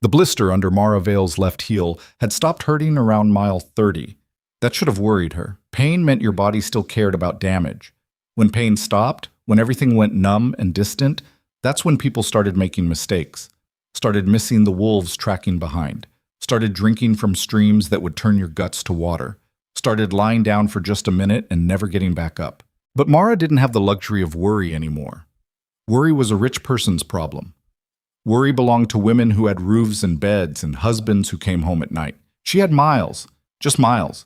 The blister under Mara Vale's left heel had stopped hurting around mile 30. That should have worried her. Pain meant your body still cared about damage. When pain stopped, when everything went numb and distant, that's when people started making mistakes, started missing the wolves tracking behind, started drinking from streams that would turn your guts to water, started lying down for just a minute and never getting back up. But Mara didn't have the luxury of worry anymore. Worry was a rich person's problem. Worry belonged to women who had roofs and beds and husbands who came home at night. She had miles, just miles,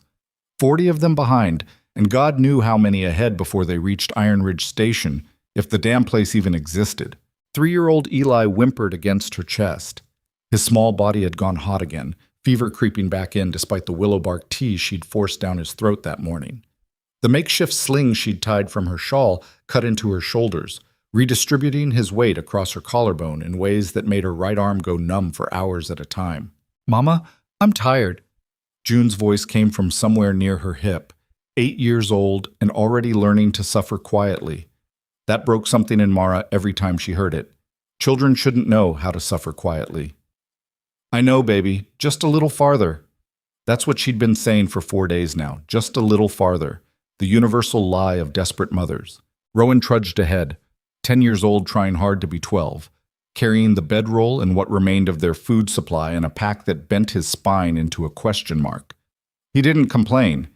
40 of them behind, and God knew how many ahead before they reached Iron Ridge Station, if the damn place even existed. 3-year-old Eli whimpered against her chest. His small body had gone hot again, fever creeping back in despite the willow bark tea she'd forced down his throat that morning. The makeshift sling she'd tied from her shawl cut into her shoulders, redistributing his weight across her collarbone in ways that made her right arm go numb for hours at a time. "Mama, I'm tired." June's voice came from somewhere near her hip, 8 years old and already learning to suffer quietly. That broke something in Mara every time she heard it. Children shouldn't know how to suffer quietly. "I know, baby, just a little farther." That's what she'd been saying for 4 days now, just a little farther, the universal lie of desperate mothers. Rowan trudged ahead, 10 years old trying hard to be 12, carrying the bedroll and what remained of their food supply in a pack that bent his spine into a question mark. He didn't complain.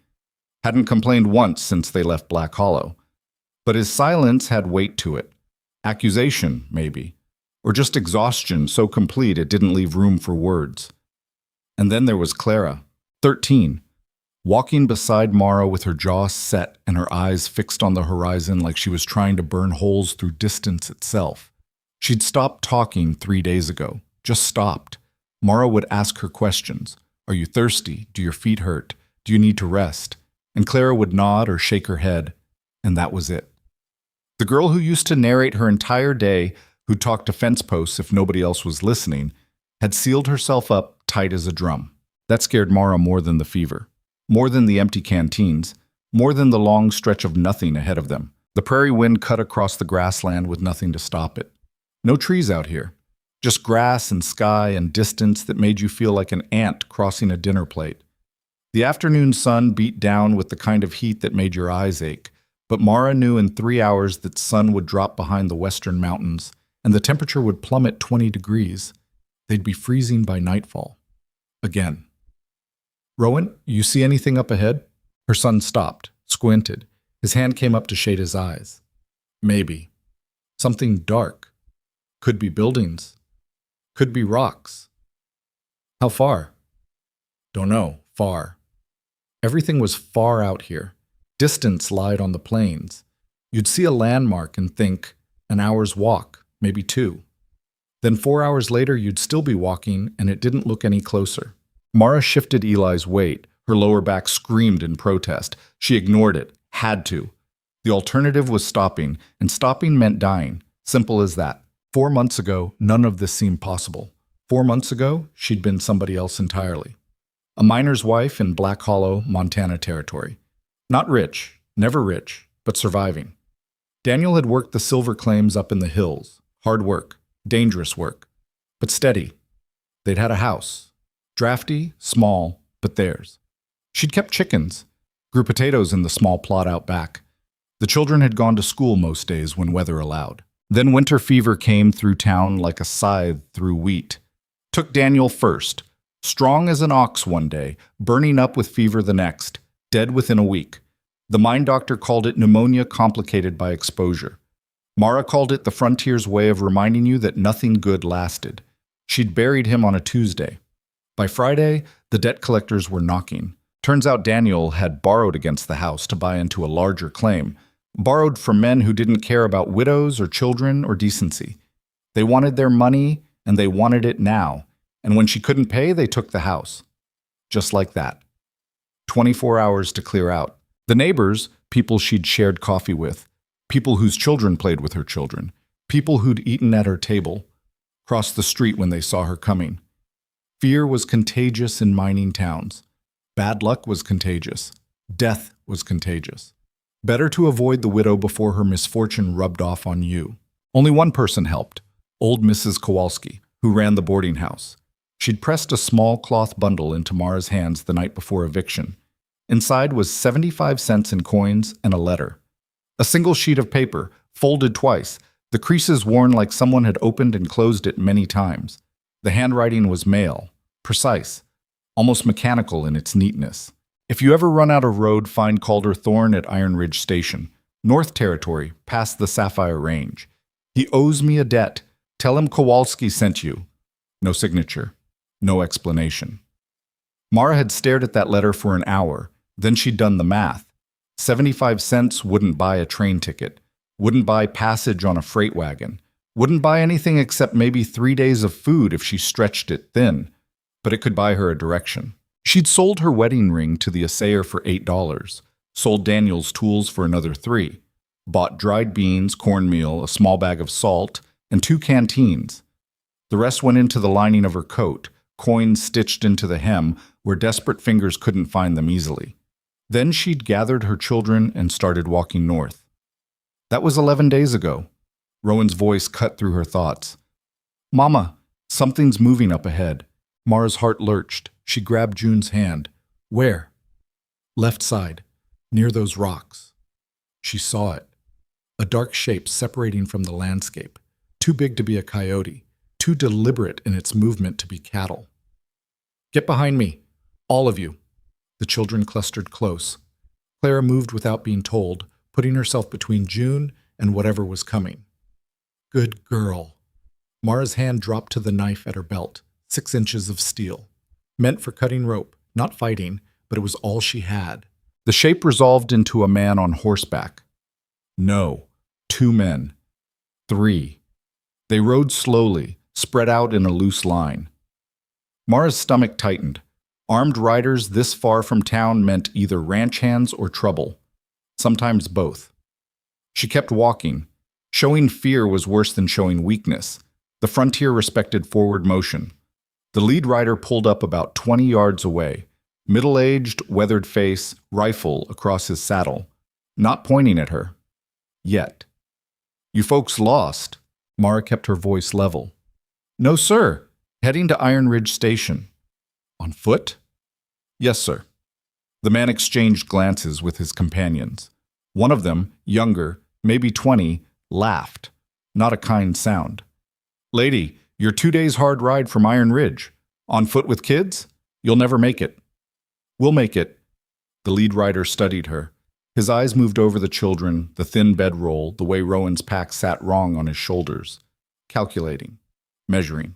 Hadn't complained once since they left Black Hollow. But his silence had weight to it. Accusation, maybe. Or just exhaustion so complete it didn't leave room for words. And then there was Clara, 13, walking beside Mara with her jaw set and her eyes fixed on the horizon like she was trying to burn holes through distance itself. She'd stopped talking 3 days ago, just stopped. Mara would ask her questions. Are you thirsty? Do your feet hurt? Do you need to rest? And Clara would nod or shake her head, and that was it. The girl who used to narrate her entire day, who talked to fence posts if nobody else was listening, had sealed herself up tight as a drum. That scared Mara more than the fever. More than the empty canteens, more than the long stretch of nothing ahead of them. The prairie wind cut across the grassland with nothing to stop it. No trees out here, just grass and sky and distance that made you feel like an ant crossing a dinner plate. The afternoon sun beat down with the kind of heat that made your eyes ache, but Mara knew in 3 hours that sun would drop behind the western mountains, and the temperature would plummet 20 degrees. They'd be freezing by nightfall. Again. "Rowan, you see anything up ahead?" Her son stopped, squinted. His hand came up to shade his eyes. "Maybe. Something dark. Could be buildings. Could be rocks." "How far?" "Don't know. Far." Everything was far out here. Distance lied on the plains. You'd see a landmark and think, an hour's walk, maybe 2. Then 4 hours later you'd still be walking and it didn't look any closer. Mara shifted Eli's weight. Her lower back screamed in protest. She ignored it. Had to. The alternative was stopping, and stopping meant dying. Simple as that. 4 months ago, none of this seemed possible. 4 months ago, she'd been somebody else entirely. A miner's wife in Black Hollow, Montana territory. Not rich, never rich, but surviving. Daniel had worked the silver claims up in the hills. Hard work, dangerous work, but steady. They'd had a house. Drafty, small, but theirs. She'd kept chickens, grew potatoes in the small plot out back. The children had gone to school most days when weather allowed. Then winter fever came through town like a scythe through wheat. Took Daniel first, strong as an ox one day, burning up with fever the next, dead within a week. The mine doctor called it pneumonia complicated by exposure. Mara called it the frontier's way of reminding you that nothing good lasted. She'd buried him on a Tuesday. By Friday, the debt collectors were knocking. Turns out Daniel had borrowed against the house to buy into a larger claim. Borrowed from men who didn't care about widows or children or decency. They wanted their money, and they wanted it now. And when she couldn't pay, they took the house. Just like that. 24 hours to clear out. The neighbors, people she'd shared coffee with, people whose children played with her children, people who'd eaten at her table, crossed the street when they saw her coming. Fear was contagious in mining towns. Bad luck was contagious. Death was contagious. Better to avoid the widow before her misfortune rubbed off on you. Only one person helped, old Mrs. Kowalski, who ran the boarding house. She'd pressed a small cloth bundle into Mara's hands the night before eviction. Inside was 75 cents in coins and a letter. A single sheet of paper, folded twice, the creases worn like someone had opened and closed it many times. The handwriting was male, precise, almost mechanical in its neatness. If you ever run out of road, find Calder Thorne at Iron Ridge Station, North Territory, past the Sapphire Range. He owes me a debt. Tell him Kowalski sent you. No signature. No explanation. Mara had stared at that letter for an hour. Then she'd done the math. 75 cents wouldn't buy a train ticket, wouldn't buy passage on a freight wagon, wouldn't buy anything except maybe 3 days of food if she stretched it thin, but it could buy her a direction. She'd sold her wedding ring to the assayer for $8, sold Daniel's tools for another $3, bought dried beans, cornmeal, a small bag of salt, and 2 canteens. The rest went into the lining of her coat, coins stitched into the hem where desperate fingers couldn't find them easily. Then she'd gathered her children and started walking north. That was 11 days ago. Rowan's voice cut through her thoughts. "Mama, something's moving up ahead." Mara's heart lurched. She grabbed June's hand. "Where?" "Left side, near those rocks." She saw it. A dark shape separating from the landscape, too big to be a coyote, too deliberate in its movement to be cattle. "Get behind me, all of you." The children clustered close. Clara moved without being told, putting herself between June and whatever was coming. "Good girl." Mara's hand dropped to the knife at her belt, 6 inches of steel. Meant for cutting rope, not fighting, but it was all she had. The shape resolved into a man on horseback. No, 2 men. 3. They rode slowly, spread out in a loose line. Mara's stomach tightened. Armed riders this far from town meant either ranch hands or trouble. Sometimes both. She kept walking. Showing fear was worse than showing weakness. The frontier respected forward motion. The lead rider pulled up about 20 yards away, middle-aged, weathered face, rifle across his saddle, not pointing at her. Yet. "You folks lost." Mara kept her voice level. "No, sir. Heading to Iron Ridge Station." "On foot?" "Yes, sir." The man exchanged glances with his companions. One of them, younger, maybe 20, laughed. Not a kind sound. "Lady, your 2 days' hard ride from Iron Ridge. On foot with kids? You'll never make it." "We'll make it." The lead rider studied her. His eyes moved over the children, the thin bedroll, the way Rowan's pack sat wrong on his shoulders. Calculating. Measuring.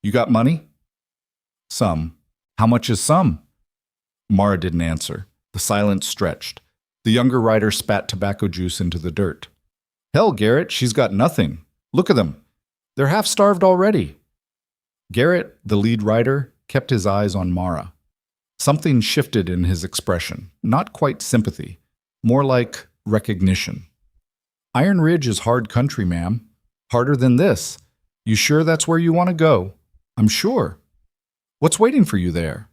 "You got money?" "Some." "How much is some?" Mara didn't answer. The silence stretched. The younger rider spat tobacco juice into the dirt. "Hell, Garrett, she's got nothing. Look at them. They're half starved already." Garrett, the lead rider, kept his eyes on Mara. Something shifted in his expression, not quite sympathy, more like recognition. "Iron Ridge is hard country, ma'am. Harder than this. You sure that's where you want to go?" "I'm sure." "What's waiting for you there?"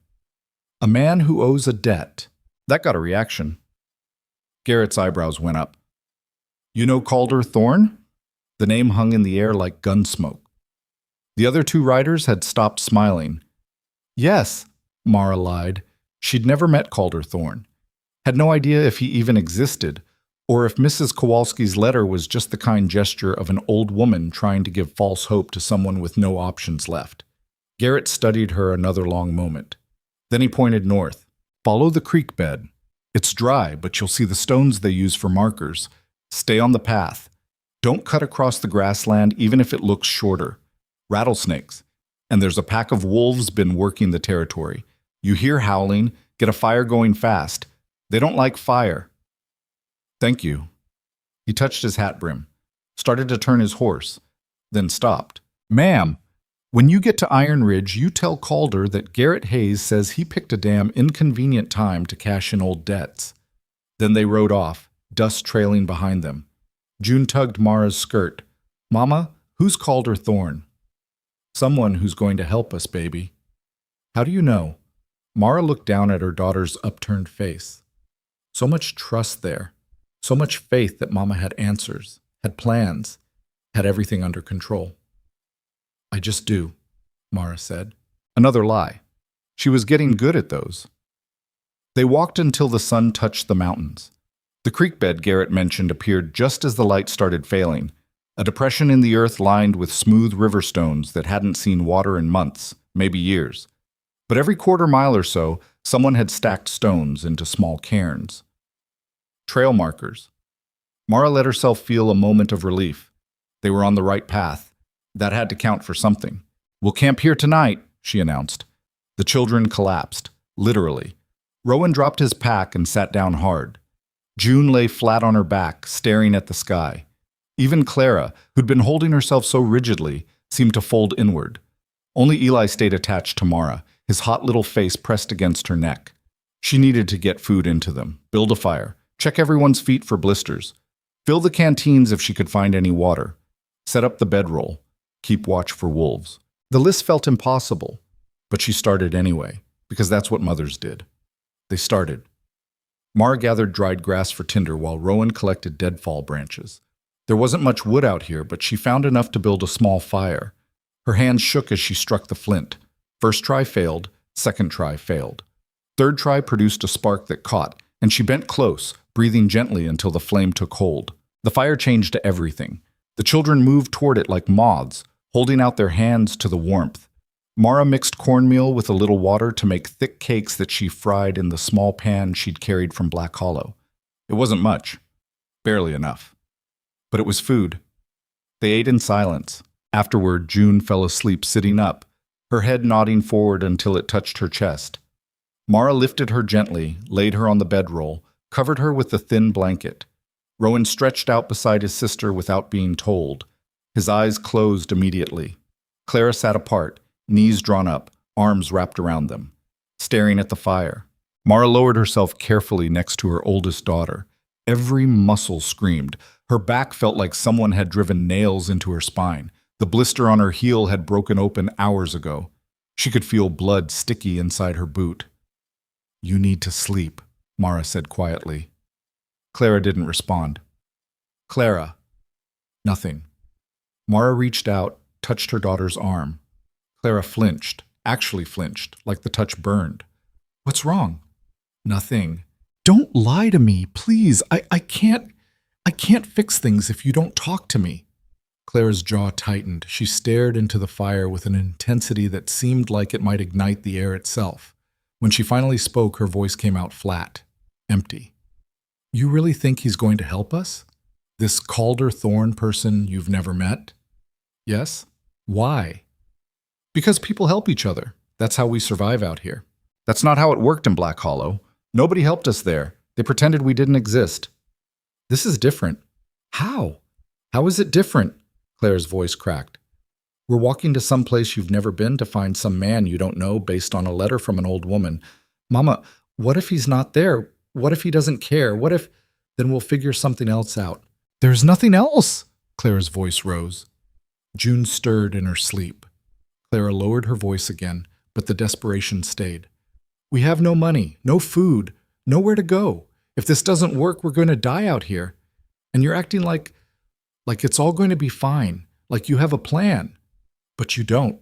"A man who owes a debt." That got a reaction. Garrett's eyebrows went up. "You know Calder Thorne?" The name hung in the air like gun smoke. The other 2 riders had stopped smiling. "Yes," Mara lied. She'd never met Calder Thorne. Had no idea if he even existed, or if Mrs. Kowalski's letter was just the kind gesture of an old woman trying to give false hope to someone with no options left. Garrett studied her another long moment. Then he pointed north. "Follow the creek bed. It's dry, but you'll see the stones they use for markers. Stay on the path. Don't cut across the grassland even if it looks shorter. Rattlesnakes. And there's a pack of wolves been working the territory. You hear howling, get a fire going fast. They don't like fire." "Thank you." He touched his hat brim, started to turn his horse, then stopped. "Ma'am, when you get to Iron Ridge, you tell Calder that Garrett Hayes says he picked a damn inconvenient time to cash in old debts." Then they rode off, dust trailing behind them. June tugged Mara's skirt. "Mama, who's Calder Thorne?" "Someone who's going to help us, baby." "How do you know?" Mara looked down at her daughter's upturned face. So much trust there. So much faith that Mama had answers, had plans, had everything under control. "I just do," Mara said. Another lie. She was getting good at those. They walked until the sun touched the mountains. The creek bed Garrett mentioned appeared just as the light started failing, a depression in the earth lined with smooth river stones that hadn't seen water in months, maybe years. But every quarter mile or so, someone had stacked stones into small cairns. Trail markers. Mara let herself feel a moment of relief. They were on the right path. That had to count for something. "We'll camp here tonight," she announced. The children collapsed, literally. Rowan dropped his pack and sat down hard. June lay flat on her back, staring at the sky. Even Clara, who'd been holding herself so rigidly, seemed to fold inward. Only Eli stayed attached to Mara, his hot little face pressed against her neck. She needed to get food into them, build a fire, check everyone's feet for blisters, fill the canteens if she could find any water, set up the bedroll, keep watch for wolves. The list felt impossible, but she started anyway, because that's what mothers did. They started. Mara gathered dried grass for tinder while Rowan collected deadfall branches. There wasn't much wood out here, but she found enough to build a small fire. Her hands shook as she struck the flint. First try failed, second try failed. Third try produced a spark that caught, and she bent close, breathing gently until the flame took hold. The fire changed everything. The children moved toward it like moths, holding out their hands to the warmth. Mara mixed cornmeal with a little water to make thick cakes that she fried in the small pan she'd carried from Black Hollow. It wasn't much, barely enough. But it was food. They ate in silence. Afterward, June fell asleep sitting up, her head nodding forward until it touched her chest. Mara lifted her gently, laid her on the bedroll, covered her with the thin blanket. Rowan stretched out beside his sister without being told. His eyes closed immediately. Clara sat apart, knees drawn up, arms wrapped around them, staring at the fire. Mara lowered herself carefully next to her oldest daughter. Every muscle screamed. Her back felt like someone had driven nails into her spine. The blister on her heel had broken open hours ago. She could feel blood sticky inside her boot. "You need to sleep," Mara said quietly. Clara didn't respond. "Clara." Nothing. Mara reached out, touched her daughter's arm. Clara flinched, actually flinched, like the touch burned. "What's wrong?" "Nothing." "Don't lie to me, please. I can't fix things if you don't talk to me." Clara's jaw tightened. She stared into the fire with an intensity that seemed like it might ignite the air itself. When she finally spoke, her voice came out flat, empty. "You really think he's going to help us? This Calder Thorne person you've never met?" "Yes." "Why?" "Because people help each other. That's how we survive out here." "That's not how it worked in Black Hollow. Nobody helped us there. They pretended we didn't exist." "This is different." "How? How is it different?" Claire's voice cracked. "We're walking to some place you've never been to find some man you don't know based on a letter from an old woman. Mama, what if he's not there? What if he doesn't care? What if... Then we'll figure something else out." "There's nothing else!" Claire's voice rose. June stirred in her sleep. Clara lowered her voice again, but the desperation stayed. "We have no money, no food, nowhere to go. If this doesn't work, we're going to die out here. And you're acting like it's all going to be fine, like you have a plan. But you don't.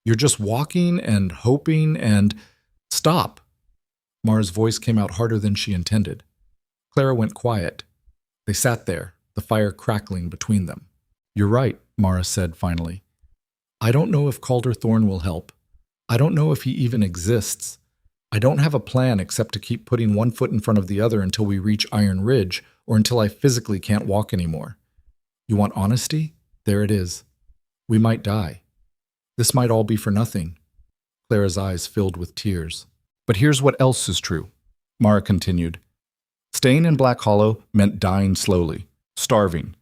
You're just walking and hoping and... Stop." Mara's voice came out harder than she intended. Clara went quiet. They sat there, the fire crackling between them. "You're right," Mara said finally. "I don't know if Calder Thorne will help. I don't know if he even exists. I don't have a plan except to keep putting one foot in front of the other until we reach Iron Ridge or until I physically can't walk anymore. You want honesty? There it is. We might die. This might all be for nothing." Clara's eyes filled with tears. "But here's what else is true," Mara continued. "Staying in Black Hollow meant dying slowly, starving,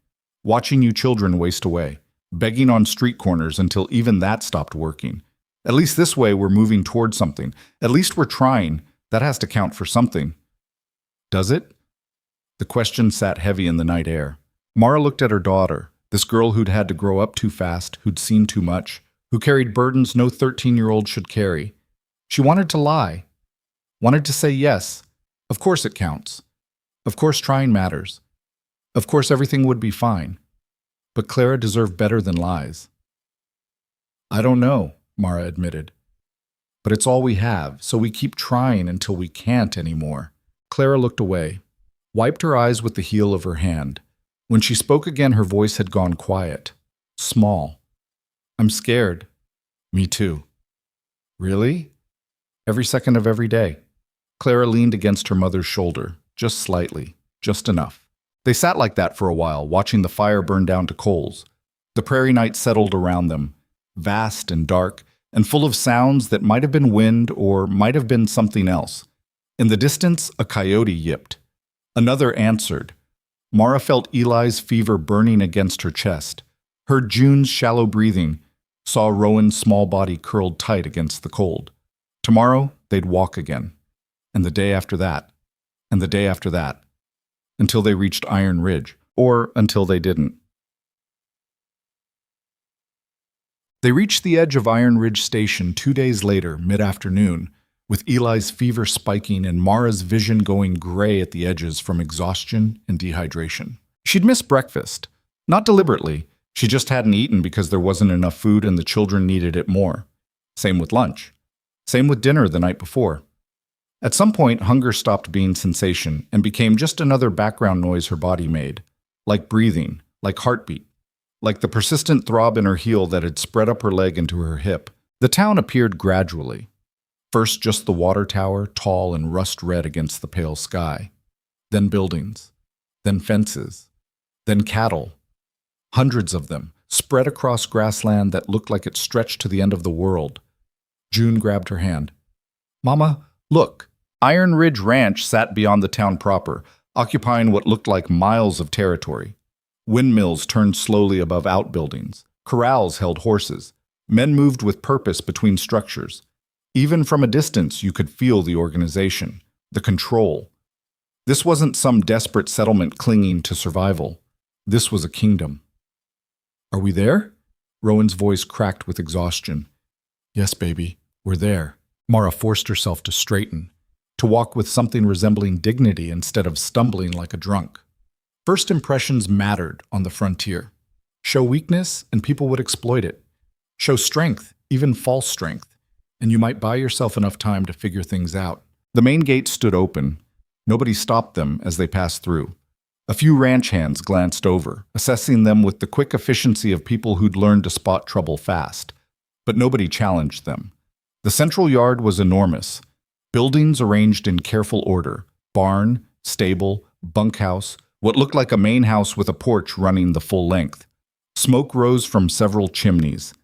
watching you children waste away, begging on street corners until even that stopped working. At least this way we're moving toward something. At least we're trying. That has to count for something." "Does it?" The question sat heavy in the night air. Mara looked at her daughter, this girl who'd had to grow up too fast, who'd seen too much, who carried burdens no 13-year-old should carry. She wanted to lie, wanted to say yes. Of course it counts. Of course trying matters. Of course everything would be fine. But Clara deserved better than lies. "I don't know," Mara admitted. but it's all we have, so we keep trying until we can't anymore. Clara looked away, wiped her eyes with the heel of her hand. When she spoke again, her voice had gone quiet, small. I'm scared. Me too. Really? Every second of every day. Clara leaned against her mother's shoulder, just slightly, just enough. They sat like that for a while, watching the fire burn down to coals. The prairie night settled around them, vast and dark, and full of sounds that might have been wind or might have been something else. In the distance, a coyote yipped. Another answered. Mara felt Eli's fever burning against her chest, heard June's shallow breathing, saw Rowan's small body curled tight against the cold. Tomorrow, they'd walk again. And the day after that. And the day after that. Until they reached Iron Ridge. Or until they didn't. They reached the edge of Iron Ridge Station 2 days later, mid-afternoon, with Eli's fever spiking and Mara's vision going gray at the edges from exhaustion and dehydration. She'd missed breakfast. Not deliberately. She just hadn't eaten because there wasn't enough food and the children needed it more. Same with lunch. Same with dinner the night before. At some point, hunger stopped being sensation and became just another background noise her body made. Like breathing, like heartbeat, like the persistent throb in her heel that had spread up her leg into her hip. The town appeared gradually. First just the water tower, tall and rust-red against the pale sky. Then buildings. Then fences. Then cattle. Hundreds of them, spread across grassland that looked like it stretched to the end of the world. June grabbed her hand. Mama, look. Iron Ridge Ranch sat beyond the town proper, occupying what looked like miles of territory. Windmills turned slowly above outbuildings. Corrals held horses. Men moved with purpose between structures. Even from a distance, you could feel the organization, the control. This wasn't some desperate settlement clinging to survival. This was a kingdom. Are we there? Rowan's voice cracked with exhaustion. Yes, baby, we're there. Mara forced herself to straighten, to walk with something resembling dignity instead of stumbling like a drunk. First impressions mattered on the frontier. Show weakness, and people would exploit it. Show strength, even false strength, and you might buy yourself enough time to figure things out. The main gate stood open. Nobody stopped them as they passed through. A few ranch hands glanced over, assessing them with the quick efficiency of people who'd learned to spot trouble fast. But nobody challenged them. The central yard was enormous. Buildings arranged in careful order. Barn, stable, bunkhouse, what looked like a main house with a porch running the full length. Smoke rose from several chimneys.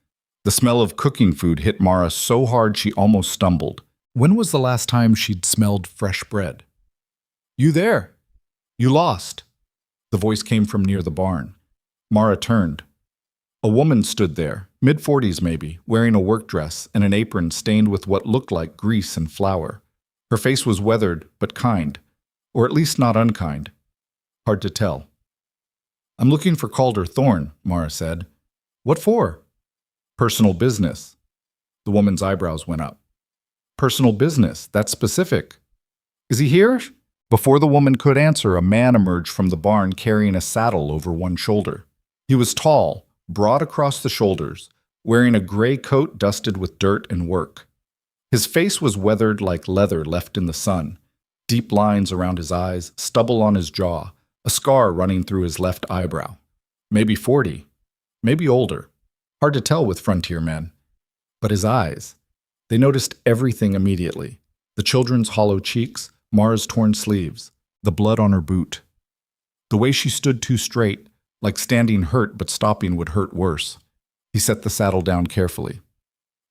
The smell of cooking food hit Mara so hard she almost stumbled. When was the last time she'd smelled fresh bread? You there? You lost. The voice came from near the barn. Mara turned. A woman stood there, mid-40s maybe, wearing a work dress and an apron stained with what looked like grease and flour. Her face was weathered, but kind, or at least not unkind. Hard to tell. I'm looking for Calder Thorne, Mara said. What for? Personal business. The woman's eyebrows went up. Personal business, that's specific. Is he here? Before the woman could answer, a man emerged from the barn carrying a saddle over one shoulder. He was tall, broad across the shoulders, wearing a gray coat dusted with dirt and work. His face was weathered like leather left in the sun, deep lines around his eyes, stubble on his jaw, a scar running through his left eyebrow. Maybe 40, maybe older. Hard to tell with frontier men. But his eyes, they noticed everything immediately. The children's hollow cheeks, Mara's torn sleeves, the blood on her boot. The way she stood too straight, like standing hurt but stopping would hurt worse. He set the saddle down carefully.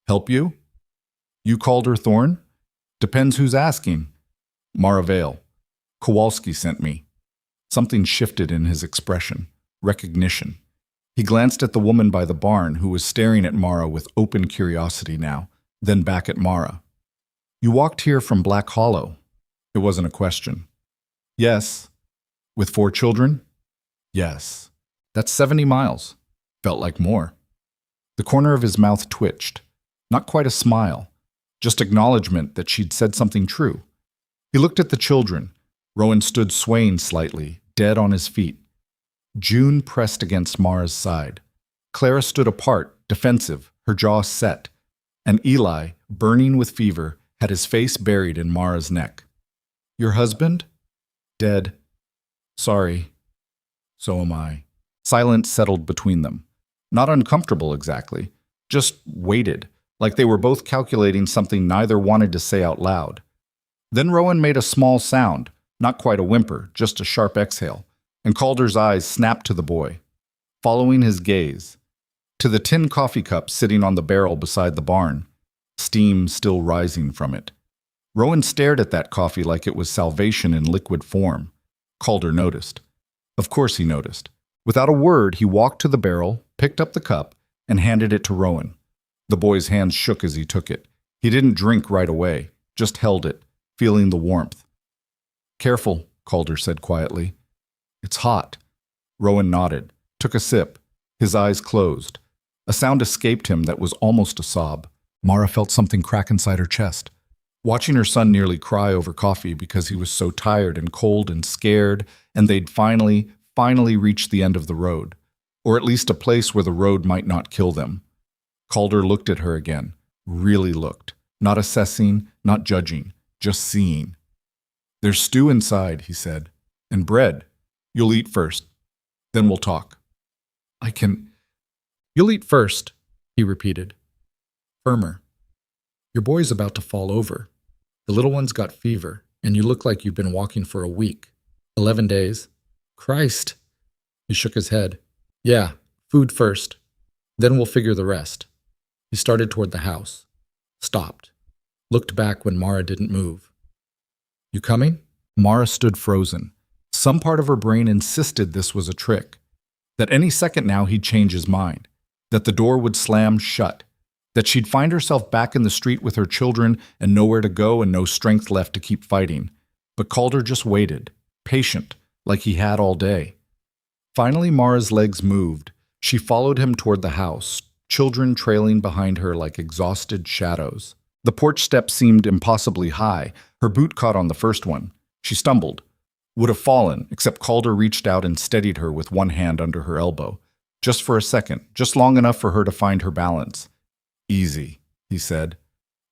Help you? You Calder Thorne? Depends who's asking. Mara Vale. Kowalski sent me. Something shifted in his expression. Recognition. He glanced at the woman by the barn who was staring at Mara with open curiosity now, then back at Mara. You walked here from Black Hollow. It wasn't a question. Yes. With 4 children? Yes. That's 70 miles. Felt like more. The corner of his mouth twitched. Not quite a smile. Just acknowledgement that she'd said something true. He looked at the children. Rowan stood swaying slightly, dead on his feet. June pressed against Mara's side. Clara stood apart, defensive, her jaw set. And Eli, burning with fever, had his face buried in Mara's neck. "Your husband?" "Dead." "Sorry." "So am I." Silence settled between them. Not uncomfortable exactly, just weighted, like they were both calculating something neither wanted to say out loud. Then Rowan made a small sound, not quite a whimper, just a sharp exhale, and Calder's eyes snapped to the boy, following his gaze, to the tin coffee cup sitting on the barrel beside the barn, steam still rising from it. Rowan stared at that coffee like it was salvation in liquid form. Calder noticed. Of course he noticed. Without a word, he walked to the barrel, picked up the cup, and handed it to Rowan. The boy's hands shook as he took it. He didn't drink right away, just held it, feeling the warmth. "Careful," Calder said quietly. "It's hot." Rowan nodded, took a sip, his eyes closed. A sound escaped him that was almost a sob. Mara felt something crack inside her chest. Watching her son nearly cry over coffee because he was so tired and cold and scared, and they'd finally reached the end of the road, or at least a place where the road might not kill them. Calder looked at her again, really looked, not assessing, not judging, just seeing. "There's stew inside," he said, "and bread. You'll eat first, then we'll talk." "You'll eat first," he repeated, firmer. "Your boy's about to fall over. The little one's got fever, and you look like you've been walking for a week. 11 days. Christ!" He shook his head. "Yeah, food first. Then we'll figure the rest." He started toward the house. Stopped. Looked back when Mara didn't move. "You coming?" Mara stood frozen. Some part of her brain insisted this was a trick. That any second now he'd change his mind. That the door would slam shut. That she'd find herself back in the street with her children and nowhere to go and no strength left to keep fighting. But Calder just waited, patient, like he had all day. Finally, Mara's legs moved. She followed him toward the house, children trailing behind her like exhausted shadows. The porch steps seemed impossibly high. Her boot caught on the first one. She stumbled. Would have fallen, except Calder reached out and steadied her with one hand under her elbow. Just for a second, just long enough for her to find her balance. "Easy," he said.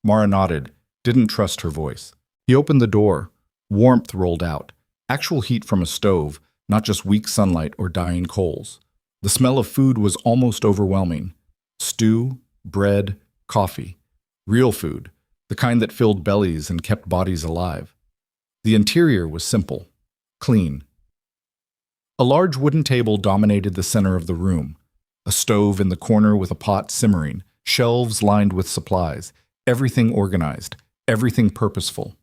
Mara nodded, didn't trust her voice. He opened the door. Warmth rolled out. Actual heat from a stove, not just weak sunlight or dying coals. The smell of food was almost overwhelming. Stew, bread, coffee. Real food, the kind that filled bellies and kept bodies alive. The interior was simple, clean. A large wooden table dominated the center of the room. A stove in the corner with a pot simmering, shelves lined with supplies, everything organized, everything purposeful.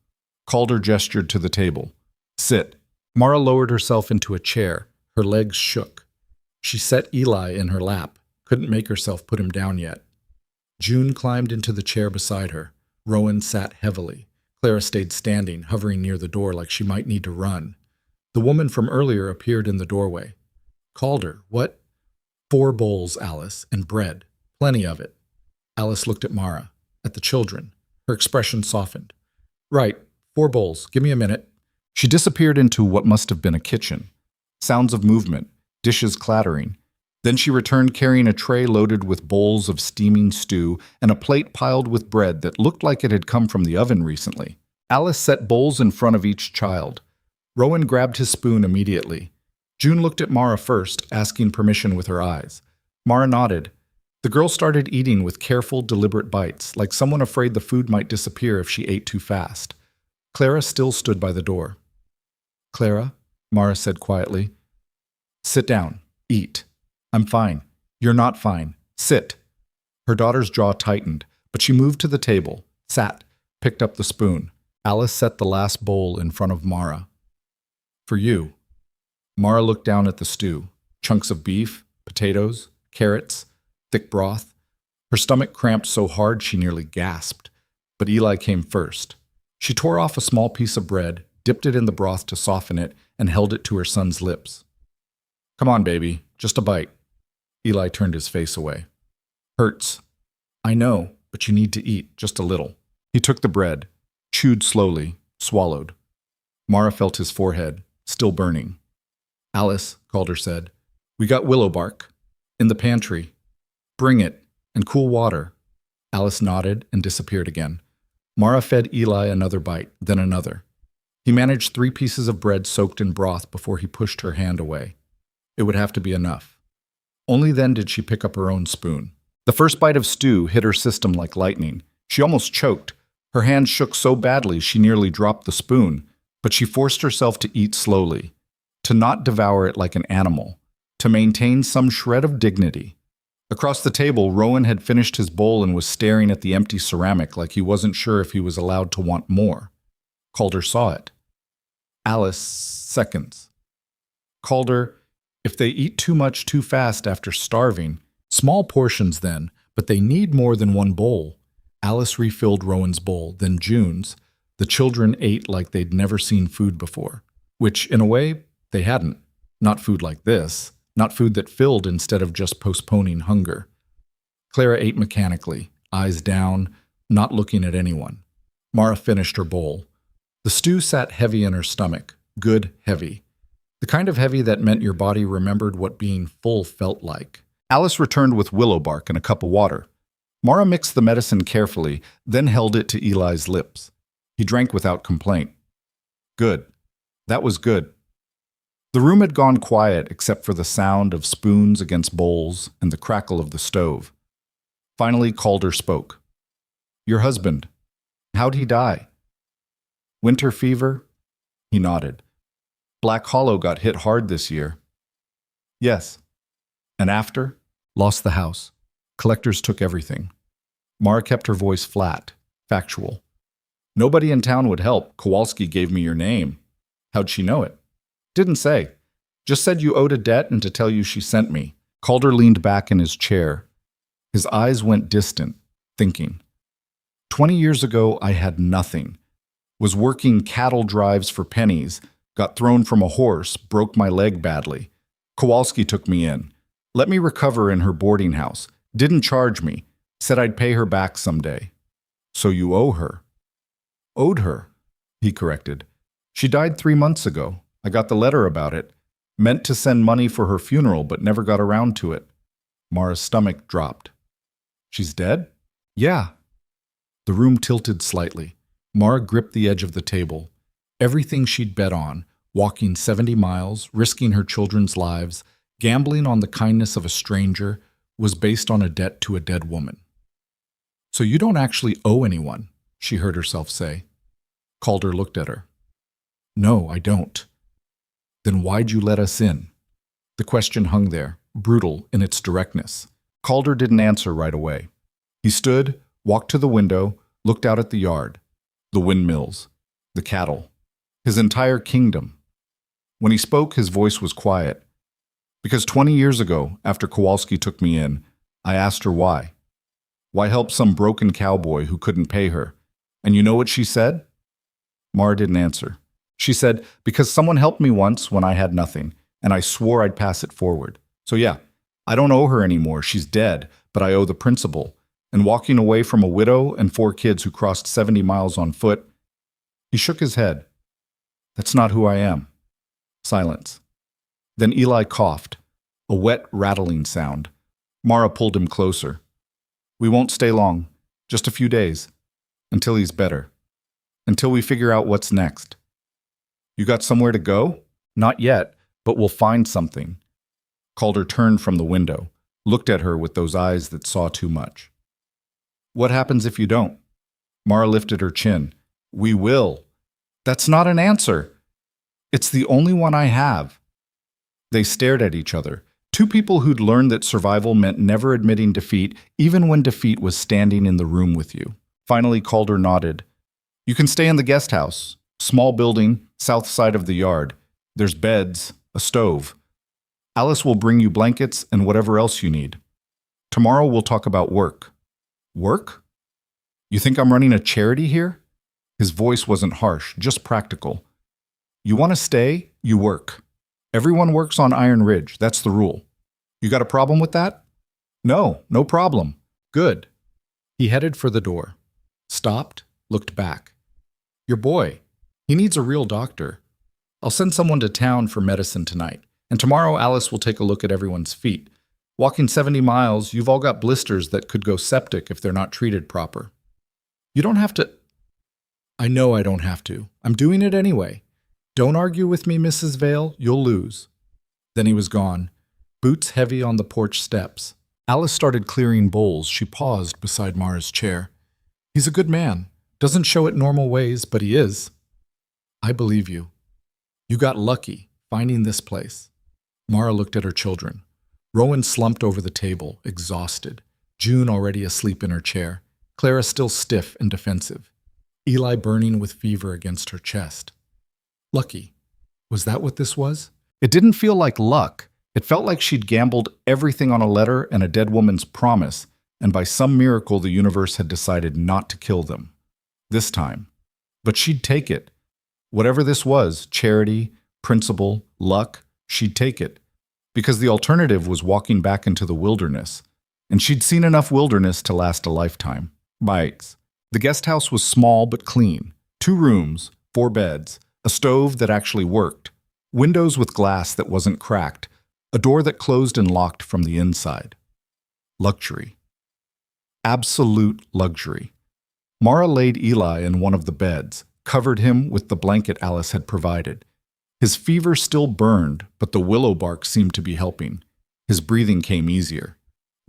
Calder gestured to the table. "Sit." Mara lowered herself into a chair. Her legs shook. She set Eli in her lap, couldn't make herself put him down yet. June climbed into the chair beside her. Rowan sat heavily. Clara stayed standing, hovering near the door like she might need to run. The woman from earlier appeared in the doorway. "Calder, what?" "4 bowls, Alice, and bread. Plenty of it." Alice looked at Mara, at the children. Her expression softened. "Right, 4 bowls. Give me a minute." She disappeared into what must have been a kitchen. Sounds of movement, dishes clattering. Then she returned carrying a tray loaded with bowls of steaming stew and a plate piled with bread that looked like it had come from the oven recently. Alice set bowls in front of each child. Rowan grabbed his spoon immediately. June looked at Mara first, asking permission with her eyes. Mara nodded. The girl started eating with careful, deliberate bites, like someone afraid the food might disappear if she ate too fast. Clara still stood by the door. "Clara," Mara said quietly, "sit down. Eat." "I'm fine." "You're not fine. Sit." Her daughter's jaw tightened, but she moved to the table, sat, picked up the spoon. Alice set the last bowl in front of Mara. "For you." Mara looked down at the stew. Chunks of beef, potatoes, carrots, thick broth. Her stomach cramped so hard she nearly gasped. But Eli came first. She tore off a small piece of bread, dipped it in the broth to soften it, and held it to her son's lips. "Come on, baby, just a bite." Eli turned his face away. "Hurts." "I know, but you need to eat, just a little." He took the bread, chewed slowly, swallowed. Mara felt his forehead, still burning. "Alice," Calder said, "we got willow bark. In the pantry. Bring it, and cool water. Alice nodded and disappeared again. Mara fed Eli another bite, then another. He managed 3 pieces of bread soaked in broth before he pushed her hand away. It would have to be enough. Only then did she pick up her own spoon. The first bite of stew hit her system like lightning. She almost choked. Her hand shook so badly she nearly dropped the spoon, but she forced herself to eat slowly, to not devour it like an animal, to maintain some shred of dignity. Across the table, Rowan had finished his bowl and was staring at the empty ceramic like he wasn't sure if he was allowed to want more. Calder saw it. Alice seconds. Calder, if they eat too much too fast after starving, small portions then, but they need more than one bowl. Alice refilled Rowan's bowl, then June's. The children ate like they'd never seen food before, which, in a way, they hadn't. Not food like this, not food that filled instead of just postponing hunger. Clara ate mechanically, eyes down, not looking at anyone. Mara finished her bowl. The stew sat heavy in her stomach, good heavy. The kind of heavy that meant your body remembered what being full felt like. Alice returned with willow bark and a cup of water. Mara mixed the medicine carefully, then held it to Eli's lips. He drank without complaint. Good. That was good. The room had gone quiet except for the sound of spoons against bowls and the crackle of the stove. Finally, Calder spoke. Your husband. How'd he die? Winter fever? He nodded. Black Hollow got hit hard this year. Yes. And after? Lost the house. Collectors took everything. Mara kept her voice flat, factual. Nobody in town would help. Kowalski gave me your name. How'd she know it? Didn't say. Just said you owed a debt and to tell you she sent me. Calder leaned back in his chair. His eyes went distant, thinking. 20 years ago, I had nothing. Was working cattle drives for pennies, got thrown from a horse, broke my leg badly. Kowalski took me in. Let me recover in her boarding house. Didn't charge me. Said I'd pay her back someday. So you owe her. Owed her, he corrected. She died 3 months ago. I got the letter about it. Meant to send money for her funeral, but never got around to it. Mara's stomach dropped. She's dead? Yeah. The room tilted slightly. Mara gripped the edge of the table. Everything she'd bet on, walking 70 miles, risking her children's lives, gambling on the kindness of a stranger, was based on a debt to a dead woman. So you don't actually owe anyone, she heard herself say. Calder looked at her. No, I don't. Then why'd you let us in? The question hung there, brutal in its directness. Calder didn't answer right away. He stood, walked to the window, looked out at the yard, the windmills, the cattle, his entire kingdom. When he spoke, his voice was quiet. Because 20 years ago, after Kowalski took me in, I asked her why. Why help some broken cowboy who couldn't pay her? And you know what she said? Mara didn't answer. She said, because someone helped me once when I had nothing, and I swore I'd pass it forward. So yeah, I don't owe her anymore. She's dead, but I owe the principal. And walking away from a widow and 4 kids who crossed 70 miles on foot, he shook his head. That's not who I am. Silence. Then Eli coughed, a wet, rattling sound. Mara pulled him closer. We won't stay long, just a few days, until he's better, until we figure out what's next. You got somewhere to go? Not yet, but we'll find something. Calder turned from the window, looked at her with those eyes that saw too much. What happens if you don't? Mara lifted her chin. We will. That's not an answer. It's the only one I have. They stared at each other. 2 people who'd learned that survival meant never admitting defeat, even when defeat was standing in the room with you. Finally, Calder nodded. You can stay in the guest house. Small building, south side of the yard. There's beds, a stove. Alice will bring you blankets and whatever else you need. Tomorrow we'll talk about work. Work? You think I'm running a charity here? His voice wasn't harsh, just practical. You want to stay, you work. Everyone works on Iron Ridge, that's the rule. You got a problem with that? No, no problem. Good. He headed for the door. Stopped, looked back. Your boy. He needs a real doctor. I'll send someone to town for medicine tonight, and tomorrow Alice will take a look at everyone's feet. Walking 70 miles, you've all got blisters that could go septic if they're not treated proper. You don't have to. I know I don't have to. I'm doing it anyway. Don't argue with me, Mrs. Vale. You'll lose. Then he was gone, boots heavy on the porch steps. Alice started clearing bowls. She paused beside Mara's chair. He's a good man. Doesn't show it normal ways, but he is. I believe you. You got lucky, finding this place. Mara looked at her children. Rowan slumped over the table, exhausted. June already asleep in her chair. Clara still stiff and defensive. Eli burning with fever against her chest. Lucky. Was that what this was? It didn't feel like luck. It felt like she'd gambled everything on a letter and a dead woman's promise, and by some miracle the universe had decided not to kill them. This time. But she'd take it. Whatever this was, charity, principle, luck, she'd take it. Because the alternative was walking back into the wilderness. And she'd seen enough wilderness to last a lifetime. Bites. The guest house was small but clean. 2 rooms, 4 beds, a stove that actually worked, windows with glass that wasn't cracked, a door that closed and locked from the inside. Luxury. Absolute luxury. Mara laid Eli in one of the beds, covered him with the blanket Alice had provided. His fever still burned, but the willow bark seemed to be helping. His breathing came easier.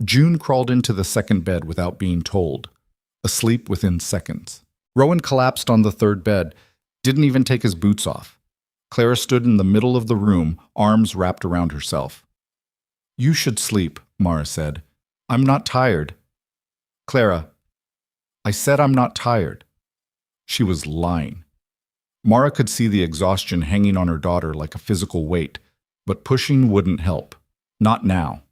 June crawled into the second bed without being told, asleep within seconds. Rowan collapsed on the third bed, didn't even take his boots off. Clara stood in the middle of the room, arms wrapped around herself. You should sleep, Mara said. I'm not tired. Clara, I said I'm not tired. She was lying. Mara could see the exhaustion hanging on her daughter like a physical weight, but pushing wouldn't help. Not now.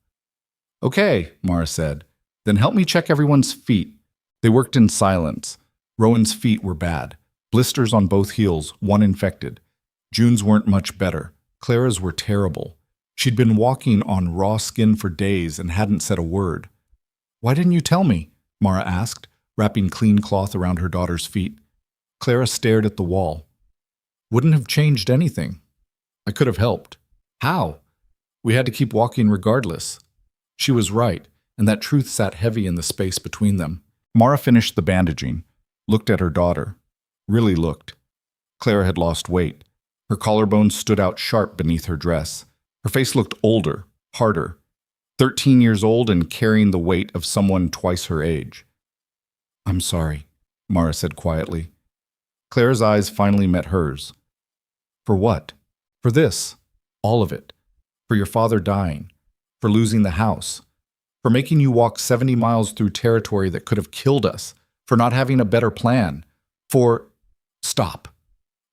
Okay, Mara said. Then help me check everyone's feet. They worked in silence. Rowan's feet were bad. Blisters on both heels, one infected. June's weren't much better. Clara's were terrible. She'd been walking on raw skin for days and hadn't said a word. Why didn't you tell me? Mara asked, wrapping clean cloth around her daughter's feet. Clara stared at the wall. Wouldn't have changed anything. I could have helped. How? We had to keep walking regardless. She was right, and that truth sat heavy in the space between them. Mara finished the bandaging, looked at her daughter. Really looked. Clara had lost weight. Her collarbones stood out sharp beneath her dress. Her face looked older, harder. 13 years old and carrying the weight of someone twice her age. I'm sorry, Mara said quietly. Clara's eyes finally met hers. For what? For this. All of it. For your father dying. For losing the house. For making you walk 70 miles through territory that could have killed us. For not having a better plan. For... Stop.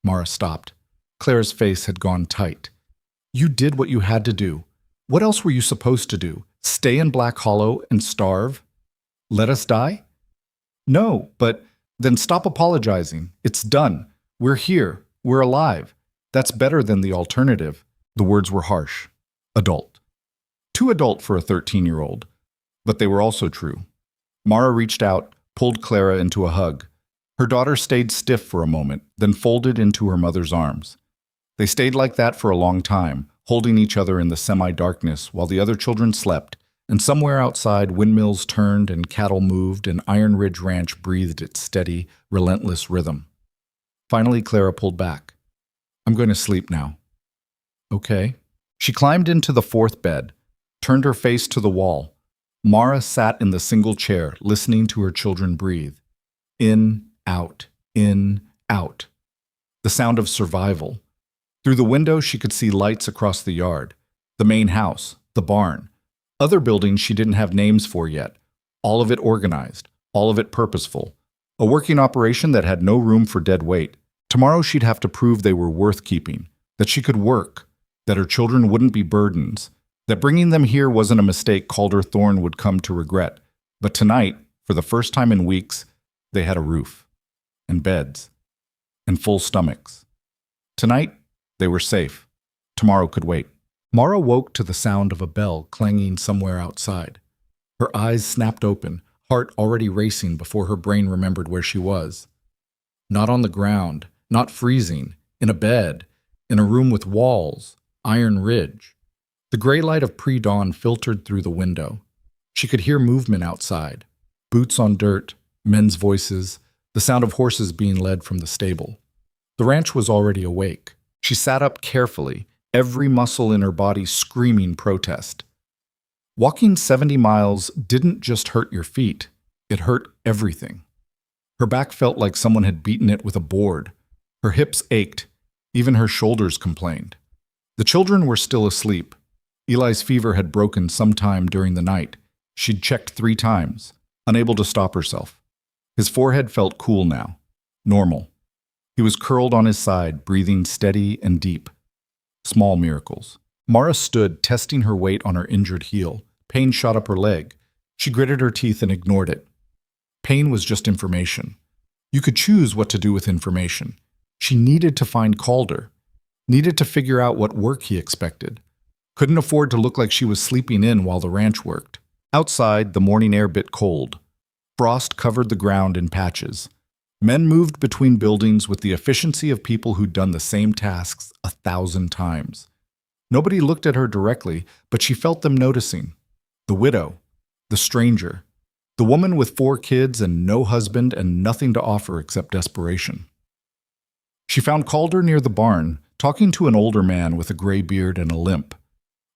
Mara stopped. Clara's face had gone tight. You did what you had to do. What else were you supposed to do? Stay in Black Hollow and starve? Let us die? No, but then stop apologizing. It's done. We're here. We're alive. That's better than the alternative. The words were harsh. Adult. Too adult for a 13-year-old. But they were also true. Mara reached out, pulled Clara into a hug. Her daughter stayed stiff for a moment, then folded into her mother's arms. They stayed like that for a long time, holding each other in the semi-darkness while the other children slept, and somewhere outside windmills turned and cattle moved and Iron Ridge Ranch breathed its steady, relentless rhythm. Finally, Clara pulled back. I'm going to sleep now. Okay. She climbed into the fourth bed, turned her face to the wall. Mara sat in the single chair, listening to her children breathe. In, out, in, out. The sound of survival. Through the window, she could see lights across the yard, the main house, the barn. Other buildings she didn't have names for yet. All of it organized, all of it purposeful. A working operation that had no room for dead weight. Tomorrow she'd have to prove they were worth keeping, that she could work, that her children wouldn't be burdens, that bringing them here wasn't a mistake Calder Thorne would come to regret. But tonight, for the first time in weeks, they had a roof, and beds, and full stomachs. Tonight, they were safe. Tomorrow could wait. Mara woke to the sound of a bell clanging somewhere outside. Her eyes snapped open, heart already racing before her brain remembered where she was. Not on the ground, not freezing, in a bed, in a room with walls, Iron Ridge. The gray light of pre-dawn filtered through the window. She could hear movement outside. Boots on dirt, men's voices, the sound of horses being led from the stable. The ranch was already awake. She sat up carefully, every muscle in her body screaming protest. Walking 70 miles didn't just hurt your feet, it hurt everything. Her back felt like someone had beaten it with a board. Her hips ached, even her shoulders complained. The children were still asleep. Eli's fever had broken sometime during the night. She'd checked 3 times, unable to stop herself. His forehead felt cool now, normal. He was curled on his side, breathing steady and deep. Small miracles. Mara stood, testing her weight on her injured heel. Pain shot up her leg. She gritted her teeth and ignored it. Pain was just information. You could choose what to do with information. She needed to find Calder. Needed to figure out what work he expected. Couldn't afford to look like she was sleeping in while the ranch worked. Outside, the morning air bit cold. Frost covered the ground in patches. Men moved between buildings with the efficiency of people who'd done the same tasks 1,000 times. Nobody looked at her directly, but she felt them noticing. The widow, the stranger, the woman with 4 kids and no husband and nothing to offer except desperation. She found Calder near the barn, talking to an older man with a gray beard and a limp.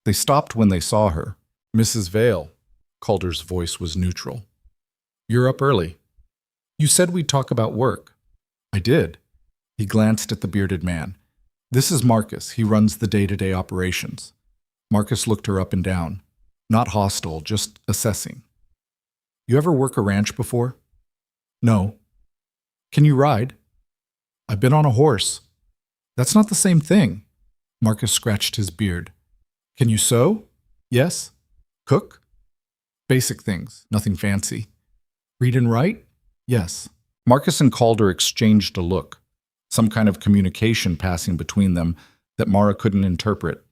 They stopped when they saw her. "Mrs. Vale," Calder's voice was neutral. "You're up early. You said we'd talk about work." "I did." He glanced at the bearded man. "This is Marcus. He runs the day-to-day operations." Marcus looked her up and down. Not hostile, just assessing. "You ever work a ranch before?" "No." "Can you ride?" "I've been on a horse." "That's not the same thing." Marcus scratched his beard. "Can you sew?" "Yes." "Cook?" "Basic things, nothing fancy." "Read and write?" "Yes." Marcus and Calder exchanged a look, some kind of communication passing between them that Mara couldn't interpret.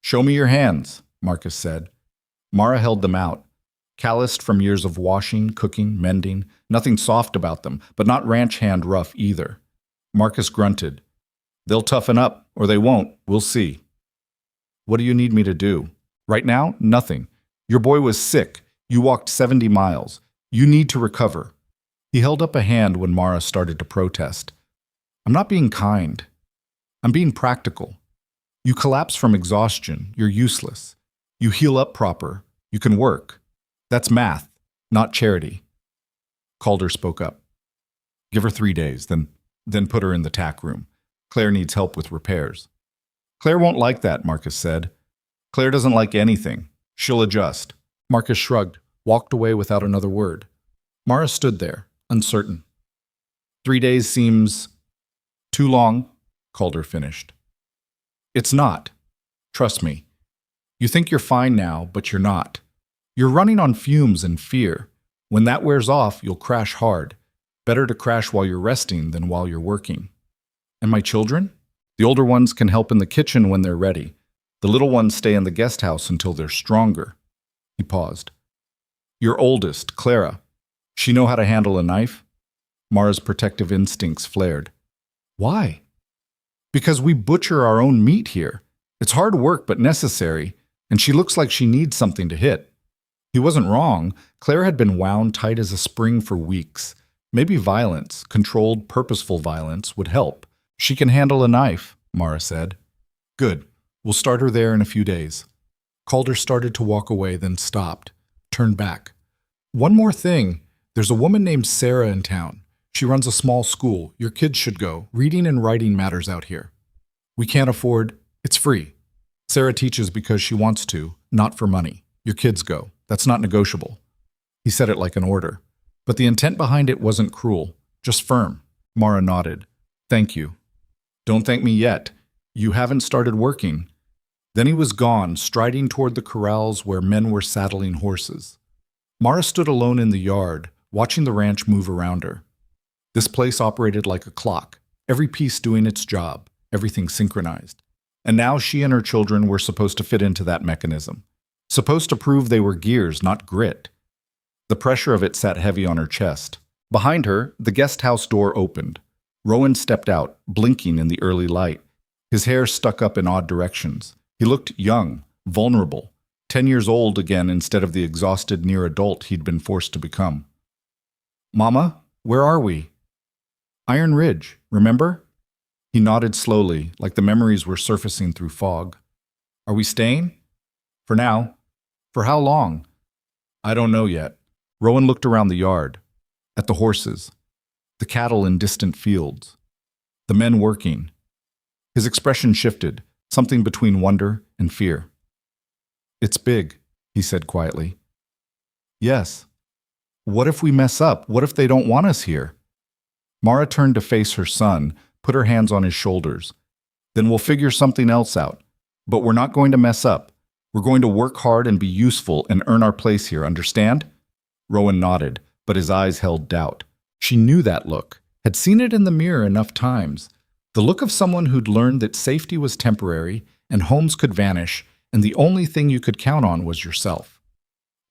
"Show me your hands," Marcus said. Mara held them out, calloused from years of washing, cooking, mending, nothing soft about them, but not ranch hand rough either. Marcus grunted. "They'll toughen up, or they won't. We'll see." "What do you need me to do?" "Right now, nothing. Your boy was sick. You walked 70 miles. You need to recover." He held up a hand when Mara started to protest. "I'm not being kind. I'm being practical. You collapse from exhaustion. You're useless. You heal up proper. You can work. That's math, not charity." Calder spoke up. "Give her 3 days, then put her in the tack room. Claire needs help with repairs." "Claire won't like that," Marcus said. "Claire doesn't like anything. She'll adjust." Marcus shrugged, walked away without another word. Mara stood there, uncertain. 3 days seems too long, Calder finished. "It's not. Trust me. You think you're fine now, but you're not. You're running on fumes and fear. When that wears off, you'll crash hard. Better to crash while you're resting than while you're working." "And my children?" "The older ones can help in the kitchen when they're ready. The little ones stay in the guest house until they're stronger." He paused. "Your oldest, Clara. She know how to handle a knife?" Mara's protective instincts flared. "Why?" "Because we butcher our own meat here. It's hard work but necessary, and she looks like she needs something to hit." He wasn't wrong. Claire had been wound tight as a spring for weeks. Maybe violence, controlled, purposeful violence, would help. "She can handle a knife," Mara said. "Good. We'll start her there in a few days." Calder started to walk away, then stopped, turned back. "One more thing. There's a woman named Sarah in town. She runs a small school. Your kids should go. Reading and writing matters out here. We can't afford. It's free. Sarah teaches because she wants to, not for money. Your kids go. That's not negotiable." He said it like an order. But the intent behind it wasn't cruel, just firm. Mara nodded. "Thank you." "Don't thank me yet. You haven't started working." Then he was gone, striding toward the corrals where men were saddling horses. Mara stood alone in the yard, watching the ranch move around her. This place operated like a clock, every piece doing its job, everything synchronized. And now she and her children were supposed to fit into that mechanism. Supposed to prove they were gears, not grit. The pressure of it sat heavy on her chest. Behind her, the guest house door opened. Rowan stepped out, blinking in the early light. His hair stuck up in odd directions. He looked young, vulnerable, 10 years old again instead of the exhausted near adult he'd been forced to become. Mama, where are we? Iron Ridge, remember? He nodded slowly, like the memories were surfacing through fog. Are we staying? For now. For how long? I don't know yet. Rowan looked around the yard, at the horses, the cattle in distant fields, the men working. His expression shifted, something between wonder and fear. It's big, he said quietly. Yes. What if we mess up? What if they don't want us here? Mara turned to face her son, put her hands on his shoulders. Then we'll figure something else out. But we're not going to mess up. We're going to work hard and be useful and earn our place here, understand? Rowan nodded, but his eyes held doubt. She knew that look, had seen it in the mirror enough times. The look of someone who'd learned that safety was temporary and homes could vanish, and the only thing you could count on was yourself.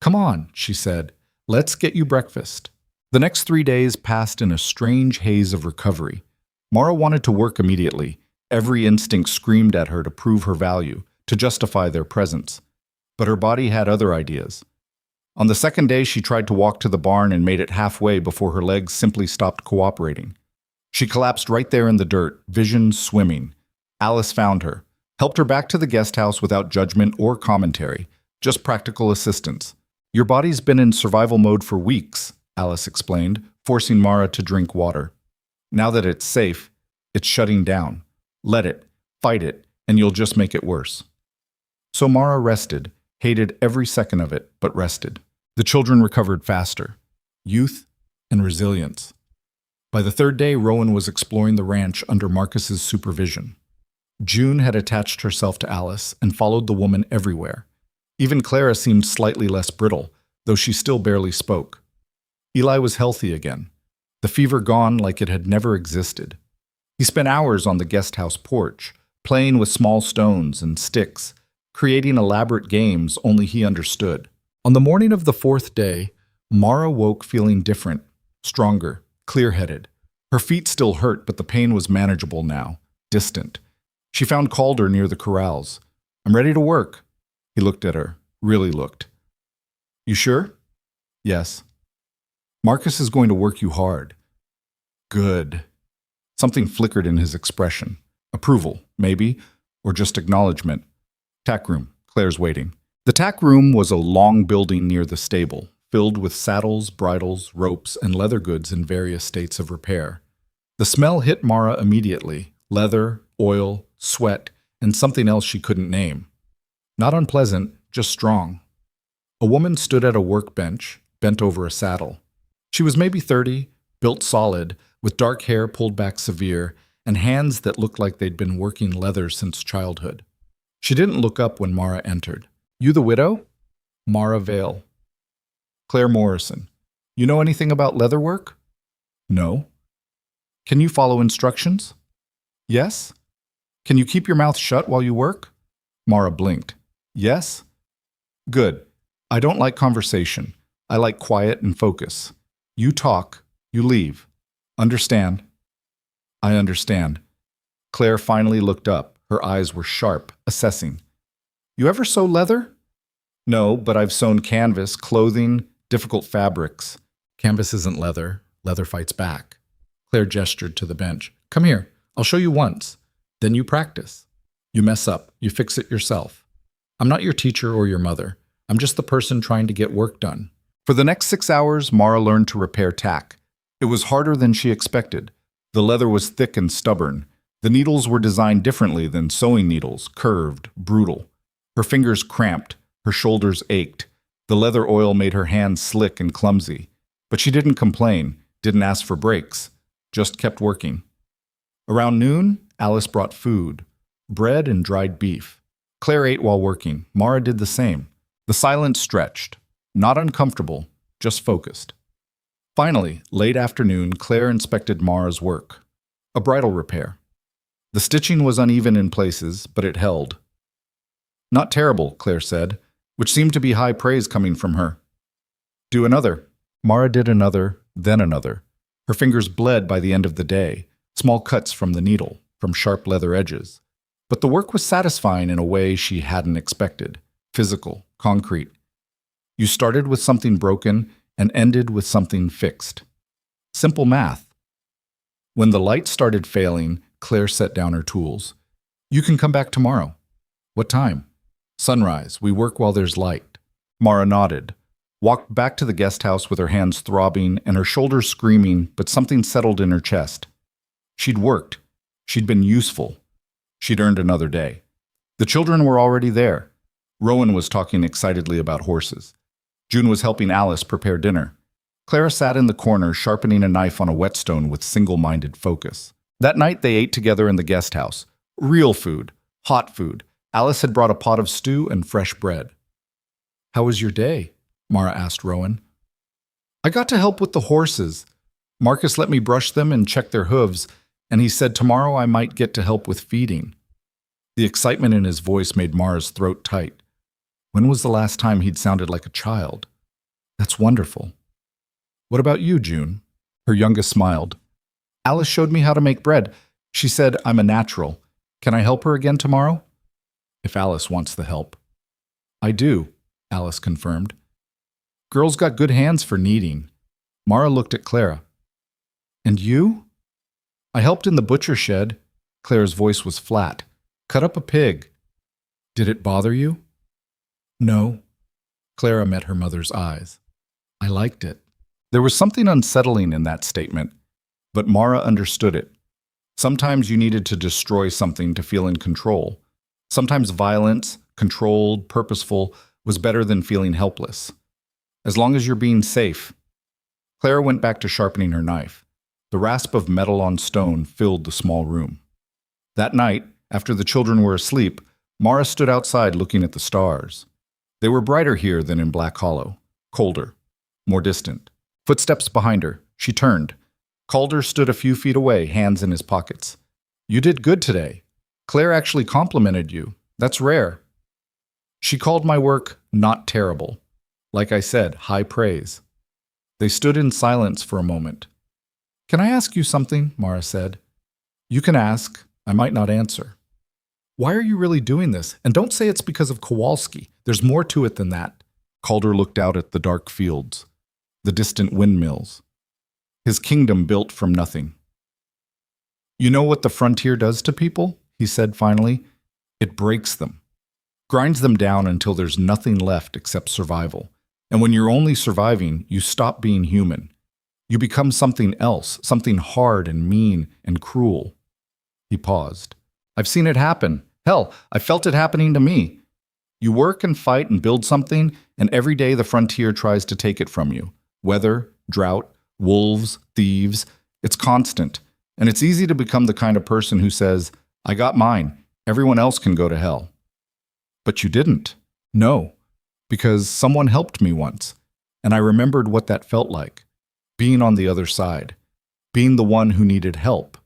Come on, she said. Let's get you breakfast. The next 3 days passed in a strange haze of recovery. Mara wanted to work immediately. Every instinct screamed at her to prove her value, to justify their presence. But her body had other ideas. On the second day, she tried to walk to the barn and made it halfway before her legs simply stopped cooperating. She collapsed right there in the dirt, vision swimming. Alice found her, helped her back to the guest house without judgment or commentary, just practical assistance. Your body's been in survival mode for weeks, Alice explained, forcing Mara to drink water. Now that it's safe, it's shutting down. Let it, fight it, and you'll just make it worse. So Mara rested, hated every second of it, but rested. The children recovered faster. Youth and resilience. By the third day, Rowan was exploring the ranch under Marcus's supervision. June had attached herself to Alice and followed the woman everywhere. Even Clara seemed slightly less brittle, though she still barely spoke. Eli was healthy again, the fever gone like it had never existed. He spent hours on the guest house porch, playing with small stones and sticks, creating elaborate games only he understood. On the morning of the fourth day, Mara woke feeling different, stronger, clear-headed. Her feet still hurt, but the pain was manageable now, distant. She found Calder near the corrals. I'm ready to work. He looked at her, really looked. You sure? Yes. Marcus is going to work you hard. Good. Something flickered in his expression. Approval, maybe, or just acknowledgement. Tack room. Claire's waiting. The tack room was a long building near the stable, filled with saddles, bridles, ropes, and leather goods in various states of repair. The smell hit Mara immediately. Leather, oil, sweat, and something else she couldn't name. Not unpleasant, just strong. A woman stood at a workbench, bent over a saddle. She was maybe 30, built solid, with dark hair pulled back severe, and hands that looked like they'd been working leather since childhood. She didn't look up when Mara entered. You the widow? Mara Vale. Claire Morrison. You know anything about leather work? No. Can you follow instructions? Yes. Can you keep your mouth shut while you work? Mara blinked. Yes. Good. I don't like conversation. I like quiet and focus. You talk, you leave. Understand? I understand. Claire finally looked up. Her eyes were sharp, assessing. You ever sew leather? No, but I've sewn canvas, clothing, difficult fabrics. Canvas isn't leather. Leather fights back. Claire gestured to the bench. Come here. I'll show you once. Then you practice. You mess up. You fix it yourself. I'm not your teacher or your mother. I'm just the person trying to get work done. For the next 6 hours, Mara learned to repair tack. It was harder than she expected. The leather was thick and stubborn. The needles were designed differently than sewing needles, curved, brutal. Her fingers cramped. Her shoulders ached. The leather oil made her hands slick and clumsy. But she didn't complain, didn't ask for breaks, just kept working. Around noon, Alice brought food, bread and dried beef. Claire ate while working. Mara did the same. The silence stretched. Not uncomfortable, just focused. Finally, late afternoon, Claire inspected Mara's work. A bridle repair. The stitching was uneven in places, but it held. Not terrible, Claire said, which seemed to be high praise coming from her. Do another. Mara did another, then another. Her fingers bled by the end of the day, small cuts from the needle, from sharp leather edges. But the work was satisfying in a way she hadn't expected. Physical, concrete. You started with something broken and ended with something fixed. Simple math. When the light started failing, Claire set down her tools. You can come back tomorrow. What time? Sunrise. We work while there's light. Mara nodded, walked back to the guest house with her hands throbbing and her shoulders screaming, but something settled in her chest. She'd worked. She'd been useful. She'd earned another day. The children were already there. Rowan was talking excitedly about horses. June was helping Alice prepare dinner. Clara sat in the corner, sharpening a knife on a whetstone with single-minded focus. That night they ate together in the guest house. Real food. Hot food. Alice had brought a pot of stew and fresh bread. How was your day? Mara asked Rowan. I got to help with the horses. Marcus let me brush them and check their hooves, and he said tomorrow I might get to help with feeding. The excitement in his voice made Mara's throat tight. When was the last time he'd sounded like a child? That's wonderful. What about you, June? Her youngest smiled. Alice showed me how to make bread. She said I'm a natural. Can I help her again tomorrow? If Alice wants the help. I do, Alice confirmed. Girls got good hands for kneading. Mara looked at Clara. And you? I helped in the butcher shed. Clara's voice was flat. Cut up a pig. Did it bother you? No. Clara met her mother's eyes. I liked it. There was something unsettling in that statement, but Mara understood it. Sometimes you needed to destroy something to feel in control. Sometimes violence, controlled, purposeful, was better than feeling helpless. As long as you're being safe. Clara went back to sharpening her knife. The rasp of metal on stone filled the small room. That night, after the children were asleep, Mara stood outside looking at the stars. They were brighter here than in Black Hollow, colder, more distant. Footsteps behind her. She turned. Calder stood a few feet away, hands in his pockets. You did good today. Claire actually complimented you. That's rare. She called my work not terrible. Like I said, high praise. They stood in silence for a moment. Can I ask you something? Mara said. You can ask. I might not answer. Why are you really doing this? And don't say it's because of Kowalski. There's more to it than that. Calder looked out at the dark fields, the distant windmills. His kingdom built from nothing. You know what the frontier does to people? He said finally. It breaks them. Grinds them down until there's nothing left except survival. And when you're only surviving, you stop being human. You become something else, something hard and mean and cruel. He paused. I've seen it happen. Hell, I felt it happening to me. You work and fight and build something, and every day the frontier tries to take it from you. Weather, drought, wolves, thieves. It's constant. And it's easy to become the kind of person who says, I got mine. Everyone else can go to hell. But you didn't. No. Because someone helped me once. And I remembered what that felt like. Being on the other side. Being the one who needed help.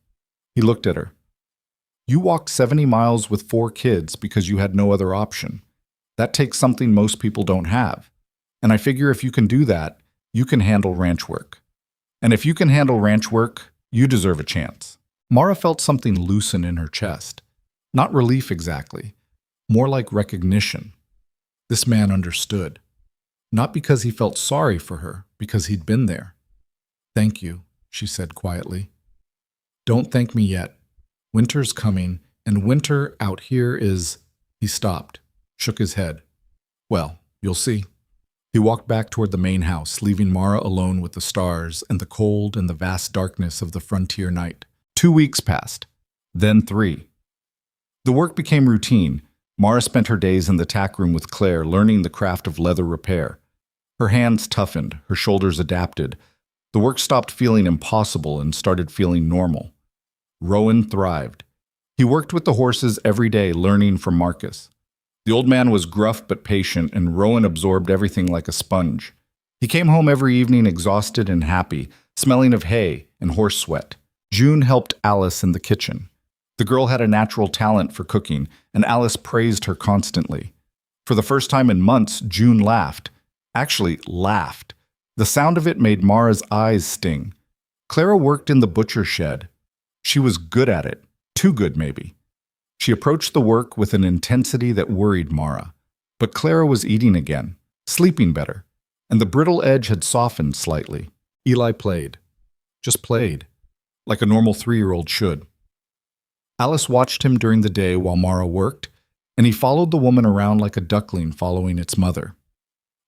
He looked at her. You walked 70 miles with 4 kids because you had no other option. That takes something most people don't have. And I figure if you can do that, you can handle ranch work. And if you can handle ranch work, you deserve a chance. Mara felt something loosen in her chest. Not relief exactly. More like recognition. This man understood. Not because he felt sorry for her, because he'd been there. Thank you, she said quietly. Don't thank me yet. Winter's coming, and winter out here is... He stopped, shook his head. Well, you'll see. He walked back toward the main house, leaving Mara alone with the stars and the cold and the vast darkness of the frontier night. 2 weeks passed, then 3. The work became routine. Mara spent her days in the tack room with Claire, learning the craft of leather repair. Her hands toughened, her shoulders adapted. The work stopped feeling impossible and started feeling normal. Rowan thrived. He worked with the horses every day, learning from Marcus. The old man was gruff but patient, and Rowan absorbed everything like a sponge. He came home every evening exhausted and happy, smelling of hay and horse sweat. June helped Alice in the kitchen. The girl had a natural talent for cooking, and Alice praised her constantly. For the first time in months, June laughed. Actually, laughed. The sound of it made Mara's eyes sting. Clara worked in the butcher shed. She was good at it. Too good, maybe. She approached the work with an intensity that worried Mara. But Clara was eating again, sleeping better, and the brittle edge had softened slightly. Eli played. Just played. Like a normal 3-year-old should. Alice watched him during the day while Mara worked, and he followed the woman around like a duckling following its mother.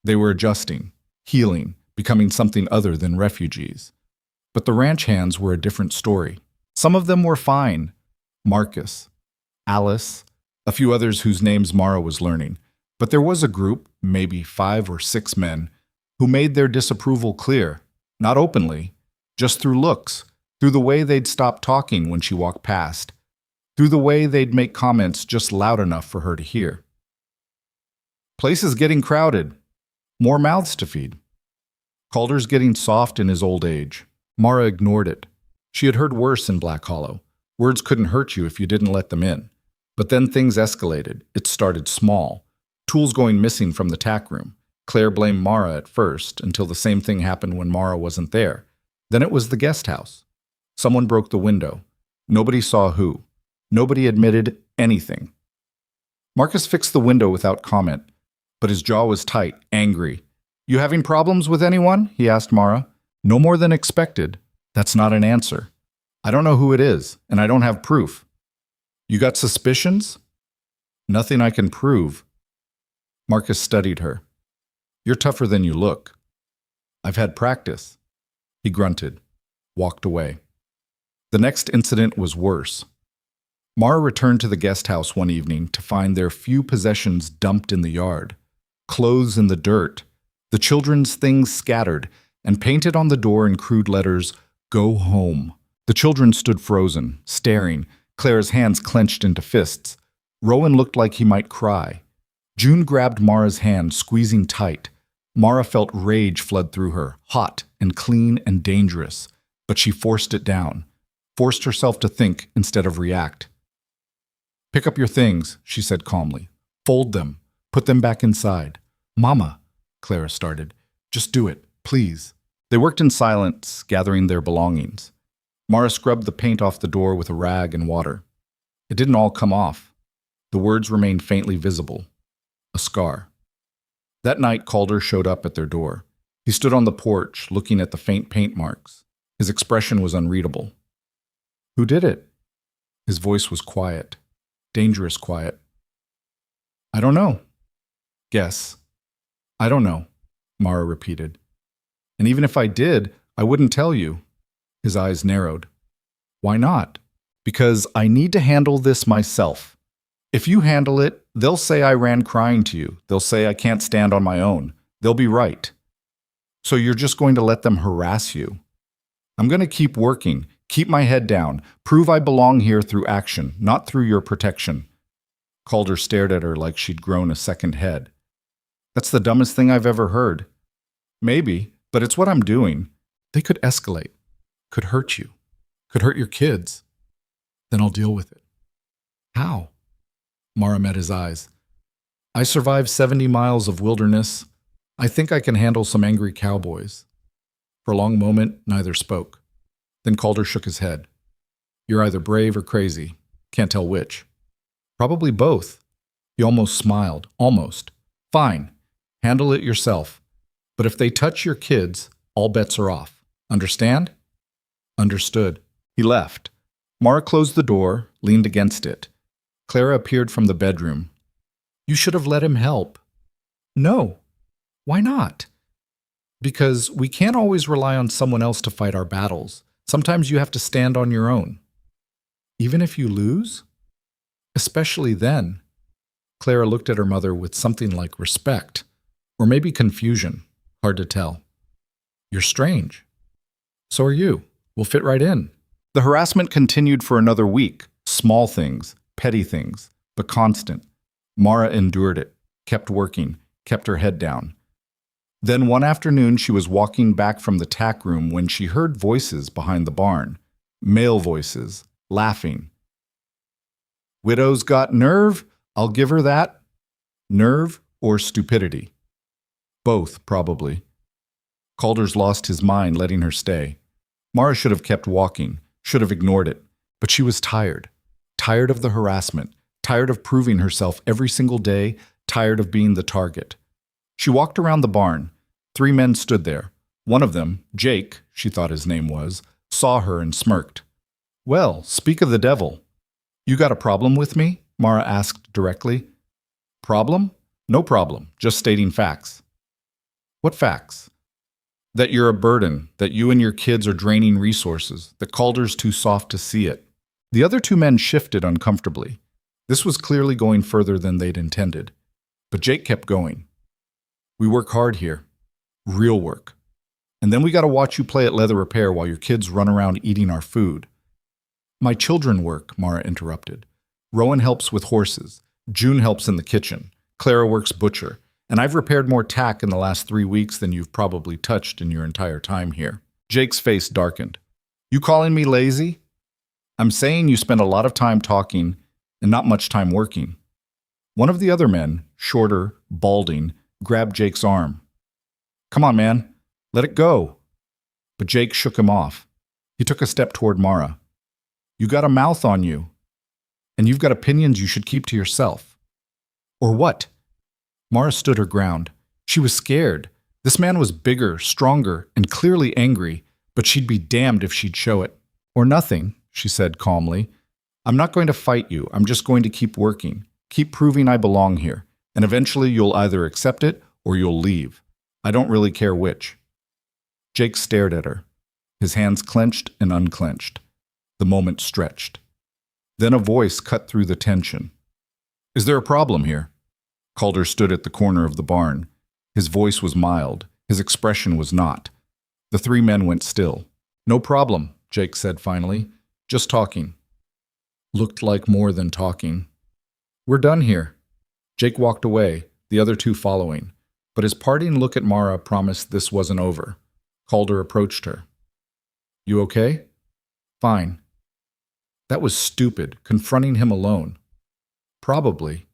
They were adjusting, healing, becoming something other than refugees. But the ranch hands were a different story. Some of them were fine. Marcus, Alice, a few others whose names Mara was learning. But there was a group, maybe 5 or 6 men, who made their disapproval clear, not openly, just through looks, through the way they'd stop talking when she walked past, through the way they'd make comments just loud enough for her to hear. Place is getting crowded. More mouths to feed. Calder's getting soft in his old age. Mara ignored it. She had heard worse in Black Hollow. Words couldn't hurt you if you didn't let them in. But then things escalated. It started small. Tools going missing from the tack room. Claire blamed Mara at first, until the same thing happened when Mara wasn't there. Then it was the guest house. Someone broke the window. Nobody saw who. Nobody admitted anything. Marcus fixed the window without comment, but his jaw was tight, angry. "You having problems with anyone?" he asked Mara. "No more than expected." "That's not an answer. I don't know who it is, and I don't have proof." "You got suspicions?" "Nothing I can prove." Marcus studied her. "You're tougher than you look." "I've had practice." He grunted, walked away. The next incident was worse. Mara returned to the guest house one evening to find their few possessions dumped in the yard. Clothes in the dirt, the children's things scattered, and painted on the door in crude letters, "Go home." The children stood frozen, staring, Claire's hands clenched into fists. Rowan looked like he might cry. June grabbed Mara's hand, squeezing tight. Mara felt rage flood through her, hot and clean and dangerous, but she forced it down, forced herself to think instead of react. "Pick up your things," she said calmly. "Fold them. Put them back inside." "Mama," Clara started. "Just do it, please." They worked in silence, gathering their belongings. Mara scrubbed the paint off the door with a rag and water. It didn't all come off. The words remained faintly visible. A scar. That night, Calder showed up at their door. He stood on the porch, looking at the faint paint marks. His expression was unreadable. "Who did it?" His voice was quiet. Dangerous quiet. "I don't know." "Guess." "I don't know," Mara repeated. "And even if I did, I wouldn't tell you." His eyes narrowed. "Why not?" "Because I need to handle this myself. If you handle it, they'll say I ran crying to you. They'll say I can't stand on my own. They'll be right. So you're just going to let them harass you. I'm going to keep working, keep my head down, prove I belong here through action, not through your protection." Calder stared at her like she'd grown a second head. "That's the dumbest thing I've ever heard." "Maybe, but it's what I'm doing. They could escalate, could hurt you, could hurt your kids. Then I'll deal with it." "How?" Mara met his eyes. "I survived 70 miles of wilderness. I think I can handle some angry cowboys." For a long moment, neither spoke. Then Calder shook his head. "You're either brave or crazy. Can't tell which." "Probably both." He almost smiled. "Almost. Fine. Handle it yourself. But if they touch your kids, all bets are off. Understand?" Understood. He left. Mara closed the door, leaned against it. Clara appeared from the bedroom. "You should have let him help." "No." "Why not?" "Because we can't always rely on someone else to fight our battles. Sometimes you have to stand on your own." "Even if you lose?" "Especially then." Clara looked at her mother with something like respect, or maybe confusion, hard to tell. "You're strange." "So are you. We'll fit right in." The harassment continued for another week. Small things, petty things, but constant. Mara endured it, kept working, kept her head down. Then one afternoon she was walking back from the tack room when she heard voices behind the barn. Male voices, laughing. "Widow's got nerve, I'll give her that." Nerve or stupidity? Both, probably. Calder's lost his mind letting her stay. Mara should have kept walking, should have ignored it. But she was tired. Tired of the harassment, tired of proving herself every single day, tired of being the target. She walked around the barn. 3 men stood there. One of them, Jake, she thought his name was, saw her and smirked. "Well, speak of the devil. You got a problem with me?" Mara asked directly. "Problem? No problem, just stating facts." "What facts?" "That you're a burden, that you and your kids are draining resources, that Calder's too soft to see it." The other 2 men shifted uncomfortably. This was clearly going further than they'd intended. But Jake kept going. "We work hard here. Real work. And then we gotta watch you play at leather repair while your kids run around eating our food." "My children work," Mara interrupted. "Rowan helps with horses. June helps in the kitchen. Clara works butcher. And I've repaired more tack in the last 3 weeks than you've probably touched in your entire time here." Jake's face darkened. "You calling me lazy?" "I'm saying you spend a lot of time talking and not much time working." One of the other men, shorter, balding, grabbed Jake's arm. "Come on, man. Let it go." But Jake shook him off. He took a step toward Mara. "You got a mouth on you. And you've got opinions you should keep to yourself." "Or what?" Mara stood her ground. She was scared. This man was bigger, stronger, and clearly angry, but she'd be damned if she'd show it. "Or nothing," she said calmly. "I'm not going to fight you. I'm just going to keep working. Keep proving I belong here. And eventually you'll either accept it or you'll leave. I don't really care which." Jake stared at her. His hands clenched and unclenched. The moment stretched. Then a voice cut through the tension. "Is there a problem here?" Calder stood at the corner of the barn. His voice was mild. His expression was not. The 3 men went still. "No problem," Jake said finally. "Just talking." Looked like more than talking. "We're done here." Jake walked away, the other 2 following. But his parting look at Mara promised this wasn't over. Calder approached her. "You okay?" "Fine." That was stupid, confronting him alone. "Probably.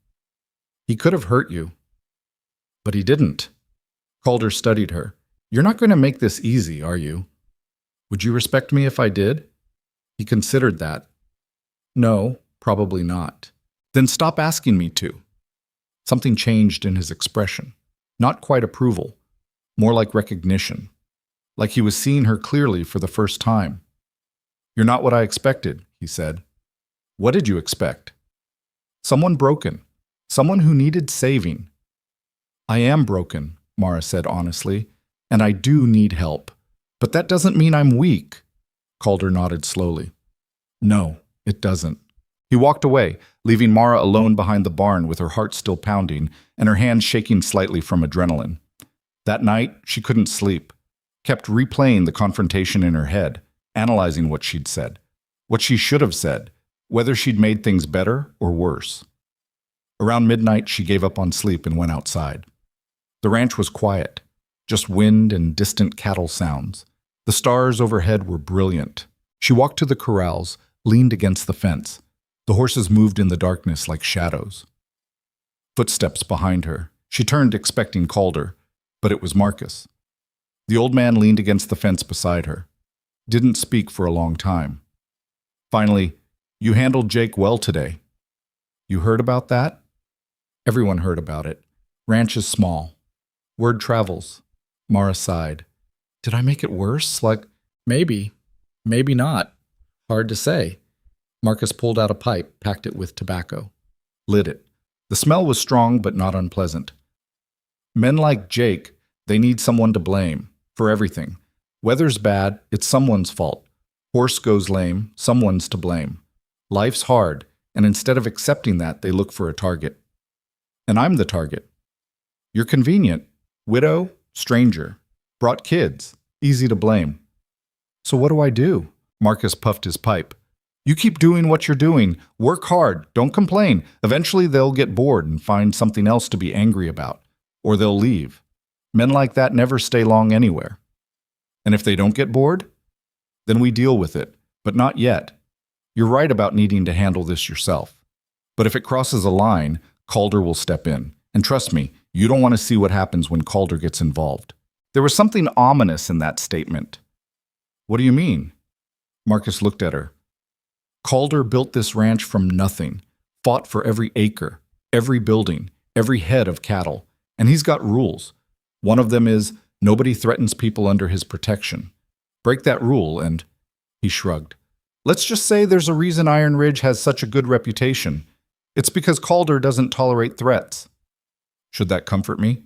He could have hurt you." "But he didn't." Calder studied her. "You're not going to make this easy, are you?" "Would you respect me if I did?" He considered that. "No, probably not." "Then stop asking me to." Something changed in his expression. Not quite approval, more like recognition. Like he was seeing her clearly for the first time. "You're not what I expected," he said. "What did you expect?" "Someone broken. Someone who needed saving." "I am broken," Mara said honestly, "and I do need help. But that doesn't mean I'm weak." Calder nodded slowly. "No, it doesn't." He walked away, leaving Mara alone behind the barn with her heart still pounding and her hands shaking slightly from adrenaline. That night, she couldn't sleep, kept replaying the confrontation in her head, analyzing what she'd said, what she should have said, whether she'd made things better or worse. Around midnight, she gave up on sleep and went outside. The ranch was quiet, just wind and distant cattle sounds. The stars overhead were brilliant. She walked to the corrals, leaned against the fence. The horses moved in the darkness like shadows. Footsteps behind her. She turned, expecting Calder, but it was Marcus. The old man leaned against the fence beside her. Didn't speak for a long time. Finally, "You handled Jake well today." "You heard about that?" "Everyone heard about it. Ranch is small. Word travels." Mara sighed. "Did I make it worse? Maybe. Maybe not. Hard to say." Marcus pulled out a pipe, packed it with tobacco. Lit it. The smell was strong but not unpleasant. "Men like Jake, they need someone to blame. For everything. Weather's bad, it's someone's fault. Horse goes lame, someone's to blame. Life's hard, and instead of accepting that, they look for a target. And I'm the target. You're convenient. Widow, stranger. Brought kids. Easy to blame." "So what do I do?" Marcus puffed his pipe. "You keep doing what you're doing. Work hard. Don't complain. Eventually they'll get bored and find something else to be angry about. Or they'll leave. Men like that never stay long anywhere. And if they don't get bored, then we deal with it. But not yet. You're right about needing to handle this yourself. But if it crosses a line, Calder will step in. And trust me, you don't want to see what happens when Calder gets involved." There was something ominous in that statement. "What do you mean?" Marcus looked at her. "Calder built this ranch from nothing. fought for every acre, every building, every head of cattle. And he's got rules. One of them is nobody threatens people under his protection. Break that rule and he shrugged. Let's just say there's a reason Iron Ridge has such a good reputation. It's because Calder doesn't tolerate threats. Should that comfort me?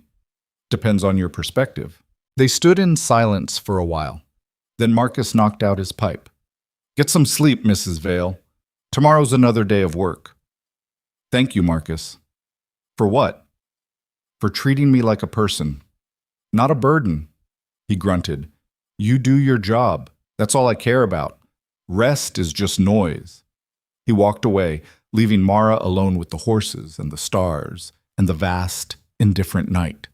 Depends on your perspective. They stood in silence for a while. Then Marcus knocked out his pipe. Get some sleep, Mrs. Vale. Tomorrow's another day of work. Thank you, Marcus. For what? For treating me like a person. Not a burden, he grunted. You do your job. That's all I care about. Rest is just noise. He walked away, leaving Mara alone with the horses and the stars and the vast, indifferent night.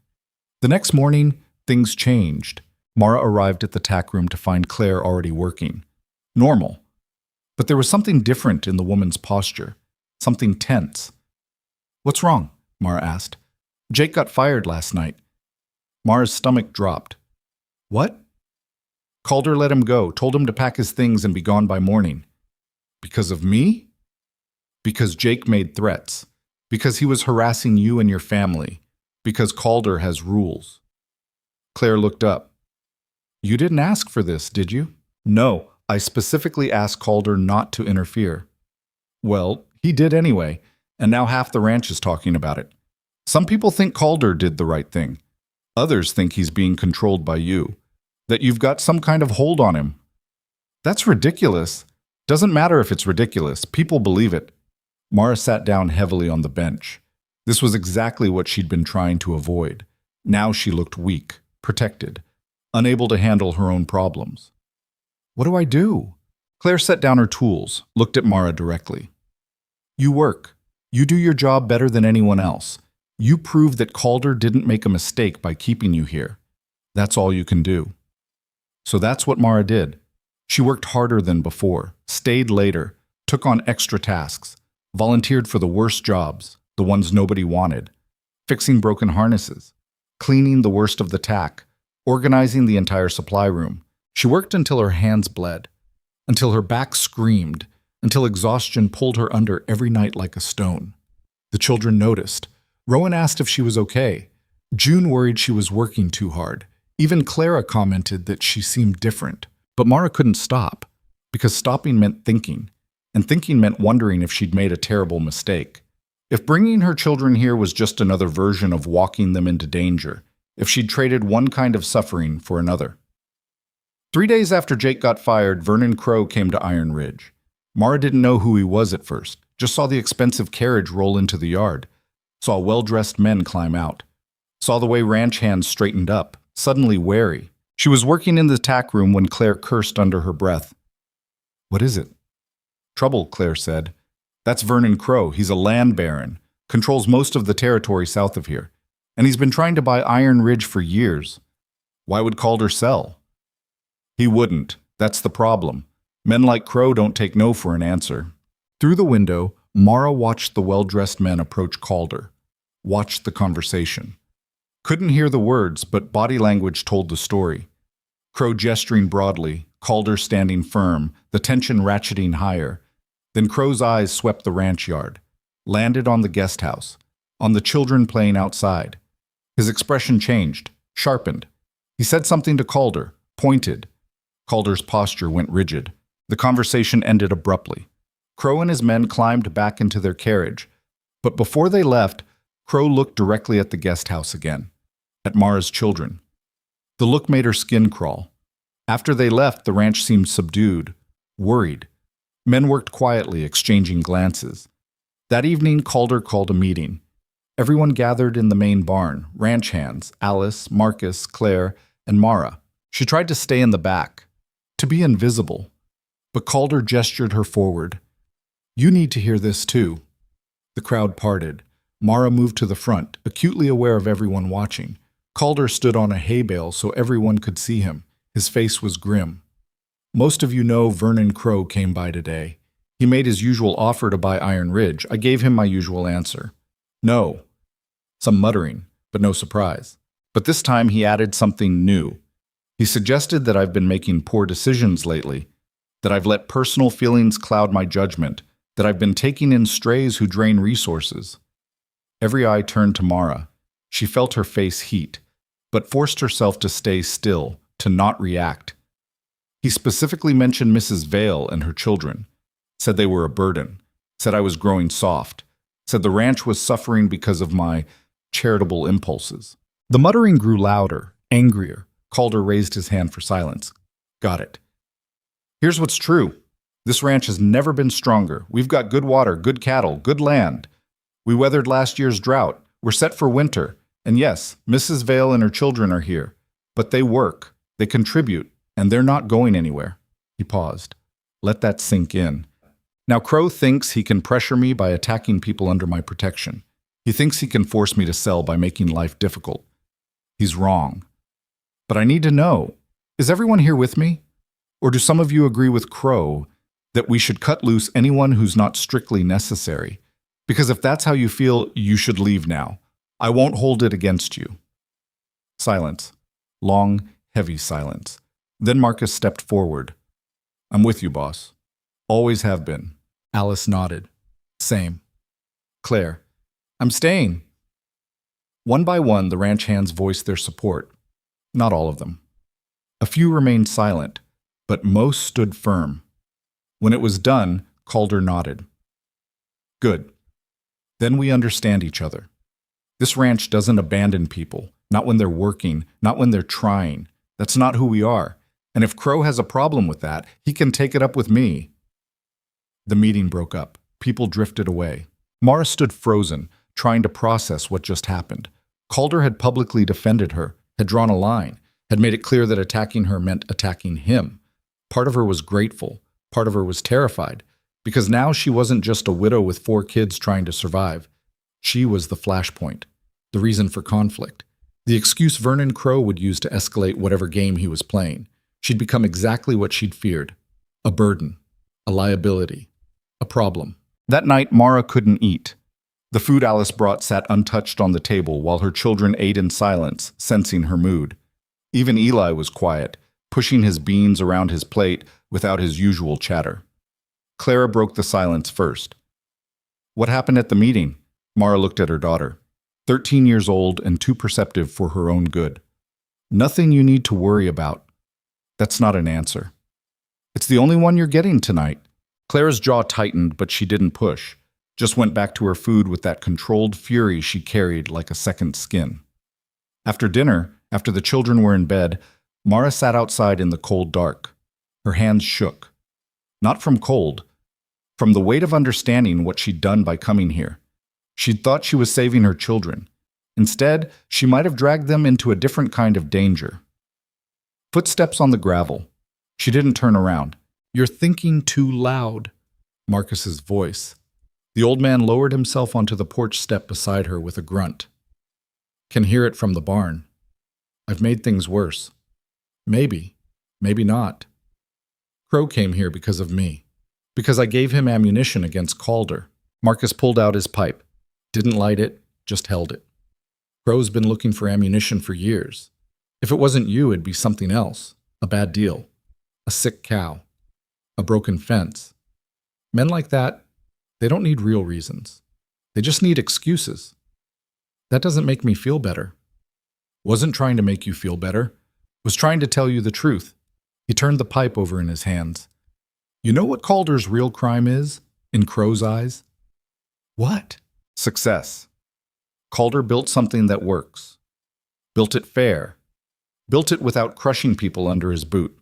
The next morning, things changed. Mara arrived at the tack room to find Claire already working. Normal. But there was something different in the woman's posture, something tense. What's wrong? Mara asked. Jake got fired last night. Mara's stomach dropped. What? Calder let him go, told him to pack his things and be gone by morning. Because of me? Because Jake made threats. Because he was harassing you and your family. Because Calder has rules. Claire looked up. You didn't ask for this, did you? No, I specifically asked Calder not to interfere. Well, he did anyway, and now half the ranch is talking about it. Some people think Calder did the right thing. Others think he's being controlled by you. That you've got some kind of hold on him. That's ridiculous. Doesn't matter if it's ridiculous. People believe it. Mara sat down heavily on the bench. This was exactly what she'd been trying to avoid. Now she looked weak, protected, unable to handle her own problems. What do I do? Claire set down her tools, looked at Mara directly. You work. You do your job better than anyone else. You prove that Calder didn't make a mistake by keeping you here. That's all you can do. So that's what Mara did. She worked harder than before, stayed later, took on extra tasks, volunteered for the worst jobs, the ones nobody wanted, fixing broken harnesses, cleaning the worst of the tack, organizing the entire supply room. She worked until her hands bled, until her back screamed, until exhaustion pulled her under every night like a stone. The children noticed. Rowan asked if she was okay. June worried she was working too hard. Even Clara commented that she seemed different. But Mara couldn't stop, because stopping meant thinking, and thinking meant wondering if she'd made a terrible mistake. If bringing her children here was just another version of walking them into danger, if she'd traded one kind of suffering for another. 3 days after Jake got fired, Vernon Crow came to Iron Ridge. Mara didn't know who he was at first, just saw the expensive carriage roll into the yard, saw well-dressed men climb out, saw the way ranch hands straightened up, suddenly wary. She was working in the tack room when Claire cursed under her breath. What is it? Trouble, Claire said. That's Vernon Crow. He's a land baron, controls most of the territory south of here, and he's been trying to buy Iron Ridge for years. Why would Calder sell? He wouldn't. That's the problem. Men like Crow don't take no for an answer. Through the window, Mara watched the well-dressed men approach Calder, watched the conversation. Couldn't hear the words, but body language told the story. Crow gesturing broadly, Calder standing firm, the tension ratcheting higher. Then Crow's eyes swept the ranch yard, landed on the guest house, on the children playing outside. His expression changed, sharpened. He said something to Calder, pointed. Calder's posture went rigid. The conversation ended abruptly. Crow and his men climbed back into their carriage, but before they left, Crow looked directly at the guest house again, at Mara's children. The look made her skin crawl. After they left, the ranch seemed subdued, worried. Men worked quietly, exchanging glances. That evening, Calder called a meeting. Everyone gathered in the main barn, ranch hands, Alice, Marcus, Claire, and Mara. She tried to stay in the back, to be invisible. But Calder gestured her forward. You need to hear this too. The crowd parted. Mara moved to the front, acutely aware of everyone watching. Calder stood on a hay bale so everyone could see him. His face was grim. Most of you know Vernon Crow came by today. He made his usual offer to buy Iron Ridge. I gave him my usual answer. No. Some muttering, but no surprise. But this time he added something new. He suggested that I've been making poor decisions lately, that I've let personal feelings cloud my judgment, that I've been taking in strays who drain resources. Every eye turned to Mara. She felt her face heat, but forced herself to stay still, to not react. He specifically mentioned Mrs. Vale and her children, said they were a burden, said I was growing soft, said the ranch was suffering because of my charitable impulses. The muttering grew louder, angrier. Calder raised his hand for silence. Got it. Here's what's true. This ranch has never been stronger. We've got good water, good cattle, good land. We weathered last year's drought. We're set for winter. And yes, Mrs. Vale and her children are here. But they work, they contribute, and they're not going anywhere. He paused. Let that sink in. Now Crow thinks he can pressure me by attacking people under my protection. He thinks he can force me to sell by making life difficult. He's wrong. But I need to know, is everyone here with me? Or do some of you agree with Crow that we should cut loose anyone who's not strictly necessary? Because if that's how you feel, you should leave now. I won't hold it against you. Silence. Long, heavy silence. Then Marcus stepped forward. I'm with you, boss. Always have been. Alice nodded. Same. Claire. I'm staying. One by one, the ranch hands voiced their support. Not all of them. A few remained silent, but most stood firm. When it was done, Calder nodded. Good. Then we understand each other. This ranch doesn't abandon people, not when they're working, not when they're trying. That's not who we are. And if Crow has a problem with that, he can take it up with me. The meeting broke up. People drifted away. Mara stood frozen, trying to process what just happened. Calder had publicly defended her, had drawn a line, had made it clear that attacking her meant attacking him. Part of her was grateful. Part of her was terrified, because now she wasn't just a widow with 4 kids trying to survive. She was the flashpoint, the reason for conflict, the excuse Vernon Crow would use to escalate whatever game he was playing. She'd become exactly what she'd feared, a burden, a liability, a problem. That night, Mara couldn't eat. The food Alice brought sat untouched on the table while her children ate in silence, sensing her mood. Even Eli was quiet, pushing his beans around his plate without his usual chatter. Clara broke the silence first. What happened at the meeting? Mara looked at her daughter, 13 years old and too perceptive for her own good. Nothing you need to worry about. That's not an answer. It's the only one you're getting tonight. Clara's jaw tightened, but she didn't push. Just went back to her food with that controlled fury she carried like a second skin. After dinner, after the children were in bed, Mara sat outside in the cold dark. Her hands shook. Not from cold, from the weight of understanding what she'd done by coming here. She'd thought she was saving her children. Instead, she might have dragged them into a different kind of danger. Footsteps on the gravel. She didn't turn around. You're thinking too loud. Marcus's voice. The old man lowered himself onto the porch step beside her with a grunt. Can hear it from the barn. I've made things worse. Maybe, maybe not. Crow came here because of me. Because I gave him ammunition against Calder. Marcus pulled out his pipe. Didn't light it, just held it. Crow's been looking for ammunition for years. If it wasn't you, it'd be something else. A bad deal. A sick cow. A broken fence. Men like that, they don't need real reasons. They just need excuses. That doesn't make me feel better. Wasn't trying to make you feel better. Was trying to tell you the truth. He turned the pipe over in his hands. You know what Calder's real crime is, in Crow's eyes? What? Success. Calder built something that works. Built it fair. Built it without crushing people under his boot.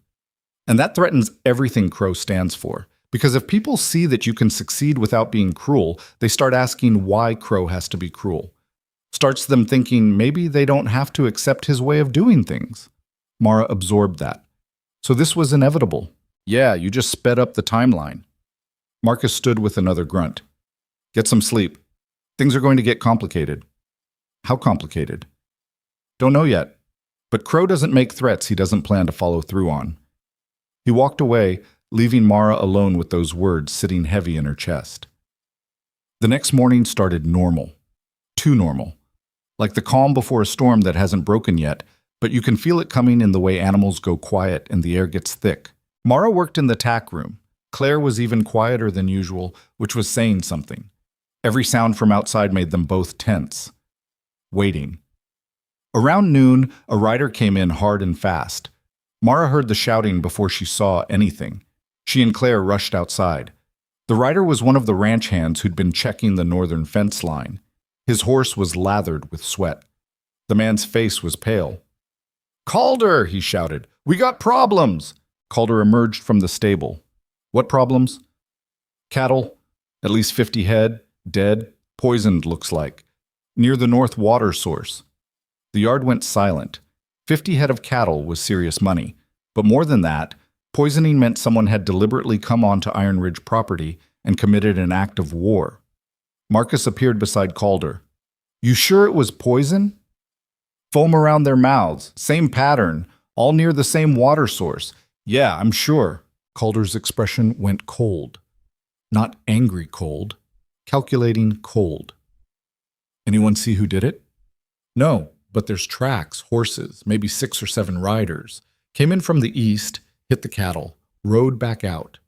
And that threatens everything Crow stands for. Because if people see that you can succeed without being cruel, they start asking why Crow has to be cruel. Starts them thinking maybe they don't have to accept his way of doing things. Mara absorbed that. So this was inevitable. Yeah, you just sped up the timeline. Marcus stood with another grunt. Get some sleep. Things are going to get complicated. How complicated? Don't know yet. But Crow doesn't make threats he doesn't plan to follow through on. He walked away, leaving Mara alone with those words sitting heavy in her chest. The next morning started normal. Too normal. Like the calm before a storm that hasn't broken yet, but you can feel it coming in the way animals go quiet and the air gets thick. Mara worked in the tack room, Claire was even quieter than usual, which was saying something. Every sound from outside made them both tense. Waiting. Around noon, a rider came in hard and fast. Mara heard the shouting before she saw anything. She and Claire rushed outside. The rider was one of the ranch hands who'd been checking the northern fence line. His horse was lathered with sweat. The man's face was pale. "Calder!" he shouted. "We got problems!" Calder emerged from the stable. "What problems?" "Cattle. At least 50 head. Dead. Poisoned, looks like. Near the north water source." The yard went silent. 50 head of cattle was serious money. But more than that, poisoning meant someone had deliberately come onto Iron Ridge property and committed an act of war. Marcus appeared beside Calder. "You sure it was poison?" "Foam around their mouths. Same pattern. All near the same water source. Yeah, I'm sure." Calder's expression went cold. Not angry cold. Calculating cold. "Anyone see who did it?" "No, but there's tracks, horses, maybe 6 or 7 riders. Came in from the east, hit the cattle, rode back out."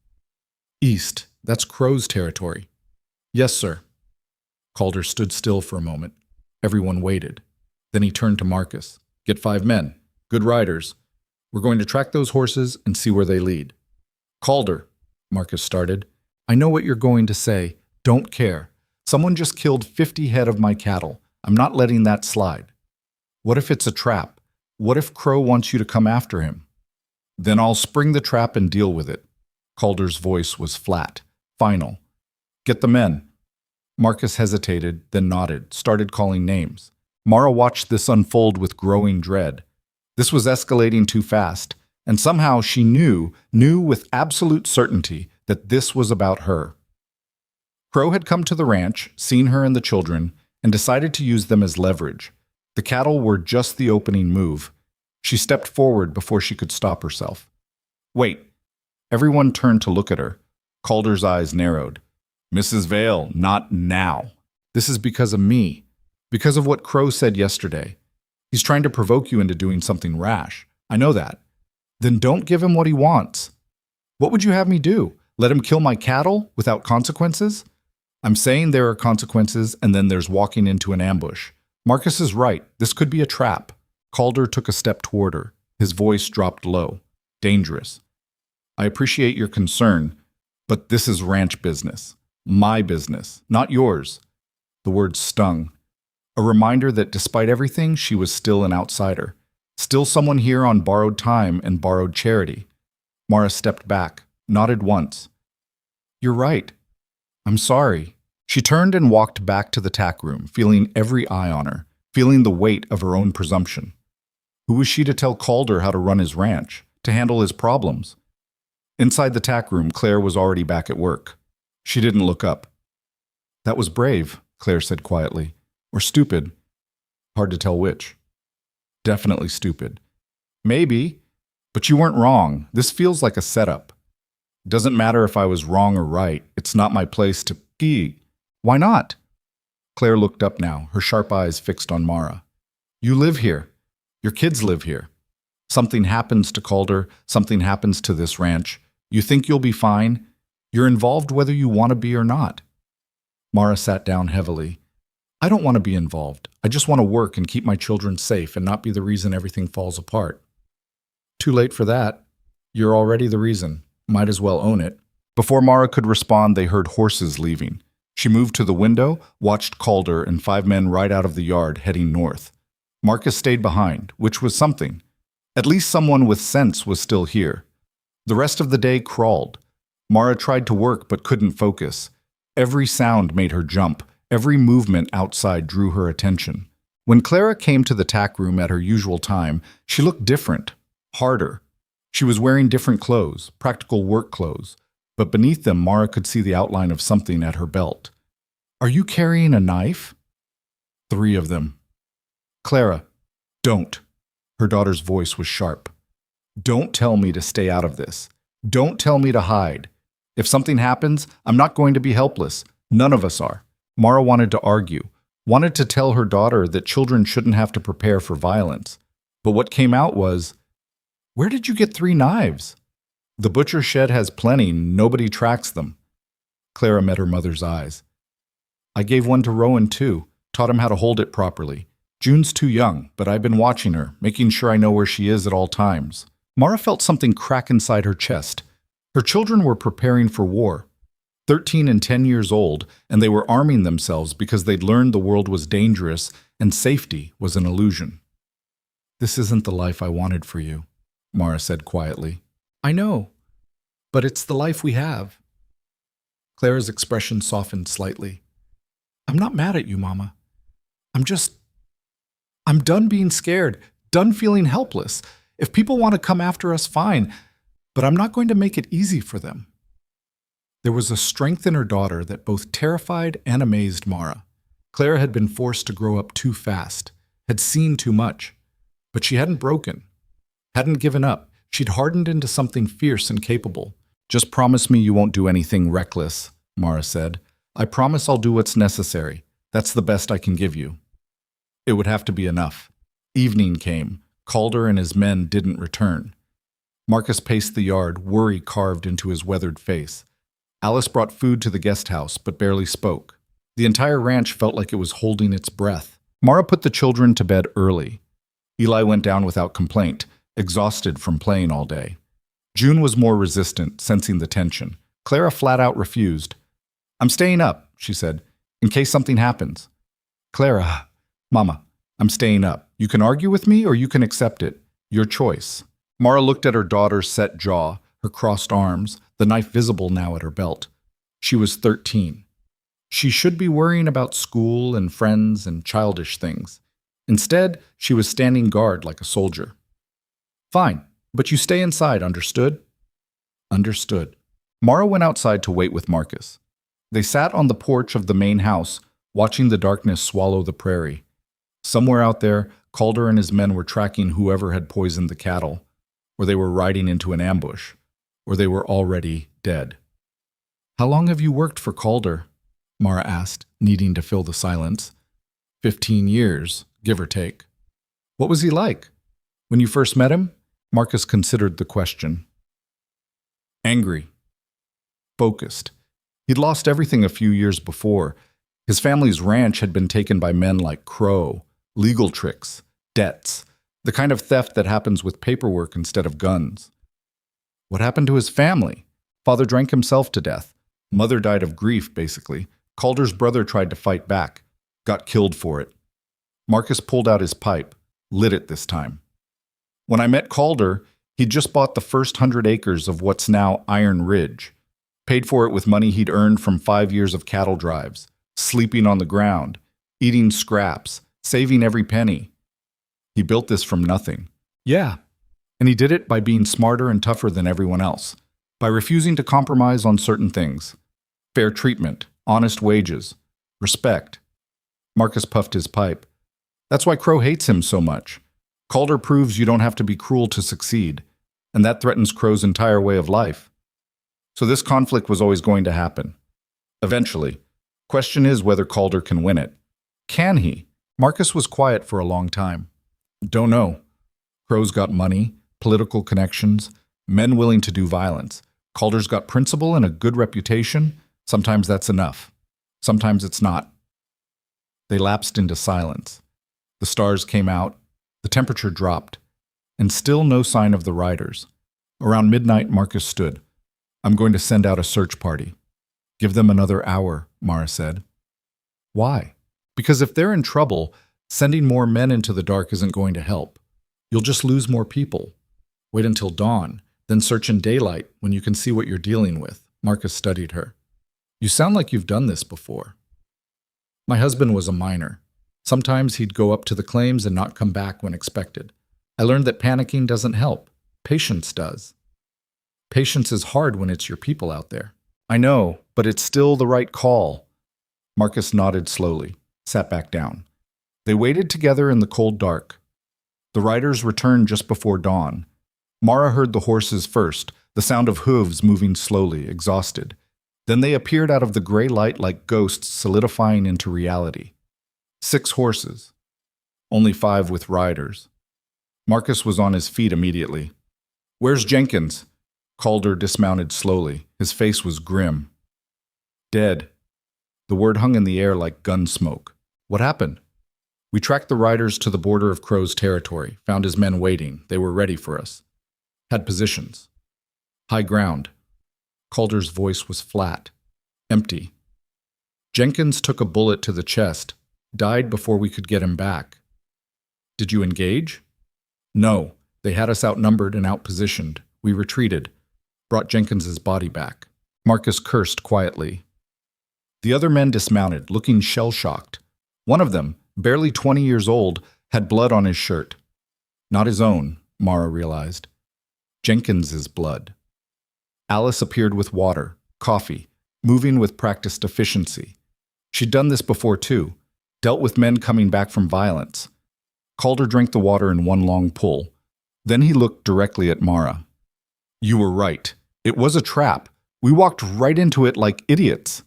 "East, that's Crow's territory." "Yes, sir." Calder stood still for a moment. Everyone waited. Then he turned to Marcus. "Get 5 men. Good riders. We're going to track those horses and see where they lead." "Calder," Marcus started, "I know what you're going to say. Don't care. Someone just killed 50 head of my cattle. I'm not letting that slide." "What if it's a trap? What if Crow wants you to come after him?" "Then I'll spring the trap and deal with it." Calder's voice was flat, final. "Get the men." Marcus hesitated, then nodded, started calling names. Mara watched this unfold with growing dread. This was escalating too fast, and somehow she knew with absolute certainty that this was about her. Crow had come to the ranch, seen her and the children, and decided to use them as leverage. The cattle were just the opening move. She stepped forward before she could stop herself. "Wait." Everyone turned to look at her. Calder's eyes narrowed. "Mrs. Vale, not now. This is because of me. Because of what Crow said yesterday. He's trying to provoke you into doing something rash. I know that. Then don't give him what he wants. What would you have me do? Let him kill my cattle without consequences? I'm saying there are consequences, and then there's walking into an ambush. Marcus is right. This could be a trap." Calder took a step toward her. His voice dropped low. "Dangerous. I appreciate your concern, but this is ranch business. My business, not yours." The words stung. A reminder that despite everything, she was still an outsider. Still someone here on borrowed time and borrowed charity. Mara stepped back, nodded once. "You're right. I'm sorry." She turned and walked back to the tack room, feeling every eye on her, feeling the weight of her own presumption. Who was she to tell Calder how to run his ranch, to handle his problems? Inside the tack room, Claire was already back at work. She didn't look up. "That was brave," Claire said quietly. "Or stupid. Hard to tell which." "Definitely stupid." "Maybe. But you weren't wrong. This feels like a setup. Doesn't matter if I was wrong or right. It's not my place to pee." "Why not?" Claire looked up now, her sharp eyes fixed on Mara. "You live here. Your kids live here. Something happens to Calder, something happens to this ranch. You think you'll be fine? You're involved whether you want to be or not." Mara sat down heavily. "I don't want to be involved. I just want to work and keep my children safe and not be the reason everything falls apart." "Too late for that. You're already the reason. Might as well own it." Before Mara could respond, they heard horses leaving. She moved to the window, watched Calder and 5 men ride out of the yard, heading north. Marcus stayed behind, which was something. At least someone with sense was still here. The rest of the day crawled. Mara tried to work but couldn't focus. Every sound made her jump. Every movement outside drew her attention. When Clara came to the tack room at her usual time, she looked different, harder. She was wearing different clothes, practical work clothes, but beneath them Mara could see the outline of something at her belt. "Are you carrying a knife?" "3 of them." "Clara, don't." Her daughter's voice was sharp. "Don't tell me to stay out of this. Don't tell me to hide. If something happens, I'm not going to be helpless. None of us are." Mara wanted to argue, wanted to tell her daughter that children shouldn't have to prepare for violence. But what came out was, "Where did you get 3 knives?" The butcher shed has plenty, nobody tracks them. Clara met her mother's eyes. I gave one to Rowan too, taught him how to hold it properly. June's too young, but I've been watching her, making sure I know where she is at all times. Mara felt something crack inside her chest. Her children were preparing for war. 13 and 10 years old, and they were arming themselves because they'd learned the world was dangerous and safety was an illusion. This isn't the life I wanted for you, Mara said quietly. I know, but it's the life we have. Clara's expression softened slightly. I'm not mad at you, Mama. I'm done being scared, done feeling helpless. If people want to come after us, fine, but I'm not going to make it easy for them. There was a strength in her daughter that both terrified and amazed Mara. Clara had been forced to grow up too fast, had seen too much, but she hadn't broken, hadn't given up. She'd hardened into something fierce and capable. Just promise me you won't do anything reckless, Mara said. I promise I'll do what's necessary. That's the best I can give you. It would have to be enough. Evening came. Calder and his men didn't return. Marcus paced the yard, worry carved into his weathered face. Alice brought food to the guest house, but barely spoke. The entire ranch felt like it was holding its breath. Mara put the children to bed early. Eli went down without complaint, exhausted from playing all day. June was more resistant, sensing the tension. Clara flat out refused. I'm staying up, she said, in case something happens. Clara, Mama, I'm staying up. You can argue with me or you can accept it. Your choice. Mara looked at her daughter's set jaw, her crossed arms, the knife visible now at her belt. She was 13. She should be worrying about school and friends and childish things. Instead, she was standing guard like a soldier. Fine, but you stay inside, understood? Understood. Mara went outside to wait with Marcus. They sat on the porch of the main house, watching the darkness swallow the prairie. Somewhere out there, Calder and his men were tracking whoever had poisoned the cattle, or they were riding into an ambush, or they were already dead. How long have you worked for Calder? Mara asked, needing to fill the silence. 15 years, give or take. What was he like? When you first met him? Marcus considered the question. Angry. Focused. He'd lost everything a few years before. His family's ranch had been taken by men like Crow, legal tricks, debts, the kind of theft that happens with paperwork instead of guns. What happened to his family? Father drank himself to death. Mother died of grief, basically. Calder's brother tried to fight back, got killed for it. Marcus pulled out his pipe, lit it this time. When I met Calder, he'd just bought the first 100 acres of what's now Iron Ridge, paid for it with money he'd earned from 5 years of cattle drives, sleeping on the ground, eating scraps, saving every penny. He built this from nothing. Yeah, and he did it by being smarter and tougher than everyone else, by refusing to compromise on certain things. Fair treatment, honest wages, respect. Marcus puffed his pipe. That's why Crow hates him so much. Calder proves you don't have to be cruel to succeed, and that threatens Crow's entire way of life. So this conflict was always going to happen. Eventually. Question is whether Calder can win it. Can he? Marcus was quiet for a long time. Don't know. Crow's got money, political connections, men willing to do violence. Calder's got principle and a good reputation. Sometimes that's enough. Sometimes it's not. They lapsed into silence. The stars came out. The temperature dropped. And still no sign of the riders. Around midnight, Marcus stood. I'm going to send out a search party. Give them another hour, Mara said. Why? Because if they're in trouble, sending more men into the dark isn't going to help. You'll just lose more people. Wait until dawn, then search in daylight when you can see what you're dealing with. Marcus studied her. You sound like you've done this before. My husband was a miner. Sometimes he'd go up to the claims and not come back when expected. I learned that panicking doesn't help. Patience does. Patience is hard when it's your people out there. I know, but it's still the right call. Marcus nodded slowly, sat back down. They waited together in the cold dark. The riders returned just before dawn. Mara heard the horses first, the sound of hooves moving slowly, exhausted. Then they appeared out of the gray light like ghosts solidifying into reality. 6 horses. Only 5 with riders. Marcus was on his feet immediately. Where's Jenkins? Calder dismounted slowly. His face was grim. Dead. The word hung in the air like gun smoke. What happened? We tracked the riders to the border of Crow's territory, found his men waiting. They were ready for us. Had positions. High ground. Calder's voice was flat. Empty. Jenkins took a bullet to the chest. Died before we could get him back. Did you engage? No. They had us outnumbered and outpositioned. We retreated. Brought Jenkins's body back. Marcus cursed quietly. The other men dismounted, looking shell-shocked. One of them, barely 20 years old, had blood on his shirt. Not his own, Mara realized. Jenkins's blood. Alice appeared with water, coffee, moving with practiced efficiency. She'd done this before too, dealt with men coming back from violence. Calder drank the water in one long pull. Then he looked directly at Mara. You were right. It was a trap. We walked right into it like idiots.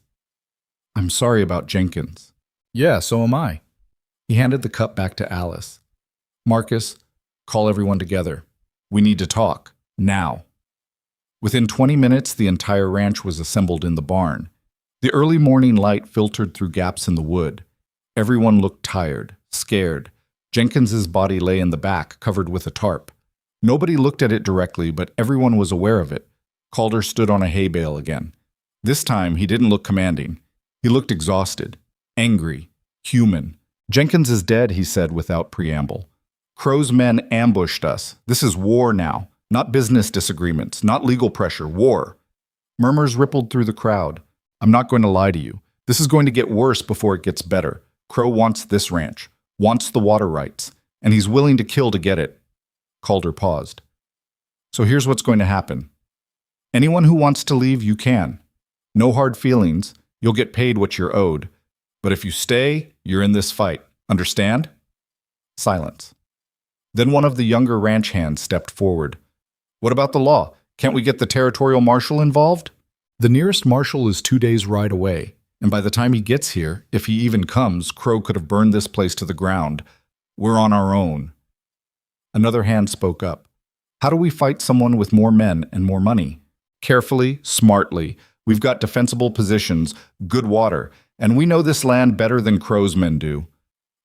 I'm sorry about Jenkins. Yeah, so am I. He handed the cup back to Alice. Marcus, call everyone together. We need to talk. Now. Within 20 minutes, the entire ranch was assembled in the barn. The early morning light filtered through gaps in the wood. Everyone looked tired, scared. Jenkins's body lay in the back, covered with a tarp. Nobody looked at it directly, but everyone was aware of it. Calder stood on a hay bale again. This time, he didn't look commanding. He looked exhausted, angry, human. Jenkins is dead, he said without preamble. Crow's men ambushed us. This is war now. Not business disagreements, not legal pressure, war. Murmurs rippled through the crowd. I'm not going to lie to you. This is going to get worse before it gets better. Crow wants this ranch, wants the water rights, and he's willing to kill to get it. Calder paused. So here's what's going to happen. Anyone who wants to leave, you can. No hard feelings. You'll get paid what you're owed. But if you stay, you're in this fight. Understand? Silence. Then one of the younger ranch hands stepped forward. What about the law? Can't we get the territorial marshal involved? The nearest marshal is 2 days' ride away, and by the time he gets here, if he even comes, Crow could have burned this place to the ground. We're on our own. Another hand spoke up. How do we fight someone with more men and more money? Carefully, smartly. We've got defensible positions, good water, and we know this land better than Crow's men do.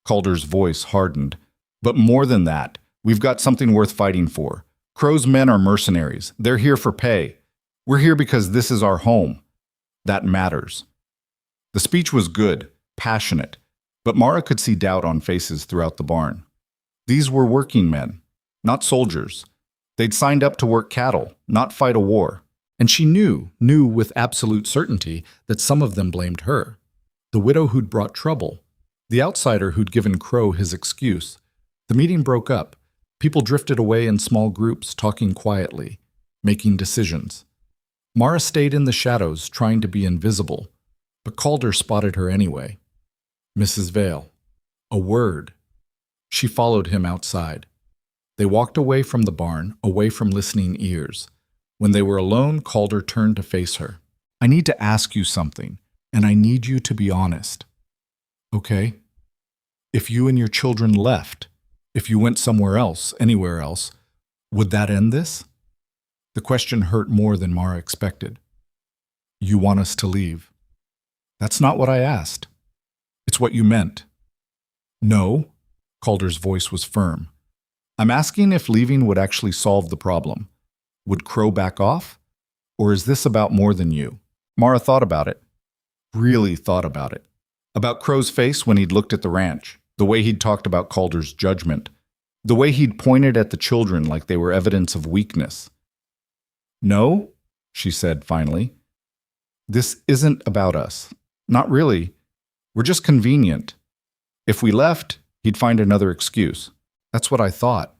Calder's voice hardened. But more than that, we've got something worth fighting for. Crow's men are mercenaries. They're here for pay. We're here because this is our home. That matters. The speech was good, passionate, but Mara could see doubt on faces throughout the barn. These were working men, not soldiers. They'd signed up to work cattle, not fight a war. And she knew with absolute certainty that some of them blamed her. The widow who'd brought trouble. The outsider who'd given Crow his excuse. The meeting broke up. People drifted away in small groups, talking quietly, making decisions. Mara stayed in the shadows, trying to be invisible, but Calder spotted her anyway. Mrs. Vale. A word. She followed him outside. They walked away from the barn, away from listening ears. When they were alone, Calder turned to face her. I need to ask you something, and I need you to be honest. Okay? If you and your children left, if you went somewhere else, anywhere else, would that end this? The question hurt more than Mara expected. You want us to leave. That's not what I asked. It's what you meant. No, Calder's voice was firm. I'm asking if leaving would actually solve the problem. Would Crow back off? Or is this about more than you? Mara thought about it. Really thought about it. About Crow's face when he'd looked at the ranch. The way he'd talked about Calder's judgment. The way he'd pointed at the children like they were evidence of weakness. No, she said finally. This isn't about us. Not really. We're just convenient. If we left, he'd find another excuse. That's what I thought.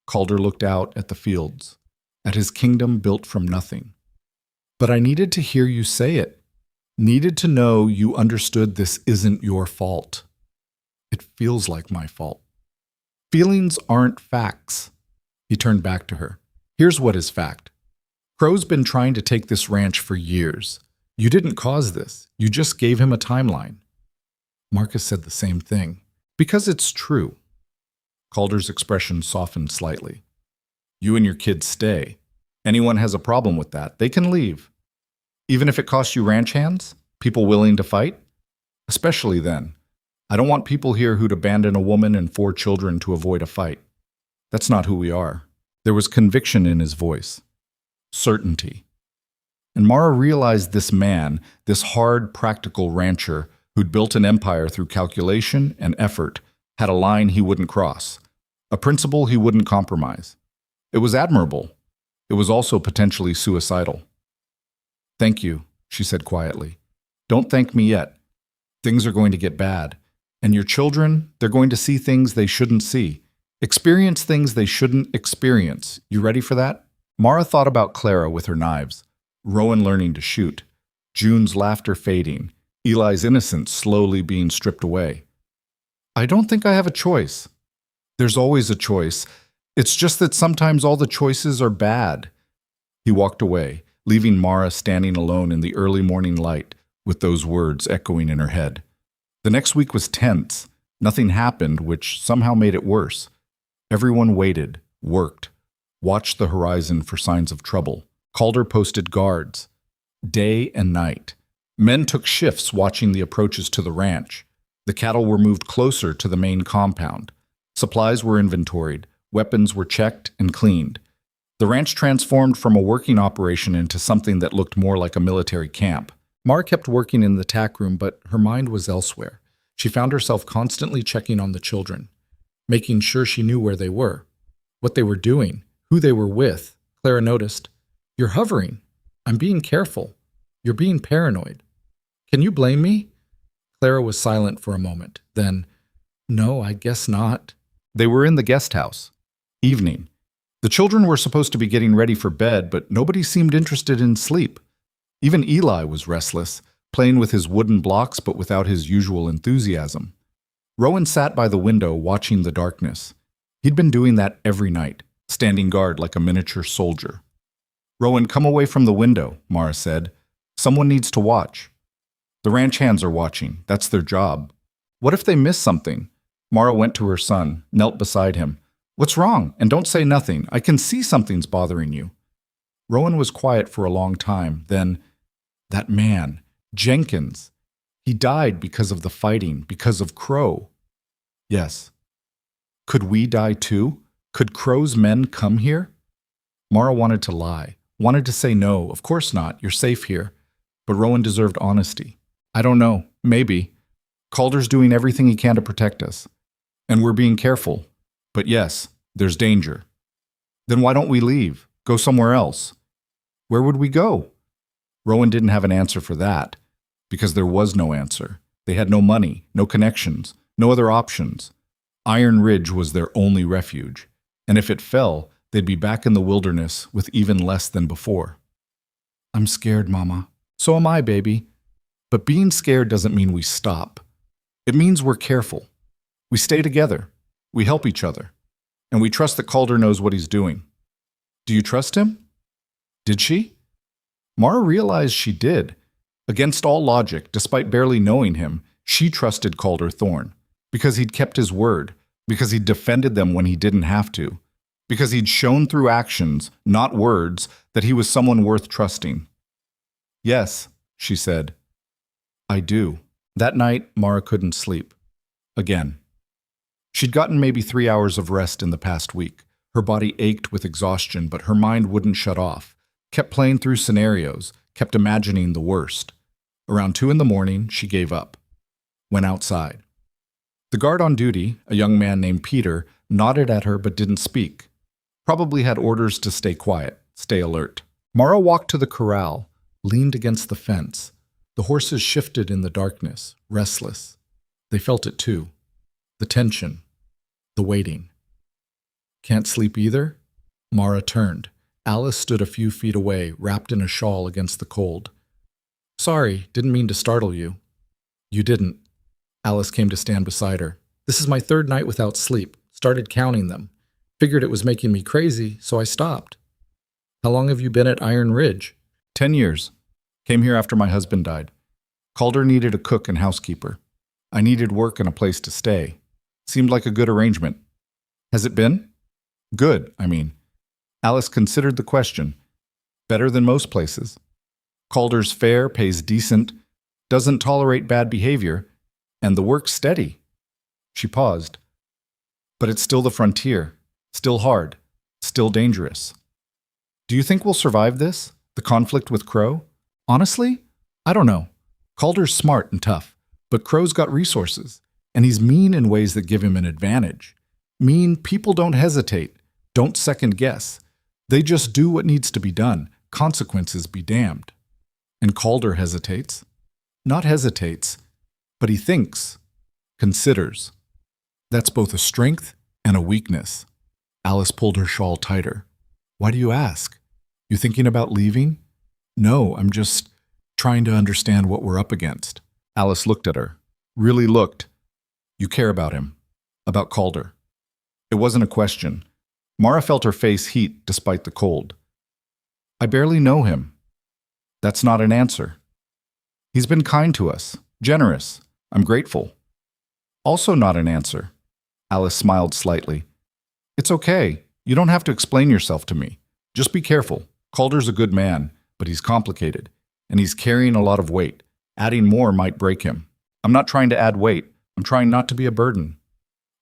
Calder looked out at the fields, at his kingdom built from nothing. But I needed to hear you say it. Needed to know you understood this isn't your fault. It feels like my fault. Feelings aren't facts. He turned back to her. Here's what is fact. Crow's been trying to take this ranch for years. You didn't cause this. You just gave him a timeline. Marcus said the same thing. Because it's true. Calder's expression softened slightly. You and your kids stay. Anyone has a problem with that, they can leave. Even if it costs you ranch hands? People willing to fight? Especially then. I don't want people here who'd abandon a woman and 4 children to avoid a fight. That's not who we are. There was conviction in his voice. Certainty. And Mara realized this man, this hard, practical rancher who'd built an empire through calculation and effort, had a line he wouldn't cross, a principle he wouldn't compromise. It was admirable. It was also potentially suicidal. "Thank you," she said quietly. "Don't thank me yet. Things are going to get bad. And your children, they're going to see things they shouldn't see. Experience things they shouldn't experience. You ready for that?" Mara thought about Clara with her knives, Rowan learning to shoot, June's laughter fading, Eli's innocence slowly being stripped away. "I don't think I have a choice." "There's always a choice. It's just that sometimes all the choices are bad." He walked away, leaving Mara standing alone in the early morning light with those words echoing in her head. The next week was tense. Nothing happened, which somehow made it worse. Everyone waited, worked, watched the horizon for signs of trouble. Calder posted guards. Day and night. Men took shifts watching the approaches to the ranch. The cattle were moved closer to the main compound. Supplies were inventoried. Weapons were checked and cleaned. The ranch transformed from a working operation into something that looked more like a military camp. Mara kept working in the tack room, but her mind was elsewhere. She found herself constantly checking on the children, making sure she knew where they were, what they were doing, who they were with. Clara noticed, "You're hovering. I'm being careful. You're being paranoid. Can you blame me?" Clara was silent for a moment. Then, "No, I guess not." They were in the guest house. Evening. The children were supposed to be getting ready for bed, but nobody seemed interested in sleep. Even Eli was restless, playing with his wooden blocks but without his usual enthusiasm. Rowan sat by the window watching the darkness. He'd been doing that every night, standing guard like a miniature soldier. "Rowan, come away from the window," Mara said. "Someone needs to watch." "The ranch hands are watching. That's their job." "What if they miss something?" Mara went to her son, knelt beside him. "What's wrong? And don't say nothing. I can see something's bothering you." Rowan was quiet for a long time. Then, "That man, Jenkins. He died because of the fighting, because of Crow." "Yes." "Could we die too? Could Crow's men come here?" Mara wanted to lie, wanted to say no, of course not, you're safe here. But Rowan deserved honesty. "I don't know, maybe. Calder's doing everything he can to protect us. And we're being careful. But yes, there's danger." "Then why don't we leave? Go somewhere else?" "Where would we go?" Rowan didn't have an answer for that, because there was no answer. They had no money, no connections, no other options. Iron Ridge was their only refuge, and if it fell, they'd be back in the wilderness with even less than before. "I'm scared, Mama." "So am I, baby. But being scared doesn't mean we stop. It means we're careful. We stay together. We help each other. And we trust that Calder knows what he's doing." "Do you trust him?" Did she? Mara realized she did. Against all logic, despite barely knowing him, she trusted Calder Thorne. Because he'd kept his word. Because he'd defended them when he didn't have to. Because he'd shown through actions, not words, that he was someone worth trusting. "Yes," she said. "I do." That night, Mara couldn't sleep. Again. She'd gotten maybe 3 hours of rest in the past week. Her body ached with exhaustion, but her mind wouldn't shut off. Kept playing through scenarios, kept imagining the worst. Around 2 in the morning, she gave up. Went outside. The guard on duty, a young man named Peter, nodded at her but didn't speak. Probably had orders to stay quiet, stay alert. Mara walked to the corral, leaned against the fence. The horses shifted in the darkness, restless. They felt it too. The tension. The waiting. "Can't sleep either?" Mara turned. Alice stood a few feet away, wrapped in a shawl against the cold. "Sorry, didn't mean to startle you." "You didn't." Alice came to stand beside her. "This is my 3rd night without sleep. Started counting them. Figured it was making me crazy, so I stopped." "How long have you been at Iron Ridge?" 10 years. Came here after my husband died. Calder needed a cook and housekeeper. I needed work and a place to stay. Seemed like a good arrangement. Has it been? Good, I mean. Alice considered the question. Better than most places. Calder's fair, pays decent, doesn't tolerate bad behavior, and the work's steady. She paused. But it's still the frontier, still hard, still dangerous. Do you think we'll survive this? The conflict with Crow? Honestly, I don't know. Calder's smart and tough, but Crow's got resources, and he's mean in ways that give him an advantage. Mean people don't hesitate, don't second guess. They just do what needs to be done, consequences be damned. And Calder hesitates. Not hesitates, but he thinks, considers. That's both a strength and a weakness. Alice pulled her shawl tighter. Why do you ask? You thinking about leaving? No, I'm just trying to understand what we're up against. Alice looked at her. Really looked. You care about him. About Calder. It wasn't a question. Mara felt her face heat despite the cold. I barely know him. That's not an answer. He's been kind to us, generous. I'm grateful. Also not an answer. Alice smiled slightly. It's okay. You don't have to explain yourself to me. Just be careful. Calder's a good man, but he's complicated, and he's carrying a lot of weight. Adding more might break him. I'm not trying to add weight. I'm trying not to be a burden.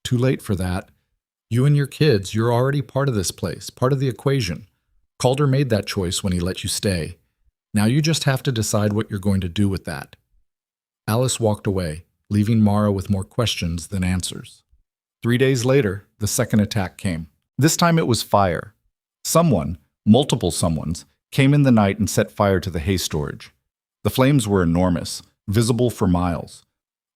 Too late for that. You and your kids, you're already part of this place, part of the equation. Calder made that choice when he let you stay. Now you just have to decide what you're going to do with that. Alice walked away, leaving Mara with more questions than answers. 3 days later, the second attack came. This time it was fire. Someone, multiple someones, came in the night and set fire to the hay storage. The flames were enormous, visible for miles.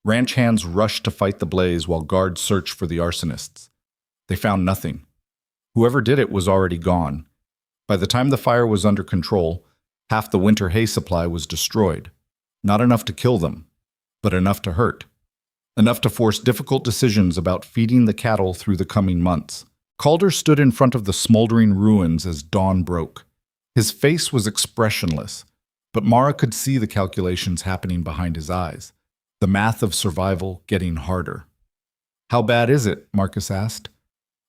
Ranch hands rushed to fight the blaze while guards searched for the arsonists. They found nothing. Whoever did it was already gone. By the time the fire was under control, half the winter hay supply was destroyed. Not enough to kill them, but enough to hurt. Enough to force difficult decisions about feeding the cattle through the coming months. Calder stood in front of the smoldering ruins as dawn broke. His face was expressionless, but Mara could see the calculations happening behind his eyes. The math of survival getting harder. How bad is it? Marcus asked.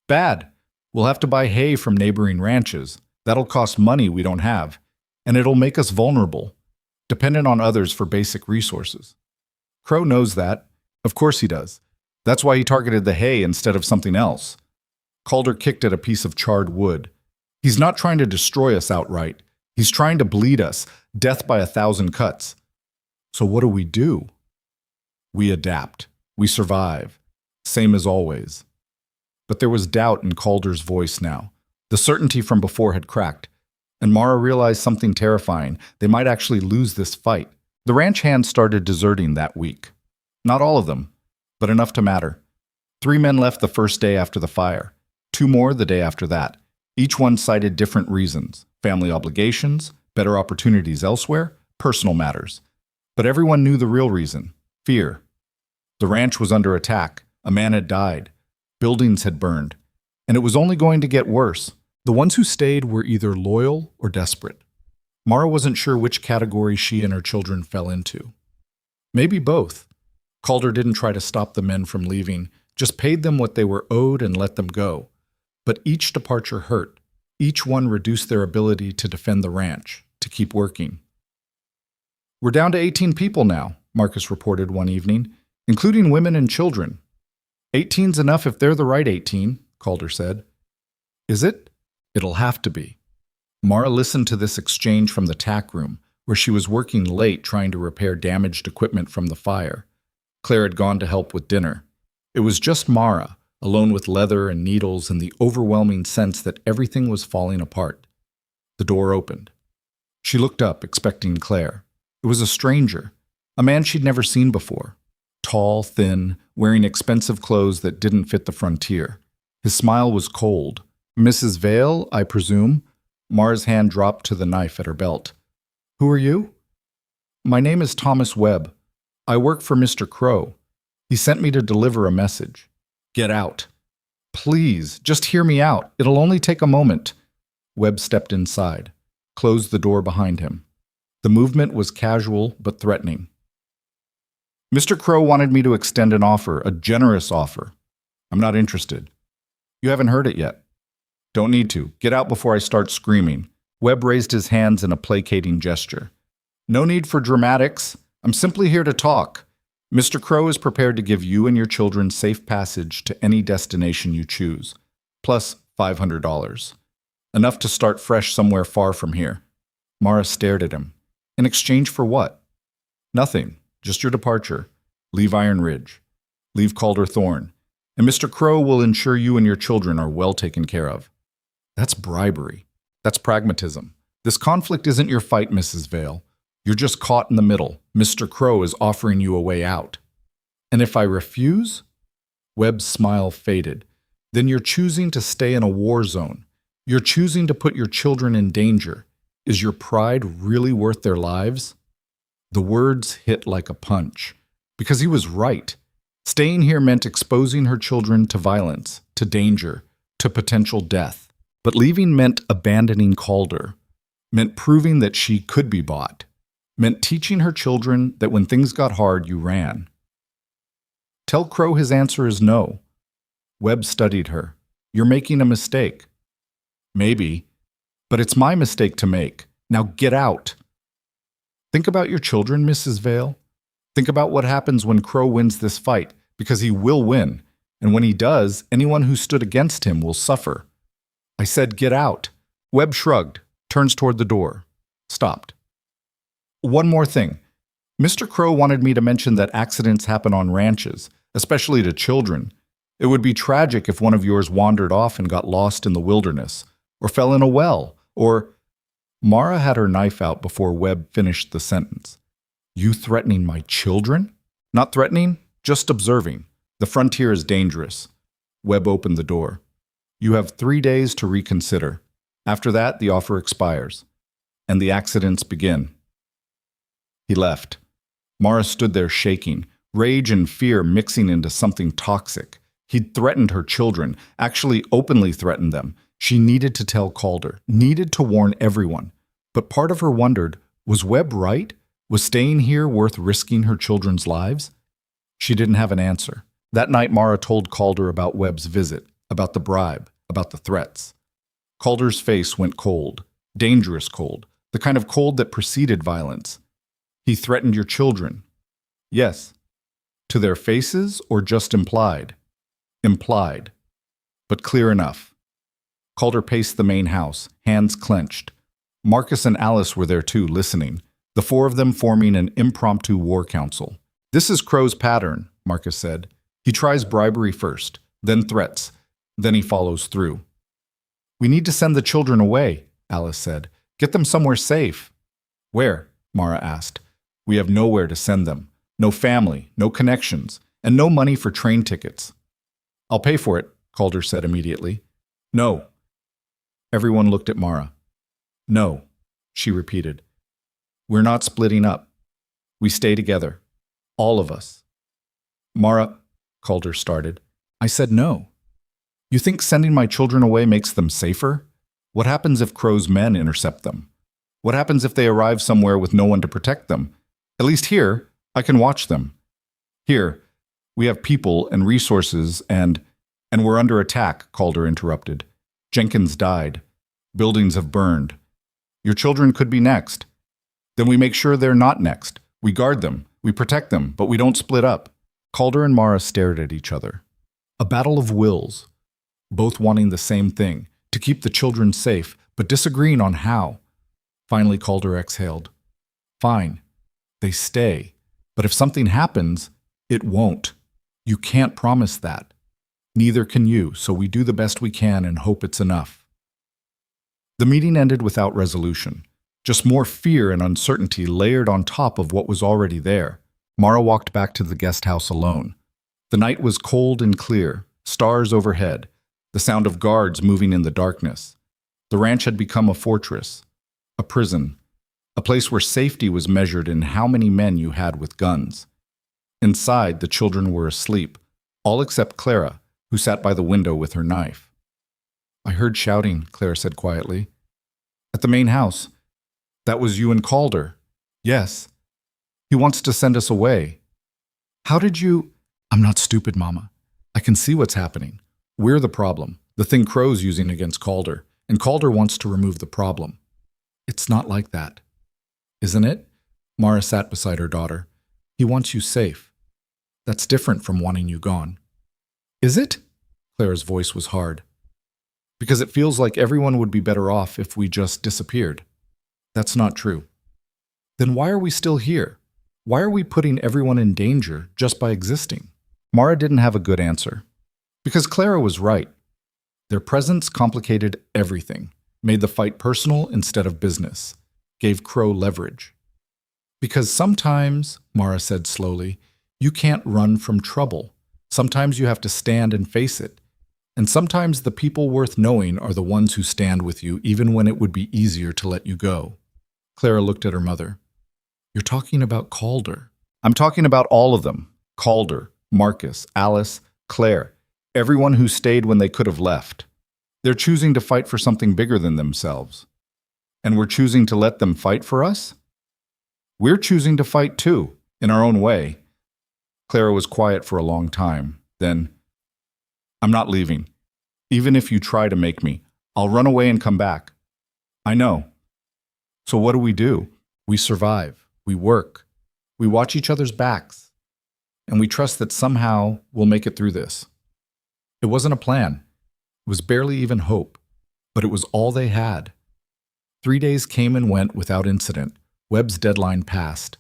Bad. We'll have to buy hay from neighboring ranches. That'll cost money we don't have, and it'll make us vulnerable, dependent on others for basic resources. Crow knows that. Of course he does. That's why he targeted the hay instead of something else. Calder kicked at a piece of charred wood. He's not trying to destroy us outright. He's trying to bleed us, death by 1,000 cuts. So what do? We adapt. We survive. Same as always. But there was doubt in Calder's voice now. The certainty from before had cracked, and Mara realized something terrifying. They might actually lose this fight. The ranch hands started deserting that week. Not all of them, but enough to matter. 3 men left the first day after the fire. 2 more the day after that. Each one cited different reasons. Family obligations, better opportunities elsewhere, personal matters. But everyone knew the real reason. Fear. The ranch was under attack. A man had died. Buildings had burned. And it was only going to get worse. The ones who stayed were either loyal or desperate. Mara wasn't sure which category she and her children fell into. Maybe both. Calder didn't try to stop the men from leaving, just paid them what they were owed and let them go. But each departure hurt. Each one reduced their ability to defend the ranch, to keep working. We're down to 18 people now, Marcus reported one evening, including women and children. 18's enough if they're the right 18, Calder said. Is it? It'll have to be. Mara listened to this exchange from the tack room, where she was working late trying to repair damaged equipment from the fire. Claire had gone to help with dinner. It was just Mara, alone with leather and needles and the overwhelming sense that everything was falling apart. The door opened. She looked up, expecting Claire. It was a stranger, a man she'd never seen before. Tall, thin, wearing expensive clothes that didn't fit the frontier. His smile was cold. Mrs. Vale, I presume? Mara's hand dropped to the knife at her belt. Who are you? My name is Thomas Webb. I work for Mr. Crow. He sent me to deliver a message. Get out. Please, just hear me out. It'll only take a moment. Webb stepped inside, closed the door behind him. The movement was casual but threatening. Mr. Crow wanted me to extend an offer, a generous offer. I'm not interested. You haven't heard it yet. Don't need to. Get out before I start screaming. Webb raised his hands in a placating gesture. No need for dramatics. I'm simply here to talk. Mr. Crow is prepared to give you and your children safe passage to any destination you choose, plus $500. Enough to start fresh somewhere far from here. Mara stared at him. In exchange for what? Nothing. Just your departure. Leave Iron Ridge. Leave Calder Thorn. And Mr. Crow will ensure you and your children are well taken care of. That's bribery. That's pragmatism. This conflict isn't your fight, Mrs. Vale. You're just caught in the middle. Mr. Crow is offering you a way out. And if I refuse? Webb's smile faded. Then you're choosing to stay in a war zone. You're choosing to put your children in danger. Is your pride really worth their lives? The words hit like a punch. Because he was right. Staying here meant exposing her children to violence, to danger, to potential death. But leaving meant abandoning Calder, meant proving that she could be bought, meant teaching her children that when things got hard, you ran. Tell Crow his answer is no. Webb studied her. You're making a mistake. Maybe, but it's my mistake to make. Now get out. Think about your children, Mrs. Vale. Think about what happens when Crow wins this fight, because he will win, and when he does, anyone who stood against him will suffer. I said get out. Webb shrugged, turns toward the door, stopped. One more thing. Mr. Crow wanted me to mention that accidents happen on ranches, especially to children. It would be tragic if one of yours wandered off and got lost in the wilderness, or fell in a well, or... Mara had her knife out before Webb finished the sentence. You threatening my children? Not threatening, just observing. The frontier is dangerous. Webb opened the door. You have 3 days to reconsider. After that, the offer expires, and the accidents begin. He left. Mara stood there shaking, rage and fear mixing into something toxic. He'd threatened her children, actually openly threatened them. She needed to tell Calder, needed to warn everyone. But part of her wondered, was Webb right? Was staying here worth risking her children's lives? She didn't have an answer. That night, Mara told Calder about Webb's visit, about the bribe, about the threats. Calder's face went cold, dangerous cold, the kind of cold that preceded violence. He threatened your children. Yes. To their faces or just implied? Implied. But clear enough. Calder paced the main house, hands clenched. Marcus and Alice were there too, listening, the four of them forming an impromptu war council. This is Crow's pattern, Marcus said. He tries bribery first, then threats, then he follows through. We need to send the children away, Alice said. Get them somewhere safe. Where? Mara asked. We have nowhere to send them. No family, no connections, and no money for train tickets. I'll pay for it, Calder said immediately. No. Everyone looked at Mara. No, she repeated. We're not splitting up. We stay together. All of us. Mara, Calder started. I said no. You think sending my children away makes them safer? What happens if Crow's men intercept them? What happens if they arrive somewhere with no one to protect them? At least here, I can watch them. Here, we have people and resources and we're under attack, Calder interrupted. Jenkins died. Buildings have burned. Your children could be next. Then we make sure they're not next. We guard them. We protect them, but we don't split up. Calder and Mara stared at each other. A battle of wills, both wanting the same thing, to keep the children safe, but disagreeing on how. Finally, Calder exhaled. Fine. They stay. But if something happens, it won't. You can't promise that. Neither can you, so we do the best we can and hope it's enough. The meeting ended without resolution. Just more fear and uncertainty layered on top of what was already there. Mara walked back to the guest house alone. The night was cold and clear, stars overhead, the sound of guards moving in the darkness. The ranch had become a fortress, a prison, a place where safety was measured in how many men you had with guns. Inside, the children were asleep, all except Clara, who sat by the window with her knife. I heard shouting, Clara said quietly. At the main house. That was you and Calder. Yes. He wants to send us away. How did you... I'm not stupid, Mama. I can see what's happening. We're the problem, the thing Crow's using against Calder, and Calder wants to remove the problem. It's not like that. Isn't it? Mara sat beside her daughter. He wants you safe. That's different from wanting you gone. Is it? Clara's voice was hard. Because it feels like everyone would be better off if we just disappeared. That's not true. Then why are we still here? Why are we putting everyone in danger just by existing? Mara didn't have a good answer. Because Clara was right. Their presence complicated everything, made the fight personal instead of business, gave Crow leverage. Because sometimes, Mara said slowly, you can't run from trouble. Sometimes you have to stand and face it. And sometimes the people worth knowing are the ones who stand with you even when it would be easier to let you go. Clara looked at her mother. You're talking about Calder. I'm talking about all of them. Calder, Marcus, Alice, Claire, everyone who stayed when they could have left. They're choosing to fight for something bigger than themselves. And we're choosing to let them fight for us? We're choosing to fight too, in our own way. Clara was quiet for a long time. Then, I'm not leaving. Even if you try to make me, I'll run away and come back. I know. So what do? We survive. We work. We watch each other's backs. And we trust that somehow we'll make it through this. It wasn't a plan. It was barely even hope. But it was all they had. 3 days came and went without incident. Webb's deadline passed.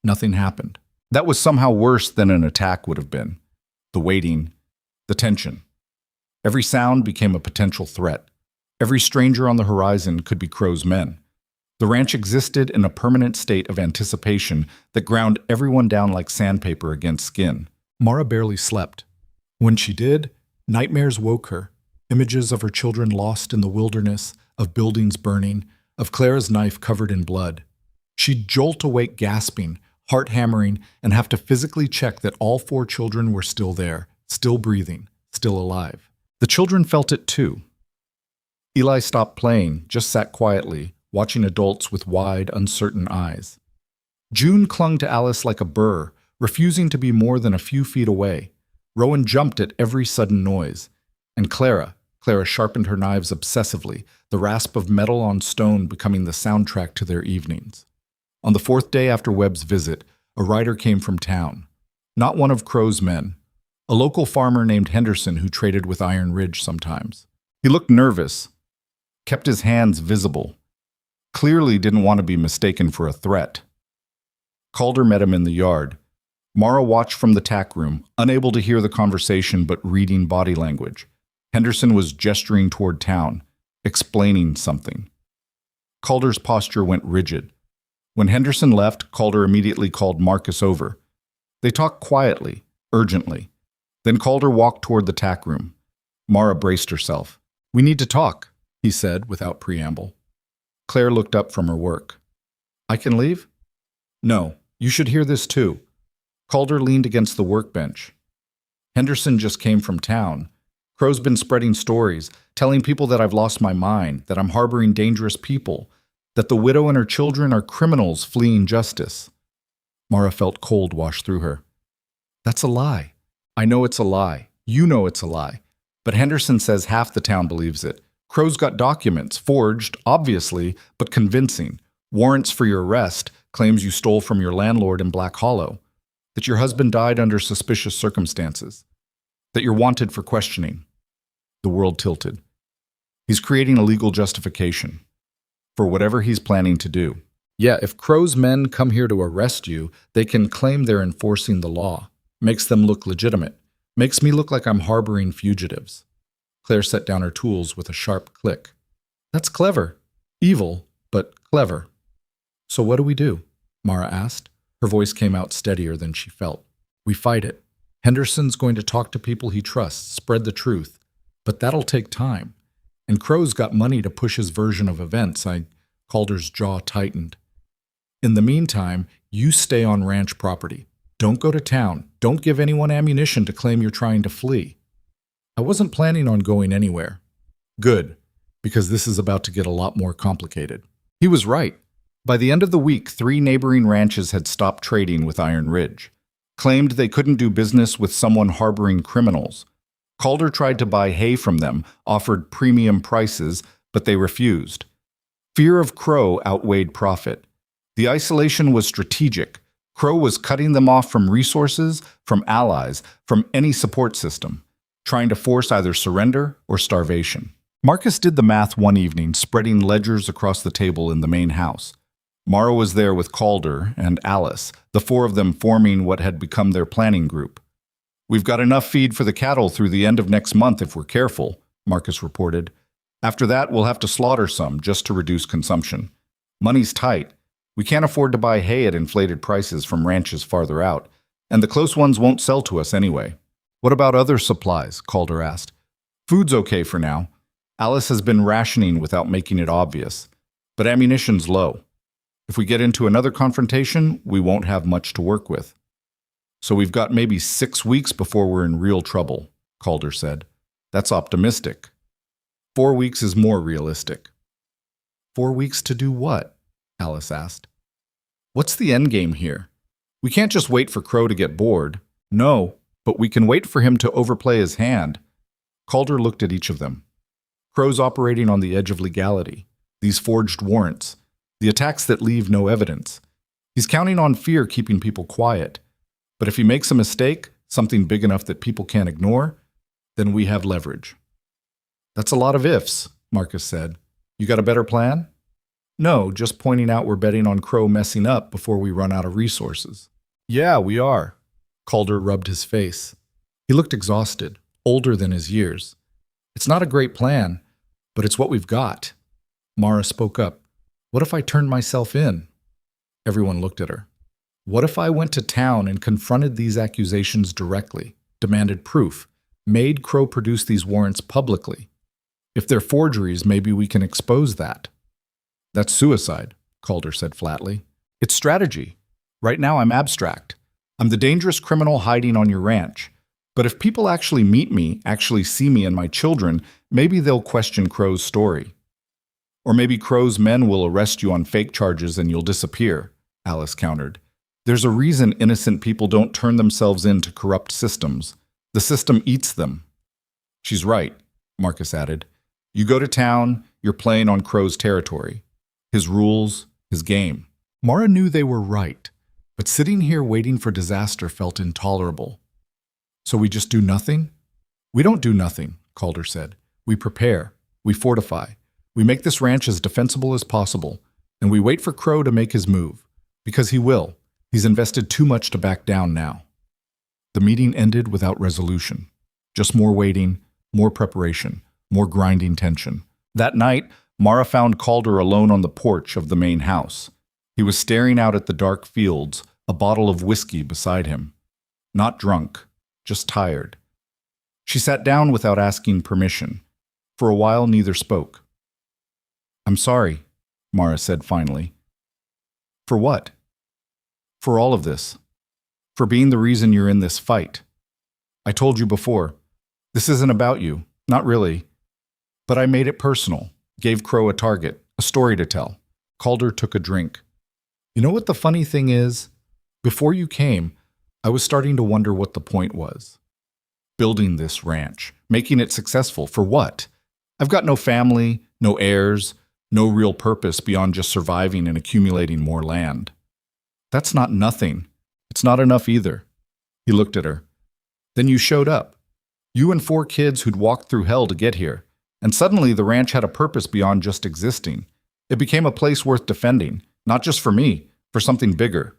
Nothing happened. That was somehow worse than an attack would have been. The waiting, the tension. Every sound became a potential threat. Every stranger on the horizon could be Crow's men. The ranch existed in a permanent state of anticipation that ground everyone down like sandpaper against skin. Mara barely slept. When she did, nightmares woke her. Images of her children lost in the wilderness, of buildings burning, of Clara's knife covered in blood. She'd jolt awake gasping, heart hammering, and have to physically check that all 4 children were still there, still breathing, still alive. The children felt it too. Eli stopped playing, just sat quietly, watching adults with wide, uncertain eyes. June clung to Alice like a burr, refusing to be more than a few feet away. Rowan jumped at every sudden noise. And Clara sharpened her knives obsessively, the rasp of metal on stone becoming the soundtrack to their evenings. On the 4th day after Webb's visit, a rider came from town. Not one of Crow's men. A local farmer named Henderson who traded with Iron Ridge sometimes. He looked nervous, kept his hands visible. Clearly didn't want to be mistaken for a threat. Calder met him in the yard. Mara watched from the tack room, unable to hear the conversation but reading body language. Henderson was gesturing toward town, explaining something. Calder's posture went rigid. When Henderson left, Calder immediately called Marcus over. They talked quietly, urgently. Then Calder walked toward the tack room. Mara braced herself. We need to talk, he said without preamble. Claire looked up from her work. I can leave? No, you should hear this too. Calder leaned against the workbench. Henderson just came from town. Crow's been spreading stories, telling people that I've lost my mind, that I'm harboring dangerous people, that the widow and her children are criminals fleeing justice. Mara felt cold wash through her. That's a lie. I know it's a lie. You know it's a lie. But Henderson says half the town believes it. Crow's got documents, forged, obviously, but convincing. Warrants for your arrest, claims you stole from your landlord in Black Hollow. That your husband died under suspicious circumstances. That you're wanted for questioning. The world tilted. He's creating a legal justification for whatever he's planning to do. Yeah, if Crow's men come here to arrest you, they can claim they're enforcing the law. Makes them look legitimate. Makes me look like I'm harboring fugitives. Claire set down her tools with a sharp click. That's clever. Evil, but clever. So what do? Mara asked. Her voice came out steadier than she felt. We fight it. Henderson's going to talk to people he trusts, spread the truth. But that'll take time. And Crow's got money to push his version of events. Calder's jaw tightened. In the meantime, you stay on ranch property. Don't go to town. Don't give anyone ammunition to claim you're trying to flee. I wasn't planning on going anywhere. Good, because this is about to get a lot more complicated. He was right. By the end of the week, 3 neighboring ranches had stopped trading with Iron Ridge. Claimed they couldn't do business with someone harboring criminals. Calder tried to buy hay from them, offered premium prices, but they refused. Fear of Crow outweighed profit. The isolation was strategic. Crow was cutting them off from resources, from allies, from any support system, trying to force either surrender or starvation. Marcus did the math one evening, spreading ledgers across the table in the main house. Mara was there with Calder and Alice, the four of them forming what had become their planning group. "We've got enough feed for the cattle through the end of next month if we're careful," Marcus reported. "After that, we'll have to slaughter some just to reduce consumption. Money's tight. We can't afford to buy hay at inflated prices from ranches farther out, and the close ones won't sell to us anyway." "What about other supplies?" Calder asked. "Food's okay for now. Alice has been rationing without making it obvious, but ammunition's low. If we get into another confrontation, we won't have much to work with." "So we've got maybe 6 weeks before we're in real trouble," Calder said. "That's optimistic. 4 weeks is more realistic." "4 weeks to do what?" Alice asked. "What's the end game here? We can't just wait for Crow to get bored. No, but we can wait for him to overplay his hand." Calder looked at each of them. Crow's operating on the edge of legality. These forged warrants. The attacks that leave no evidence. He's counting on fear keeping people quiet. But if he makes a mistake, something big enough that people can't ignore, then we have leverage. "That's a lot of ifs," Marcus said. "You got a better plan?" "No, just pointing out we're betting on Crow messing up before we run out of resources." "Yeah, we are." Calder rubbed his face. He looked exhausted, older than his years. "It's not a great plan, but it's what we've got." Mara spoke up. "What if I turned myself in?" Everyone looked at her. "What if I went to town and confronted these accusations directly, demanded proof, made Crow produce these warrants publicly? If they're forgeries, maybe we can expose that." "That's suicide," Calder said flatly. "It's strategy. Right now I'm abstract. I'm the dangerous criminal hiding on your ranch. But if people actually meet me, actually see me and my children, maybe they'll question Crow's story. Or maybe Crow's men will arrest you on fake charges and you'll disappear," Alice countered. "There's a reason innocent people don't turn themselves in to corrupt systems. The system eats them." "She's right," Marcus added. "You go to town, you're playing on Crow's territory. His rules, his game." Mara knew they were right, but sitting here waiting for disaster felt intolerable. "So we just do nothing?" "We don't do nothing," Calder said. "We prepare. We fortify. We make this ranch as defensible as possible, and we wait for Crow to make his move. Because he will. He's invested too much to back down now." The meeting ended without resolution. Just more waiting, more preparation, more grinding tension. That night, Mara found Calder alone on the porch of the main house. He was staring out at the dark fields, a bottle of whiskey beside him. Not drunk, just tired. She sat down without asking permission. For a while, neither spoke. "I'm sorry," Mara said finally. "For what?" "For all of this. For being the reason you're in this fight. I told you before, this isn't about you, not really. But I made it personal, gave Crow a target, a story to tell." Calder took a drink. "You know what the funny thing is? Before you came, I was starting to wonder what the point was. Building this ranch, making it successful, for what? I've got no family, no heirs, no real purpose beyond just surviving and accumulating more land. That's not nothing. It's not enough either." He looked at her. "Then you showed up. You and 4 kids who'd walked through hell to get here. And suddenly the ranch had a purpose beyond just existing. It became a place worth defending, not just for me, for something bigger.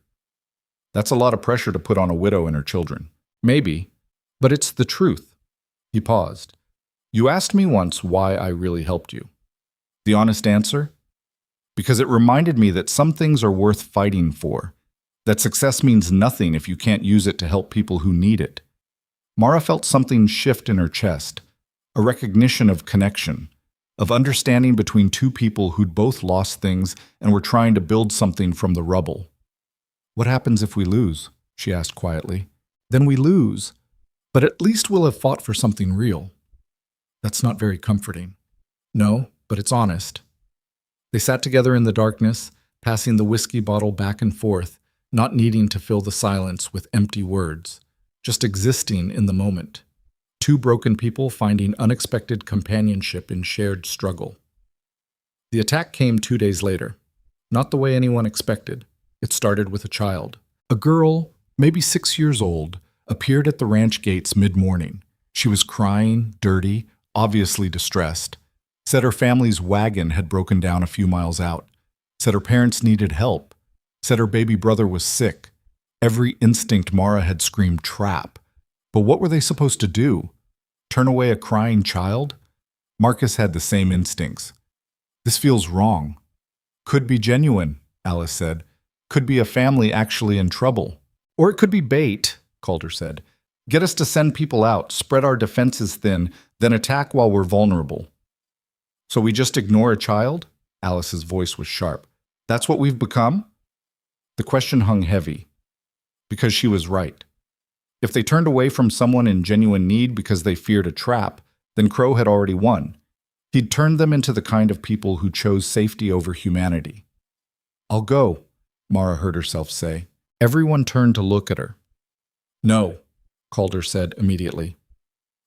That's a lot of pressure to put on a widow and her children. Maybe, but it's the truth." He paused. "You asked me once why I really helped you. The honest answer? Because it reminded me that some things are worth fighting for, that success means nothing if you can't use it to help people who need it." Mara felt something shift in her chest, a recognition of connection, of understanding between 2 people who'd both lost things and were trying to build something from the rubble. "What happens if we lose?" she asked quietly. "Then we lose, but at least we'll have fought for something real." "That's not very comforting." "No, but it's honest." They sat together in the darkness, passing the whiskey bottle back and forth, not needing to fill the silence with empty words, just existing in the moment. 2 broken people finding unexpected companionship in shared struggle. The attack came 2 days later. Not the way anyone expected. It started with a child. A girl, maybe 6 years old, appeared at the ranch gates mid-morning. She was crying, dirty, obviously distressed. Said her family's wagon had broken down a few miles out. Said her parents needed help. Said her baby brother was sick. Every instinct Mara had screamed trap. But what were they supposed to do? Turn away a crying child? Marcus had the same instincts. This feels wrong. Could be genuine, Alice said. Could be a family actually in trouble. Or it could be bait, Calder said. Get us to send people out, spread our defenses thin, then attack while we're vulnerable. So we just ignore a child? Alice's voice was sharp. That's what we've become? The question hung heavy. Because she was right. If they turned away from someone in genuine need because they feared a trap, then Crow had already won. He'd turned them into the kind of people who chose safety over humanity. I'll go, Mara heard herself say. Everyone turned to look at her. No, Calder said immediately.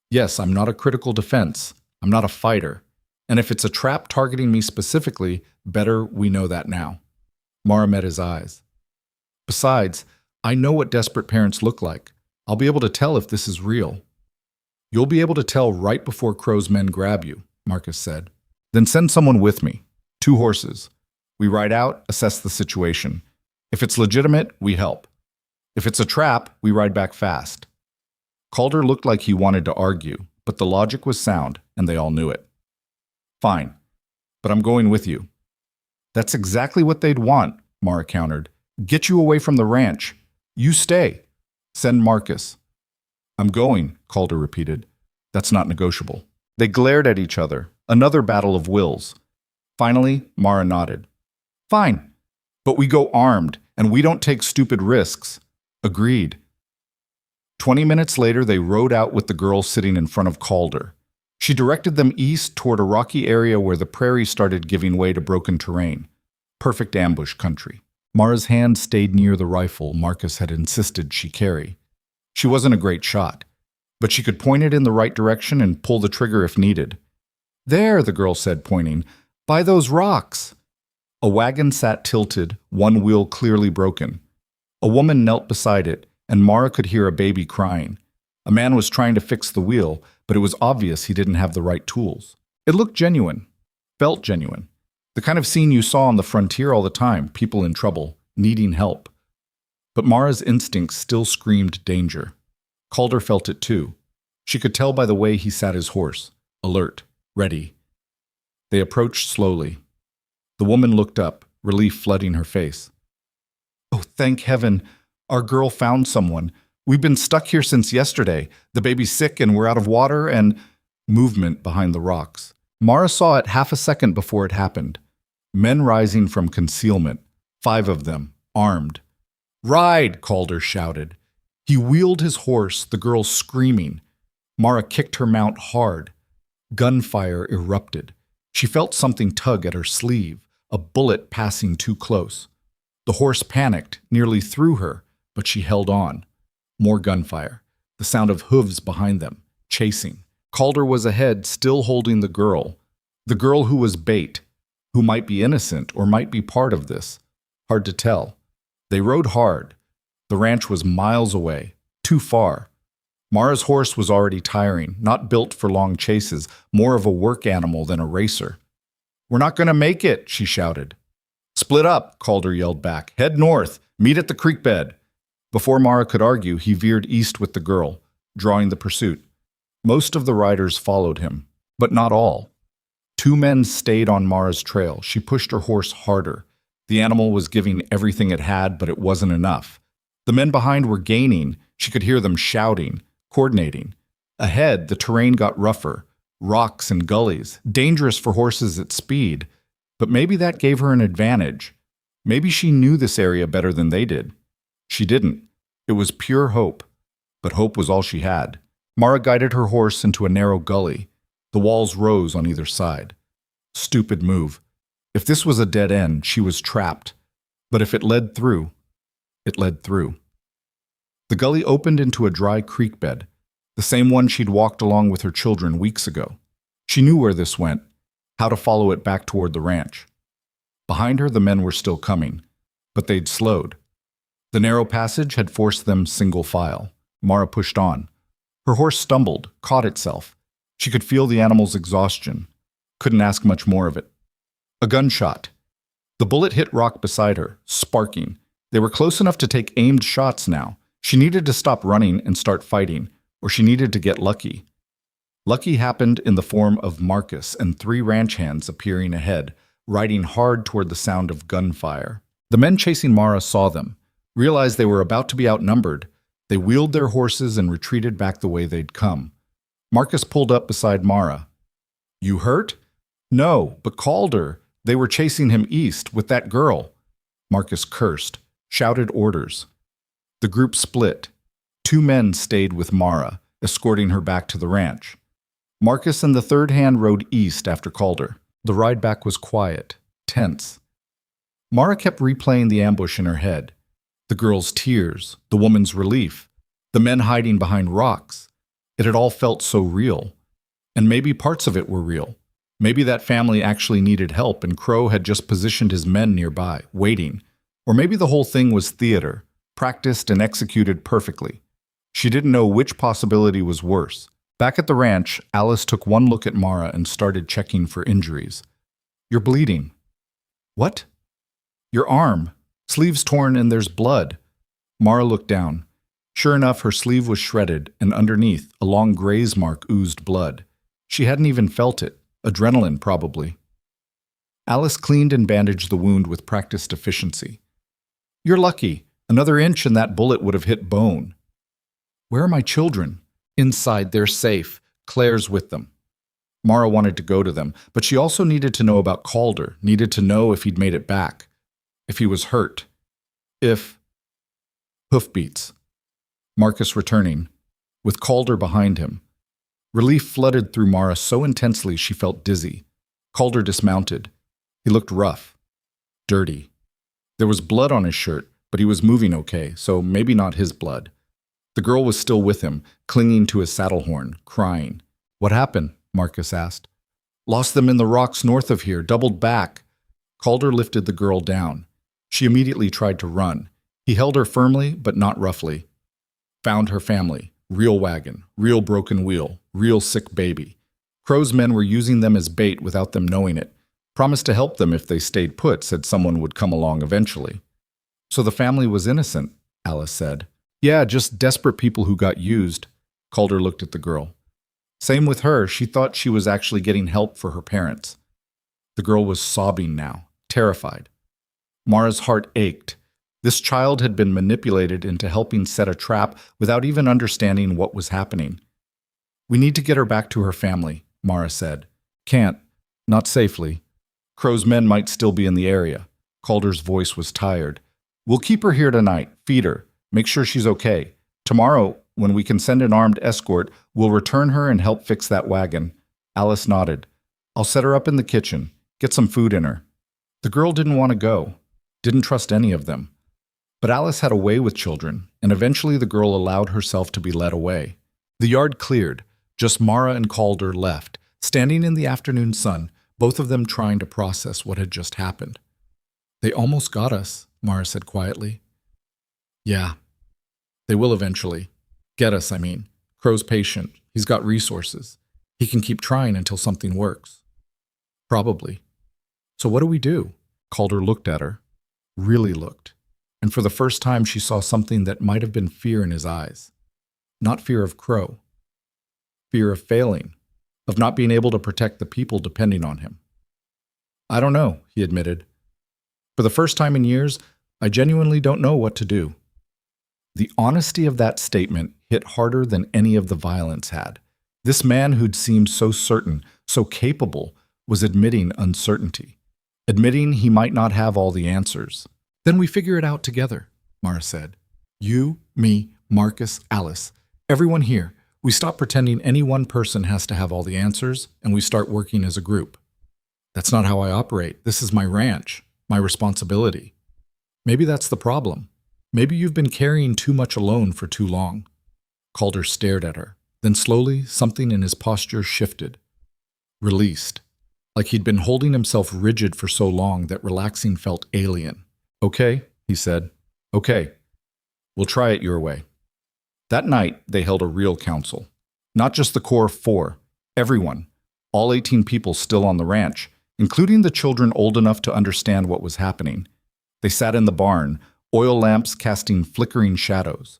Yes, I'm not a critical defense. I'm not a fighter. And if it's a trap targeting me specifically, better we know that now. Mara met his eyes. Besides, I know what desperate parents look like. I'll be able to tell if this is real. You'll be able to tell right before Crow's men grab you, Marcus said. Then send someone with me. 2 horses. We ride out, assess the situation. If it's legitimate, we help. If it's a trap, we ride back fast. Calder looked like he wanted to argue, but the logic was sound, and they all knew it. Fine, but I'm going with you. That's exactly what they'd want, Mara countered. Get you away from the ranch. You stay. Send Marcus. I'm going, Calder repeated. That's not negotiable. They glared at each other, another battle of wills. Finally, Mara nodded. Fine, but we go armed, and we don't take stupid risks. Agreed. 20 minutes later, they rode out with the girl sitting in front of Calder. She directed them east toward a rocky area where the prairie started giving way to broken terrain. Perfect ambush country. Mara's hand stayed near the rifle Marcus had insisted she carry. She wasn't a great shot, but she could point it in the right direction and pull the trigger if needed. There, the girl said, pointing. By those rocks. A wagon sat tilted, one wheel clearly broken. A woman knelt beside it, and Mara could hear a baby crying. A man was trying to fix the wheel, but it was obvious he didn't have the right tools. It looked genuine, felt genuine. The kind of scene you saw on the frontier all the time, people in trouble, needing help. But Mara's instincts still screamed danger. Calder felt it too. She could tell by the way he sat his horse, alert, ready. They approached slowly. The woman looked up, relief flooding her face. Oh, thank heaven. Our girl found someone. We've been stuck here since yesterday. The baby's sick and we're out of water and... Movement behind the rocks. Mara saw it half a second before it happened. Men rising from concealment. 5 of them, armed. Ride, Calder shouted. He wheeled his horse, the girl screaming. Mara kicked her mount hard. Gunfire erupted. She felt something tug at her sleeve, a bullet passing too close. The horse panicked, nearly threw her, but she held on. More gunfire. The sound of hooves behind them, chasing. Calder was ahead, still holding the girl who was bait, who might be innocent or might be part of this. Hard to tell. They rode hard. The ranch was miles away, too far. Mara's horse was already tiring, not built for long chases, more of a work animal than a racer. We're not going to make it, she shouted. Split up, Calder yelled back. Head north. Meet at the creek bed. Before Mara could argue, he veered east with the girl, drawing the pursuit. Most of the riders followed him, but not all. 2 men stayed on Mara's trail. She pushed her horse harder. The animal was giving everything it had, but it wasn't enough. The men behind were gaining. She could hear them shouting, coordinating. Ahead, the terrain got rougher. Rocks and gullies, dangerous for horses at speed. But maybe that gave her an advantage. Maybe she knew this area better than they did. She didn't. It was pure hope. But hope was all she had. Mara guided her horse into a narrow gully. The walls rose on either side. Stupid move. If this was a dead end, she was trapped. But if it led through, it led through. The gully opened into a dry creek bed, the same one she'd walked along with her children weeks ago. She knew where this went. how to follow it back toward the ranch. Behind her, the men were still coming, but they'd slowed. The narrow passage had forced them single file. Mara pushed on. Her horse stumbled, caught itself. She could feel the animal's exhaustion. Couldn't ask much more of it. A gunshot. The bullet hit rock beside her, sparking. They were close enough to take aimed shots now. She needed to stop running and start fighting, or she needed to get lucky. Lucky happened in the form of Marcus and 3 ranch hands appearing ahead, riding hard toward the sound of gunfire. The men chasing Mara saw them, realized they were about to be outnumbered. They wheeled their horses and retreated back the way they'd come. Marcus pulled up beside Mara. "You hurt?" "No, but Calder. They were chasing him east with that girl." Marcus cursed, shouted orders. The group split. 2 men stayed with Mara, escorting her back to the ranch. Marcus and the 3rd hand rode east after Calder. The ride back was quiet, tense. Mara kept replaying the ambush in her head. The girl's tears, the woman's relief, the men hiding behind rocks. It had all felt so real. And maybe parts of it were real. Maybe that family actually needed help and Crow had just positioned his men nearby, waiting. Or maybe the whole thing was theater, practiced and executed perfectly. She didn't know which possibility was worse. Back at the ranch, Alice took one look at Mara and started checking for injuries. "You're bleeding." "What?" "Your arm. Sleeve's torn and there's blood." Mara looked down. Sure enough, her sleeve was shredded, and underneath, a long graze mark oozed blood. She hadn't even felt it. Adrenaline, probably. Alice cleaned and bandaged the wound with practiced efficiency. "You're lucky. Another inch and that bullet would have hit bone." "Where are my children?" "Inside, they're safe. Claire's with them." Mara wanted to go to them, but she also needed to know about Calder, needed to know if he'd made it back. If he was hurt. Hoofbeats. Marcus returning, with Calder behind him. Relief flooded through Mara so intensely she felt dizzy. Calder dismounted. He looked rough. Dirty. There was blood on his shirt, but he was moving okay, so maybe not his blood. The girl was still with him, clinging to his saddle horn, crying. "What happened?" Marcus asked. "Lost them in the rocks north of here, doubled back." Calder lifted the girl down. She immediately tried to run. He held her firmly, but not roughly. Found her family. Real wagon, real broken wheel, real sick baby. Crow's men were using them as bait without them knowing it. Promised to help them if they stayed put, said someone would come along eventually. "So the family was innocent," Alice said. "Yeah, just desperate people who got used." Calder looked at the girl. Same with her, she thought she was actually getting help for her parents. The girl was sobbing now, terrified. Mara's heart ached. This child had been manipulated into helping set a trap without even understanding what was happening. "We need to get her back to her family," Mara said. "Can't. Not safely. Crow's men might still be in the area." Calder's voice was tired. "We'll keep her here tonight, feed her, make sure she's okay. Tomorrow, when we can send an armed escort, we'll return her and help fix that wagon." Alice nodded. "I'll set her up in the kitchen, get some food in her." The girl didn't want to go, didn't trust any of them. But Alice had a way with children, and eventually the girl allowed herself to be led away. The yard cleared, just Mara and Calder left, standing in the afternoon sun, both of them trying to process what had just happened. "They almost got us," Mara said quietly. "Yeah, they will eventually. Get us, I mean. Crow's patient. He's got resources. He can keep trying until something works." "Probably. So what do we do?" Calder looked at her. Really looked. And for the first time she saw something that might have been fear in his eyes. Not fear of Crow. Fear of failing. Of not being able to protect the people depending on him. "I don't know," he admitted. "For the first time in years, I genuinely don't know what to do." The honesty of that statement hit harder than any of the violence had. This man who'd seemed so certain, so capable, was admitting uncertainty. Admitting he might not have all the answers. "Then we figure it out together," Mara said. "You, me, Marcus, Alice, everyone here. We stop pretending any one person has to have all the answers, and we start working as a group." "That's not how I operate. This is my ranch, my responsibility." "Maybe that's the problem. Maybe you've been carrying too much alone for too long." Calder stared at her. Then slowly, something in his posture shifted. Released. like he'd been holding himself rigid for so long that relaxing felt alien. "Okay," he said. "Okay, we'll try it your way." That night, they held a real council. Not just the core four, everyone, all 18 people still on the ranch, including the children old enough to understand what was happening. They sat in the barn, oil lamps casting flickering shadows.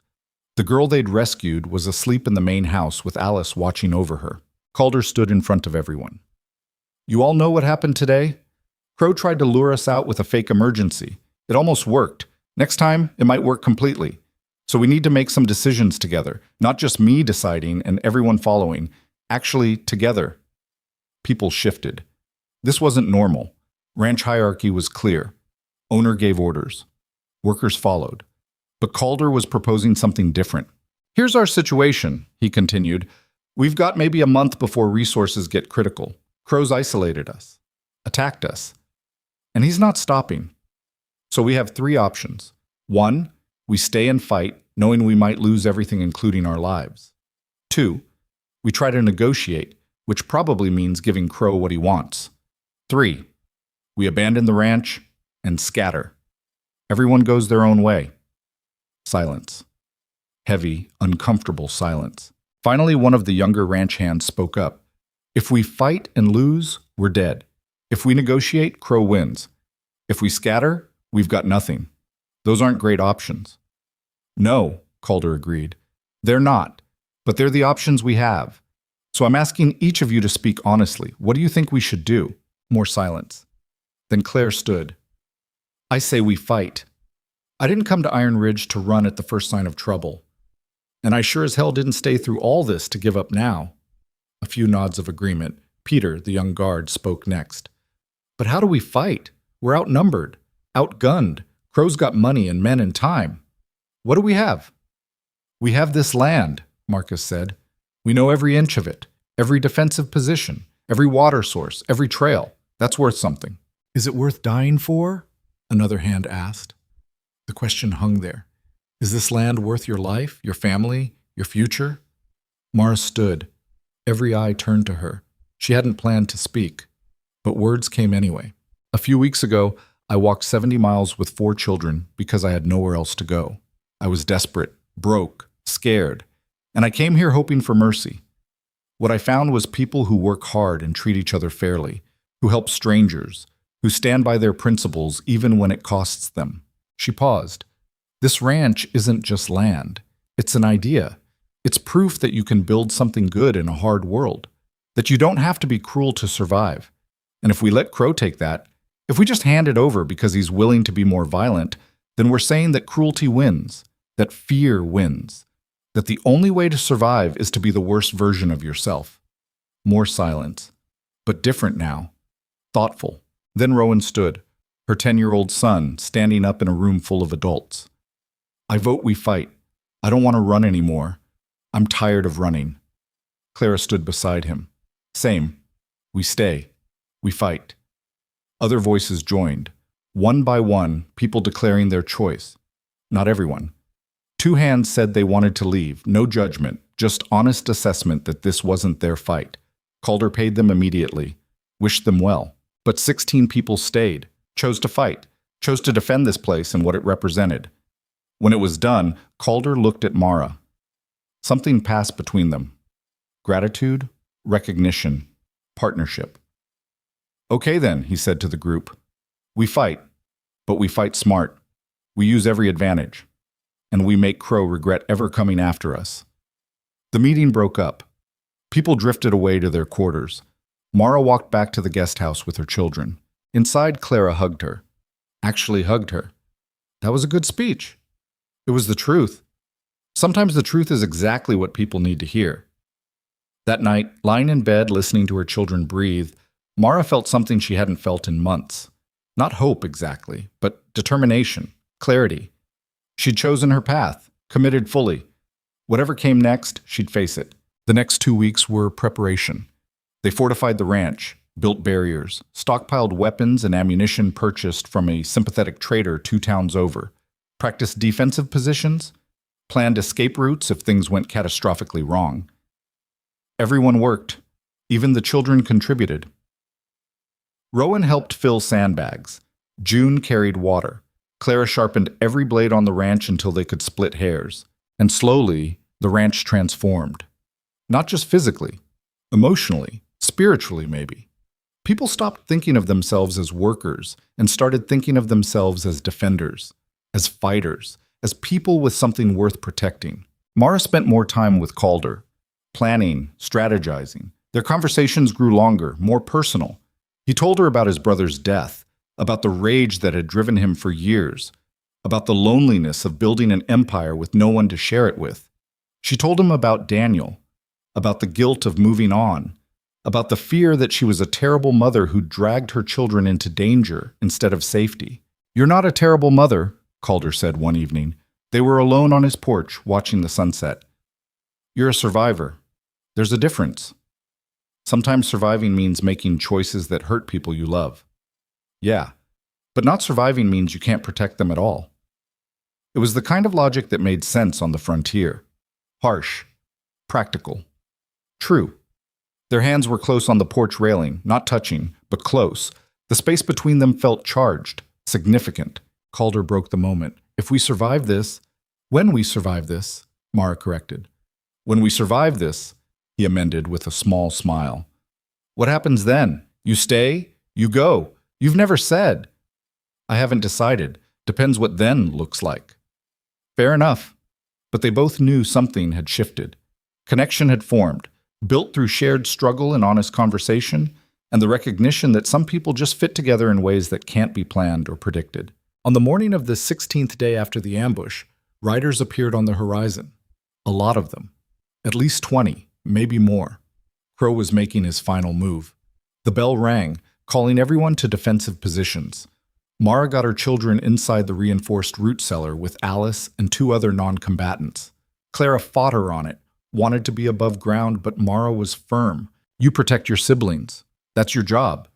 The girl they'd rescued was asleep in the main house with Alice watching over her. Calder stood in front of everyone. "You all know what happened today? Crow tried to lure us out with a fake emergency. It almost worked. Next time, it might work completely. So we need to make some decisions together, not just me deciding and everyone following, actually together." People shifted. This wasn't normal. Ranch hierarchy was clear. Owner gave orders. Workers followed. But Calder was proposing something different. "Here's our situation," he continued. "We've got maybe a month before resources get critical. Crows isolated us, attacked us. And he's not stopping. So we have three options. One, we stay and fight, knowing we might lose everything including our lives. Two, we try to negotiate, which probably means giving Crow what he wants. Three, we abandon the ranch and scatter. Everyone goes their own way." Silence. Heavy, uncomfortable silence. Finally, one of the younger ranch hands spoke up. "If we fight and lose, we're dead. If we negotiate, Crow wins. If we scatter, we've got nothing. Those aren't great options." "No," Calder agreed. "They're not, but they're the options we have. So I'm asking each of you to speak honestly. What do you think we should do?" More silence. Then Claire stood. "I say we fight. I didn't come to Iron Ridge to run at the first sign of trouble. And I sure as hell didn't stay through all this to give up now." A few nods of agreement. Peter, the young guard, spoke next. "But how do we fight? We're outnumbered, outgunned. Crow's got money and men and time. What do we have?" "We have this land," Marcus said. "We know every inch of it, every defensive position, every water source, every trail. That's worth something." "Is it worth dying for?" another hand asked. The question hung there. Is this land worth your life, your family, your future? Mara stood. Every eye turned to her. She hadn't planned to speak, but words came anyway. "A few weeks ago, I walked 70 miles with 4 children because I had nowhere else to go. I was desperate, broke, scared, and I came here hoping for mercy. What I found was people who work hard and treat each other fairly, who help strangers, who stand by their principles even when it costs them." She paused. "This ranch isn't just land. It's an idea. It's proof that you can build something good in a hard world, that you don't have to be cruel to survive. And if we let Crow take that, if we just hand it over because he's willing to be more violent, then we're saying that cruelty wins, that fear wins, that the only way to survive is to be the worst version of yourself." More silence, but different now, thoughtful. Then Rowan stood, her 10-year-old son standing up in a room full of adults. "I vote we fight. I don't want to run anymore. I'm tired of running." Clara stood beside him. "Same. We stay. We fight." Other voices joined. One by one, people declaring their choice. Not everyone. 2 hands said they wanted to leave. No judgment, just honest assessment that this wasn't their fight. Calder paid them immediately. Wished them well. But 16 people stayed. Chose to fight. Chose to defend this place and what it represented. When it was done, Calder looked at Mara. Something passed between them. Gratitude, recognition, partnership. "Okay then," he said to the group. "We fight, but we fight smart. We use every advantage. And we make Crow regret ever coming after us." The meeting broke up. People drifted away to their quarters. Mara walked back to the guest house with her children. Inside, Clara hugged her. Actually hugged her. That was a good speech. It was the truth. Sometimes the truth is exactly what people need to hear. That night, lying in bed listening to her children breathe, Mara felt something she hadn't felt in months. Not hope exactly, but determination, clarity. She'd chosen her path, committed fully. Whatever came next, she'd face it. The next 2 weeks were preparation. They fortified the ranch, built barriers, stockpiled weapons and ammunition purchased from a sympathetic trader 2 towns over, practiced defensive positions, planned escape routes if things went catastrophically wrong. Everyone worked. Even the children contributed. Rowan helped fill sandbags. June carried water. Clara sharpened every blade on the ranch until they could split hairs. And slowly, the ranch transformed. Not just physically, emotionally, spiritually maybe. People stopped thinking of themselves as workers and started thinking of themselves as defenders, as fighters, as people with something worth protecting. Mara spent more time with Calder, planning, strategizing. Their conversations grew longer, more personal. He told her about his brother's death, about the rage that had driven him for years, about the loneliness of building an empire with no one to share it with. She told him about Daniel, about the guilt of moving on, about the fear that she was a terrible mother who dragged her children into danger instead of safety. "You're not a terrible mother," Calder said one evening. They were alone on his porch, watching the sunset. "You're a survivor. There's a difference. Sometimes surviving means making choices that hurt people you love." "Yeah, but not surviving means you can't protect them at all." It was the kind of logic that made sense on the frontier. Harsh, practical, true. Their hands were close on the porch railing, not touching, but close. The space between them felt charged, significant. Calder broke the moment. "If we survive this—" "When we survive this," Mara corrected. "When we survive this," he amended with a small smile. "What happens then? You stay? You go? You've never said." "I haven't decided. Depends what then looks like." Fair enough. But they both knew something had shifted. Connection had formed, built through shared struggle and honest conversation, and the recognition that some people just fit together in ways that can't be planned or predicted. On the morning of the 16th day after the ambush, riders appeared on the horizon. A lot of them. At least 20, maybe more. Crow was making his final move. The bell rang, calling everyone to defensive positions. Mara got her children inside the reinforced root cellar with Alice and 2 other non-combatants. Clara fought her on it, wanted to be above ground, but Mara was firm. "You protect your siblings. That's your job.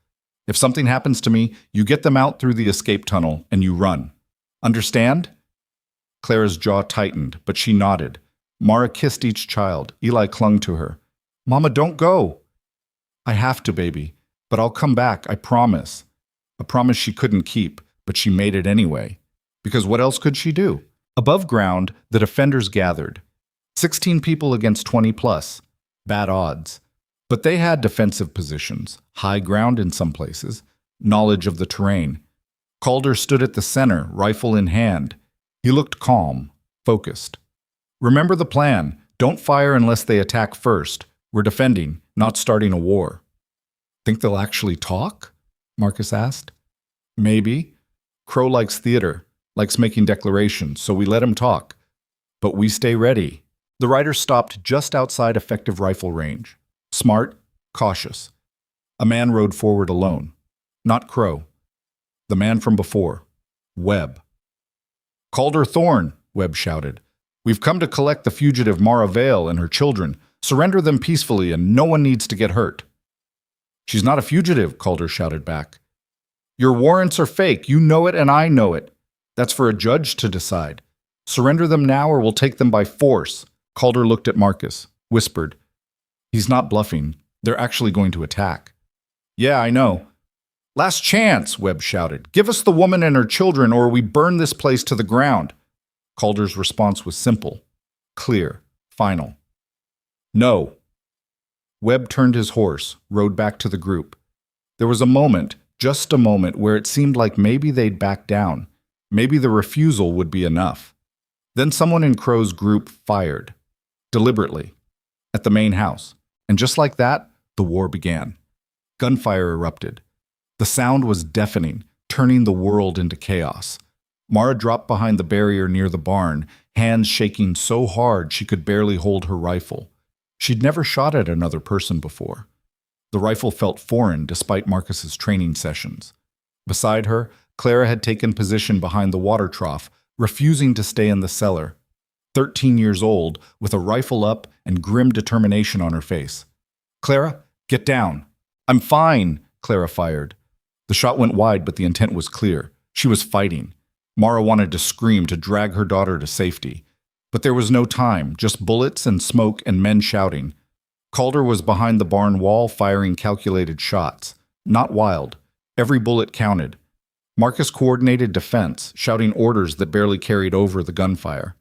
If something happens to me, you get them out through the escape tunnel and you run. Understand?" Clara's jaw tightened, but she nodded. Mara kissed each child. Eli clung to her. "Mama, don't go." "I have to, baby, but I'll come back, I promise." A promise she couldn't keep, but she made it anyway. Because what else could she do? Above ground, the defenders gathered. 16 people against 20 plus. Bad odds. But they had defensive positions, high ground in some places, knowledge of the terrain. Calder stood at the center, rifle in hand. He looked calm, focused. "Remember the plan. Don't fire unless they attack first. We're defending, not starting a war." "Think they'll actually talk?" Marcus asked. "Maybe. Crow likes theater, likes making declarations, so we let him talk. But we stay ready." The rider stopped just outside effective rifle range. Smart, cautious. A man rode forward alone. Not Crow. The man from before. Webb. "Calder Thorne," Webb shouted. "We've come to collect the fugitive Mara Vale and her children. Surrender them peacefully and no one needs to get hurt." "She's not a fugitive," Calder shouted back. "Your warrants are fake. You know it and I know it. That's for a judge to decide. Surrender them now or we'll take them by force." Calder looked at Marcus, whispered. "He's not bluffing. They're actually going to attack." "Yeah, I know." "Last chance," Webb shouted. "Give us the woman and her children or we burn this place to the ground." Calder's response was simple, clear, final. "No." Webb turned his horse, rode back to the group. There was a moment, just a moment, where it seemed like maybe they'd back down. Maybe the refusal would be enough. Then someone in Crow's group fired, deliberately, at the main house. And just like that, the war began. Gunfire erupted. The sound was deafening, turning the world into chaos. Mara dropped behind the barrier near the barn, hands shaking so hard she could barely hold her rifle. She'd never shot at another person before. The rifle felt foreign despite Marcus's training sessions. Beside her, Clara had taken position behind the water trough, refusing to stay in the cellar. 13 years old, with a rifle up and grim determination on her face. "Clara, get down." "I'm fine," Clara fired. The shot went wide, but the intent was clear. She was fighting. Mara wanted to scream to drag her daughter to safety. But there was no time, just bullets and smoke and men shouting. Calder was behind the barn wall firing calculated shots. Not wild, Every bullet counted. Marcus coordinated defense, shouting orders that barely carried over the gunfire.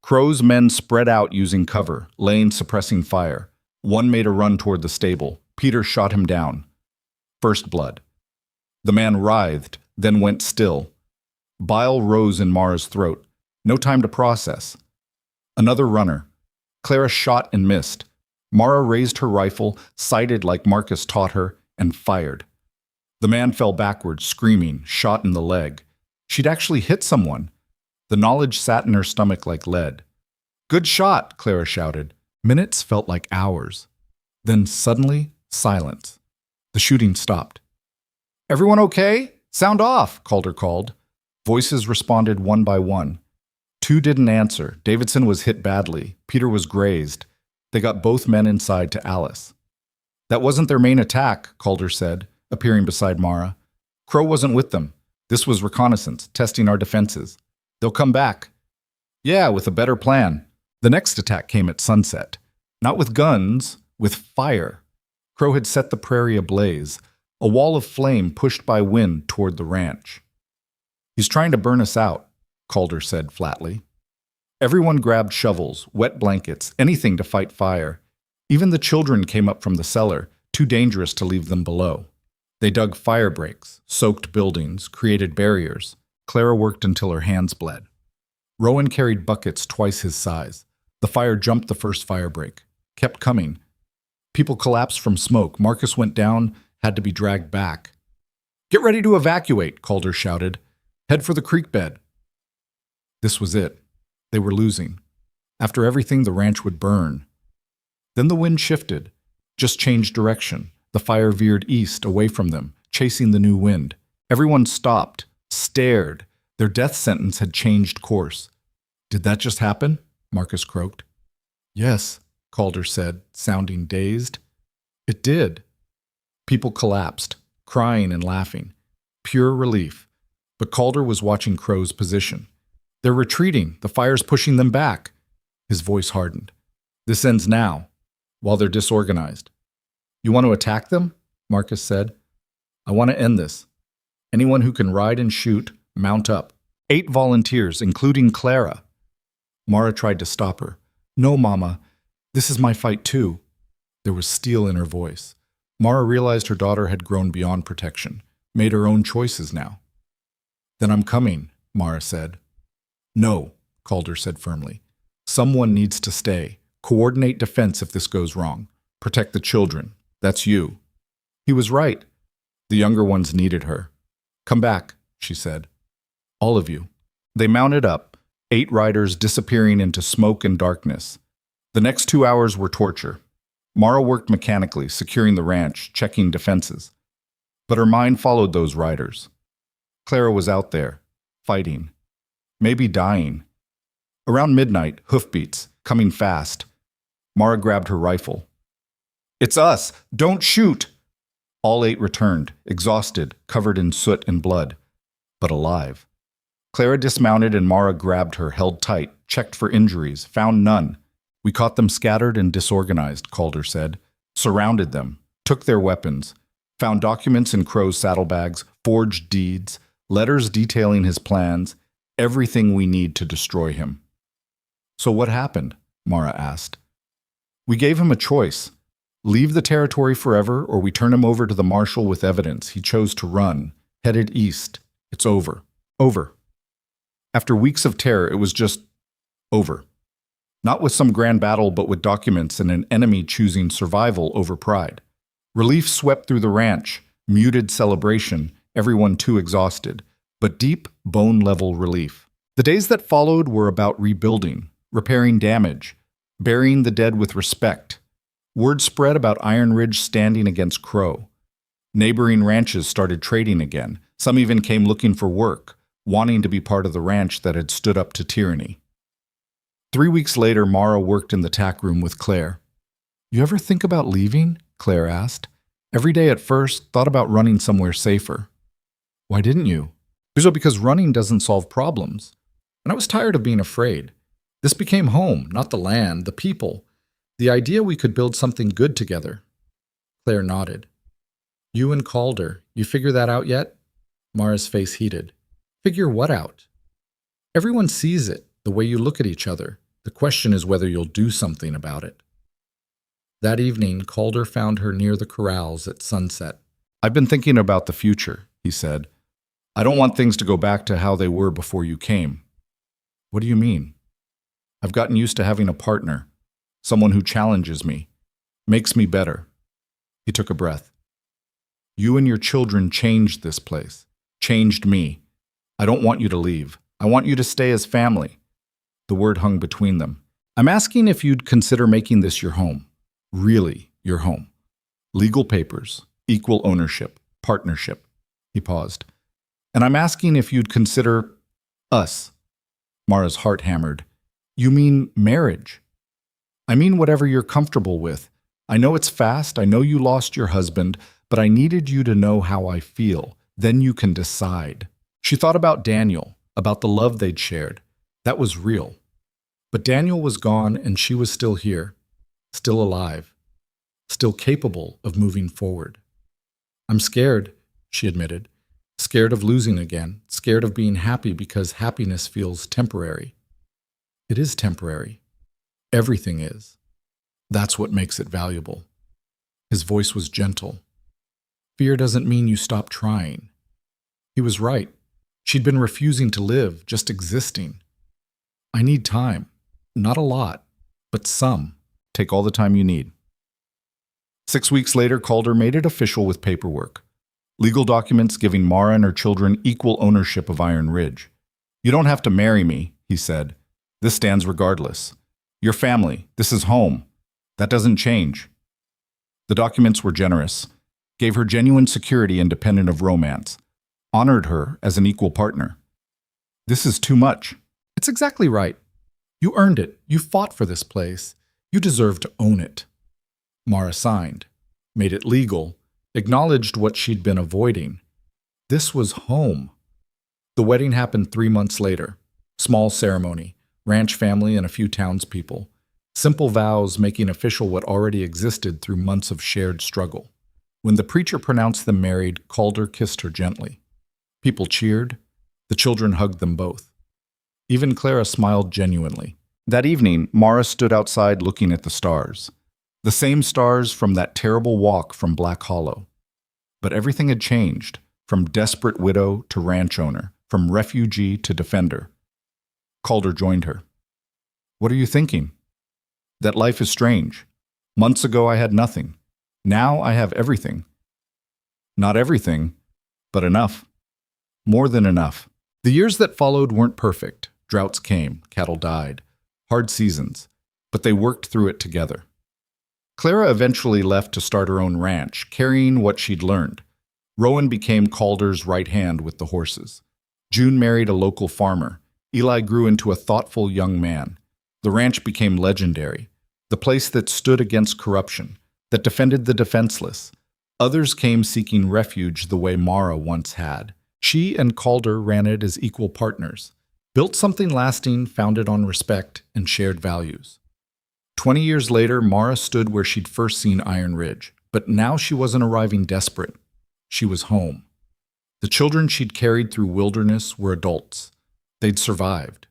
Crow's men spread out using cover, Lane suppressing fire. One made a run toward the stable. Peter shot him down. First blood. The man writhed, then went still. Bile rose in Mara's throat. No time to process. Another runner. Clara shot and missed. Mara raised her rifle, sighted like Marcus taught her, and fired. The man fell backwards, screaming, shot in the leg. She'd actually hit someone. The knowledge sat in her stomach like lead. "Good shot," Clara shouted. Minutes felt like hours. Then suddenly, silence. The shooting stopped. "Everyone okay? Sound off," Calder called. Voices responded one by one. Two didn't answer. Davidson was hit badly. Peter was grazed. They got both men inside to Alice. "That wasn't their main attack," Calder said, appearing beside Mara. "Crow wasn't with them. This was reconnaissance, testing our defenses. They'll come back." "Yeah, with a better plan." The next attack came at sunset. Not with guns, with fire. Crow had set the prairie ablaze, a wall of flame pushed by wind toward the ranch. "He's trying to burn us out," Calder said flatly. Everyone grabbed shovels, wet blankets, anything to fight fire. Even the children came up from the cellar, too dangerous to leave them below. They dug fire breaks, soaked buildings, created barriers. Clara worked until her hands bled. Rowan carried buckets twice his size. The fire jumped the first fire break, kept coming. People collapsed from smoke. Marcus went down, had to be dragged back. "Get ready to evacuate," Calder shouted. "Head for the creek bed." This was it. They were losing. After everything, the ranch would burn. Then the wind shifted, just changed direction. The fire veered east, away from them, chasing the new wind. Everyone stopped, stared. Their death sentence had changed course. "Did that just happen?" Marcus croaked. "Yes," Calder said, sounding dazed. "It did." People collapsed, crying and laughing. Pure relief. But Calder was watching Crow's position. "They're retreating. The fire's pushing them back." His voice hardened. "This ends now, while they're disorganized." "You want to attack them?" Marcus said. "I want to end this. Anyone who can ride and shoot, mount up." 8 volunteers, including Clara. Mara tried to stop her. "No, Mama. This is my fight too." There was steel in her voice. Mara realized her daughter had grown beyond protection, made her own choices now. "Then I'm coming," Mara said. "No," Calder said firmly. "Someone needs to stay. Coordinate defense if this goes wrong. Protect the children. That's you." He was right. The younger ones needed her. "Come back," she said. "All of you." They mounted up, 8 riders disappearing into smoke and darkness. The next 2 hours were torture. Mara worked mechanically, securing the ranch, checking defenses. But her mind followed those riders. Clara was out there, fighting. Maybe dying. Around midnight, hoofbeats, coming fast. Mara grabbed her rifle. "It's us! Don't shoot!" All 8 returned, exhausted, covered in soot and blood, but alive. Clara dismounted and Mara grabbed her, held tight, checked for injuries, found none. "We caught them scattered and disorganized," Calder said. "Surrounded them, took their weapons, found documents in Crow's saddlebags, forged deeds, letters detailing his plans, everything we need to destroy him." "So what happened?" Mara asked. "We gave him a choice. Leave the territory forever, or we turn him over to the marshal with evidence. He chose to run, headed east. It's over. Over." After weeks of terror, it was just over. Not with some grand battle, but with documents and an enemy choosing survival over pride. Relief swept through the ranch, muted celebration, everyone too exhausted, but deep, bone-level relief. The days that followed were about rebuilding, repairing damage, burying the dead with respect. Word spread about Iron Ridge standing against Crow. Neighboring ranches started trading again. Some even came looking for work, wanting to be part of the ranch that had stood up to tyranny. 3 weeks later, Mara worked in the tack room with Claire. "You ever think about leaving?" Claire asked. "Every day at first, thought about running somewhere safer." "Why didn't you?" "Because running doesn't solve problems. And I was tired of being afraid. This became home, not the land, the people. The idea we could build something good together." Claire nodded. You and Calder, you figure that out yet? Mara's face heated. Figure what out? Everyone sees it, the way you look at each other. The question is whether you'll do something about it. That evening, Calder found her near the corrals at sunset. I've been thinking about the future, he said. I don't want things to go back to how they were before you came. What do you mean? I've gotten used to having a partner, someone who challenges me, makes me better. He took a breath. You and your children changed this place, changed me. I don't want you to leave. I want you to stay as family. The word hung between them. I'm asking if you'd consider making this your home. Really your home. Legal papers, equal ownership, partnership. He paused. And I'm asking if you'd consider us. Mara's heart hammered. You mean marriage? I mean whatever you're comfortable with. I know it's fast. I know you lost your husband, but I needed you to know how I feel. Then you can decide. She thought about Daniel, about the love they'd shared. That was real. But Daniel was gone and she was still here, still alive, still capable of moving forward. I'm scared, she admitted. Scared of losing again, scared of being happy because happiness feels temporary. It is temporary. Everything is. That's what makes it valuable. His voice was gentle. Fear doesn't mean you stop trying. He was right. She'd been refusing to live, just existing. I need time. Not a lot, but some. Take all the time you need. 6 weeks later, Calder made it official with paperwork. Legal documents giving Mara and her children equal ownership of Iron Ridge. You don't have to marry me, he said. This stands regardless. Your family. This is home. That doesn't change. The documents were generous, gave her genuine security independent of romance, honored her as an equal partner. This is too much. It's exactly right. You earned it. You fought for this place. You deserve to own it. Mara signed, made it legal, acknowledged what she'd been avoiding. This was home. The wedding happened 3 months later. Small ceremony, ranch family and a few townspeople. Simple vows making official what already existed through months of shared struggle. When the preacher pronounced them married, Calder kissed her gently. People cheered. The children hugged them both. Even Clara smiled genuinely. That evening, Mara stood outside looking at the stars. The same stars from that terrible walk from Black Hollow. But everything had changed, from desperate widow to ranch owner, from refugee to defender. Calder joined her. What are you thinking? That life is strange. Months ago I had nothing. Now I have everything. Not everything, but enough. More than enough. The years that followed weren't perfect. Droughts came, cattle died. Hard seasons, but they worked through it together. Clara eventually left to start her own ranch, carrying what she'd learned. Rowan became Calder's right hand with the horses. June married a local farmer. Eli grew into a thoughtful young man. The ranch became legendary, the place that stood against corruption, that defended the defenseless. Others came seeking refuge the way Mara once had. She and Calder ran it as equal partners, built something lasting founded on respect and shared values. 20 years later, Mara stood where she'd first seen Iron Ridge, but now she wasn't arriving desperate. She was home. The children she'd carried through wilderness were adults. They'd survived,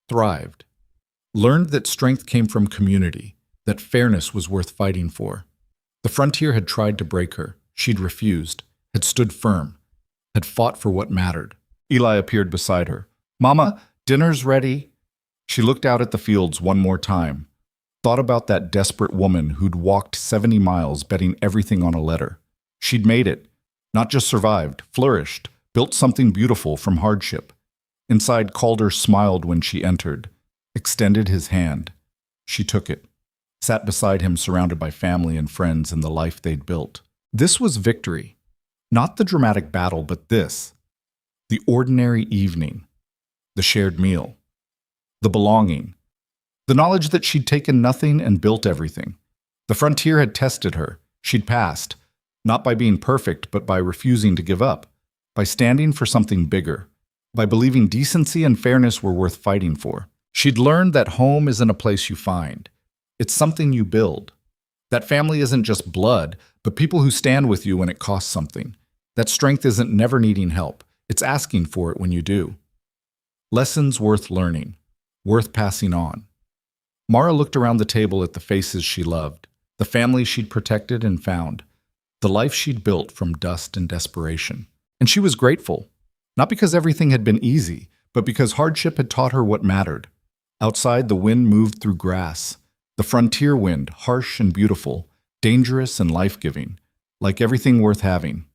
thrived, learned that strength came from community, that fairness was worth fighting for. The frontier had tried to break her. She'd refused, had stood firm, had fought for what mattered. Eli appeared beside her. Mama, dinner's ready. She looked out at the fields one more time, thought about that desperate woman who'd walked 70 miles betting everything on a letter. She'd made it, not just survived, flourished, built something beautiful from hardship. Inside, Calder smiled when she entered, extended his hand. She took it, sat beside him surrounded by family and friends and the life they'd built. This was victory. Not the dramatic battle, but this. The ordinary evening. The shared meal. The belonging. The knowledge that she'd taken nothing and built everything. The frontier had tested her. She'd passed. Not by being perfect, but by refusing to give up. By standing for something bigger. By believing decency and fairness were worth fighting for. She'd learned that home isn't a place you find. It's something you build. That family isn't just blood, but people who stand with you when it costs something. That strength isn't never needing help, it's asking for it when you do. Lessons worth learning, worth passing on. Mara looked around the table at the faces she loved, the family she'd protected and found, the life she'd built from dust and desperation. And she was grateful, not because everything had been easy, but because hardship had taught her what mattered. Outside, the wind moved through grass, the frontier wind, harsh and beautiful, dangerous and life-giving, like everything worth having.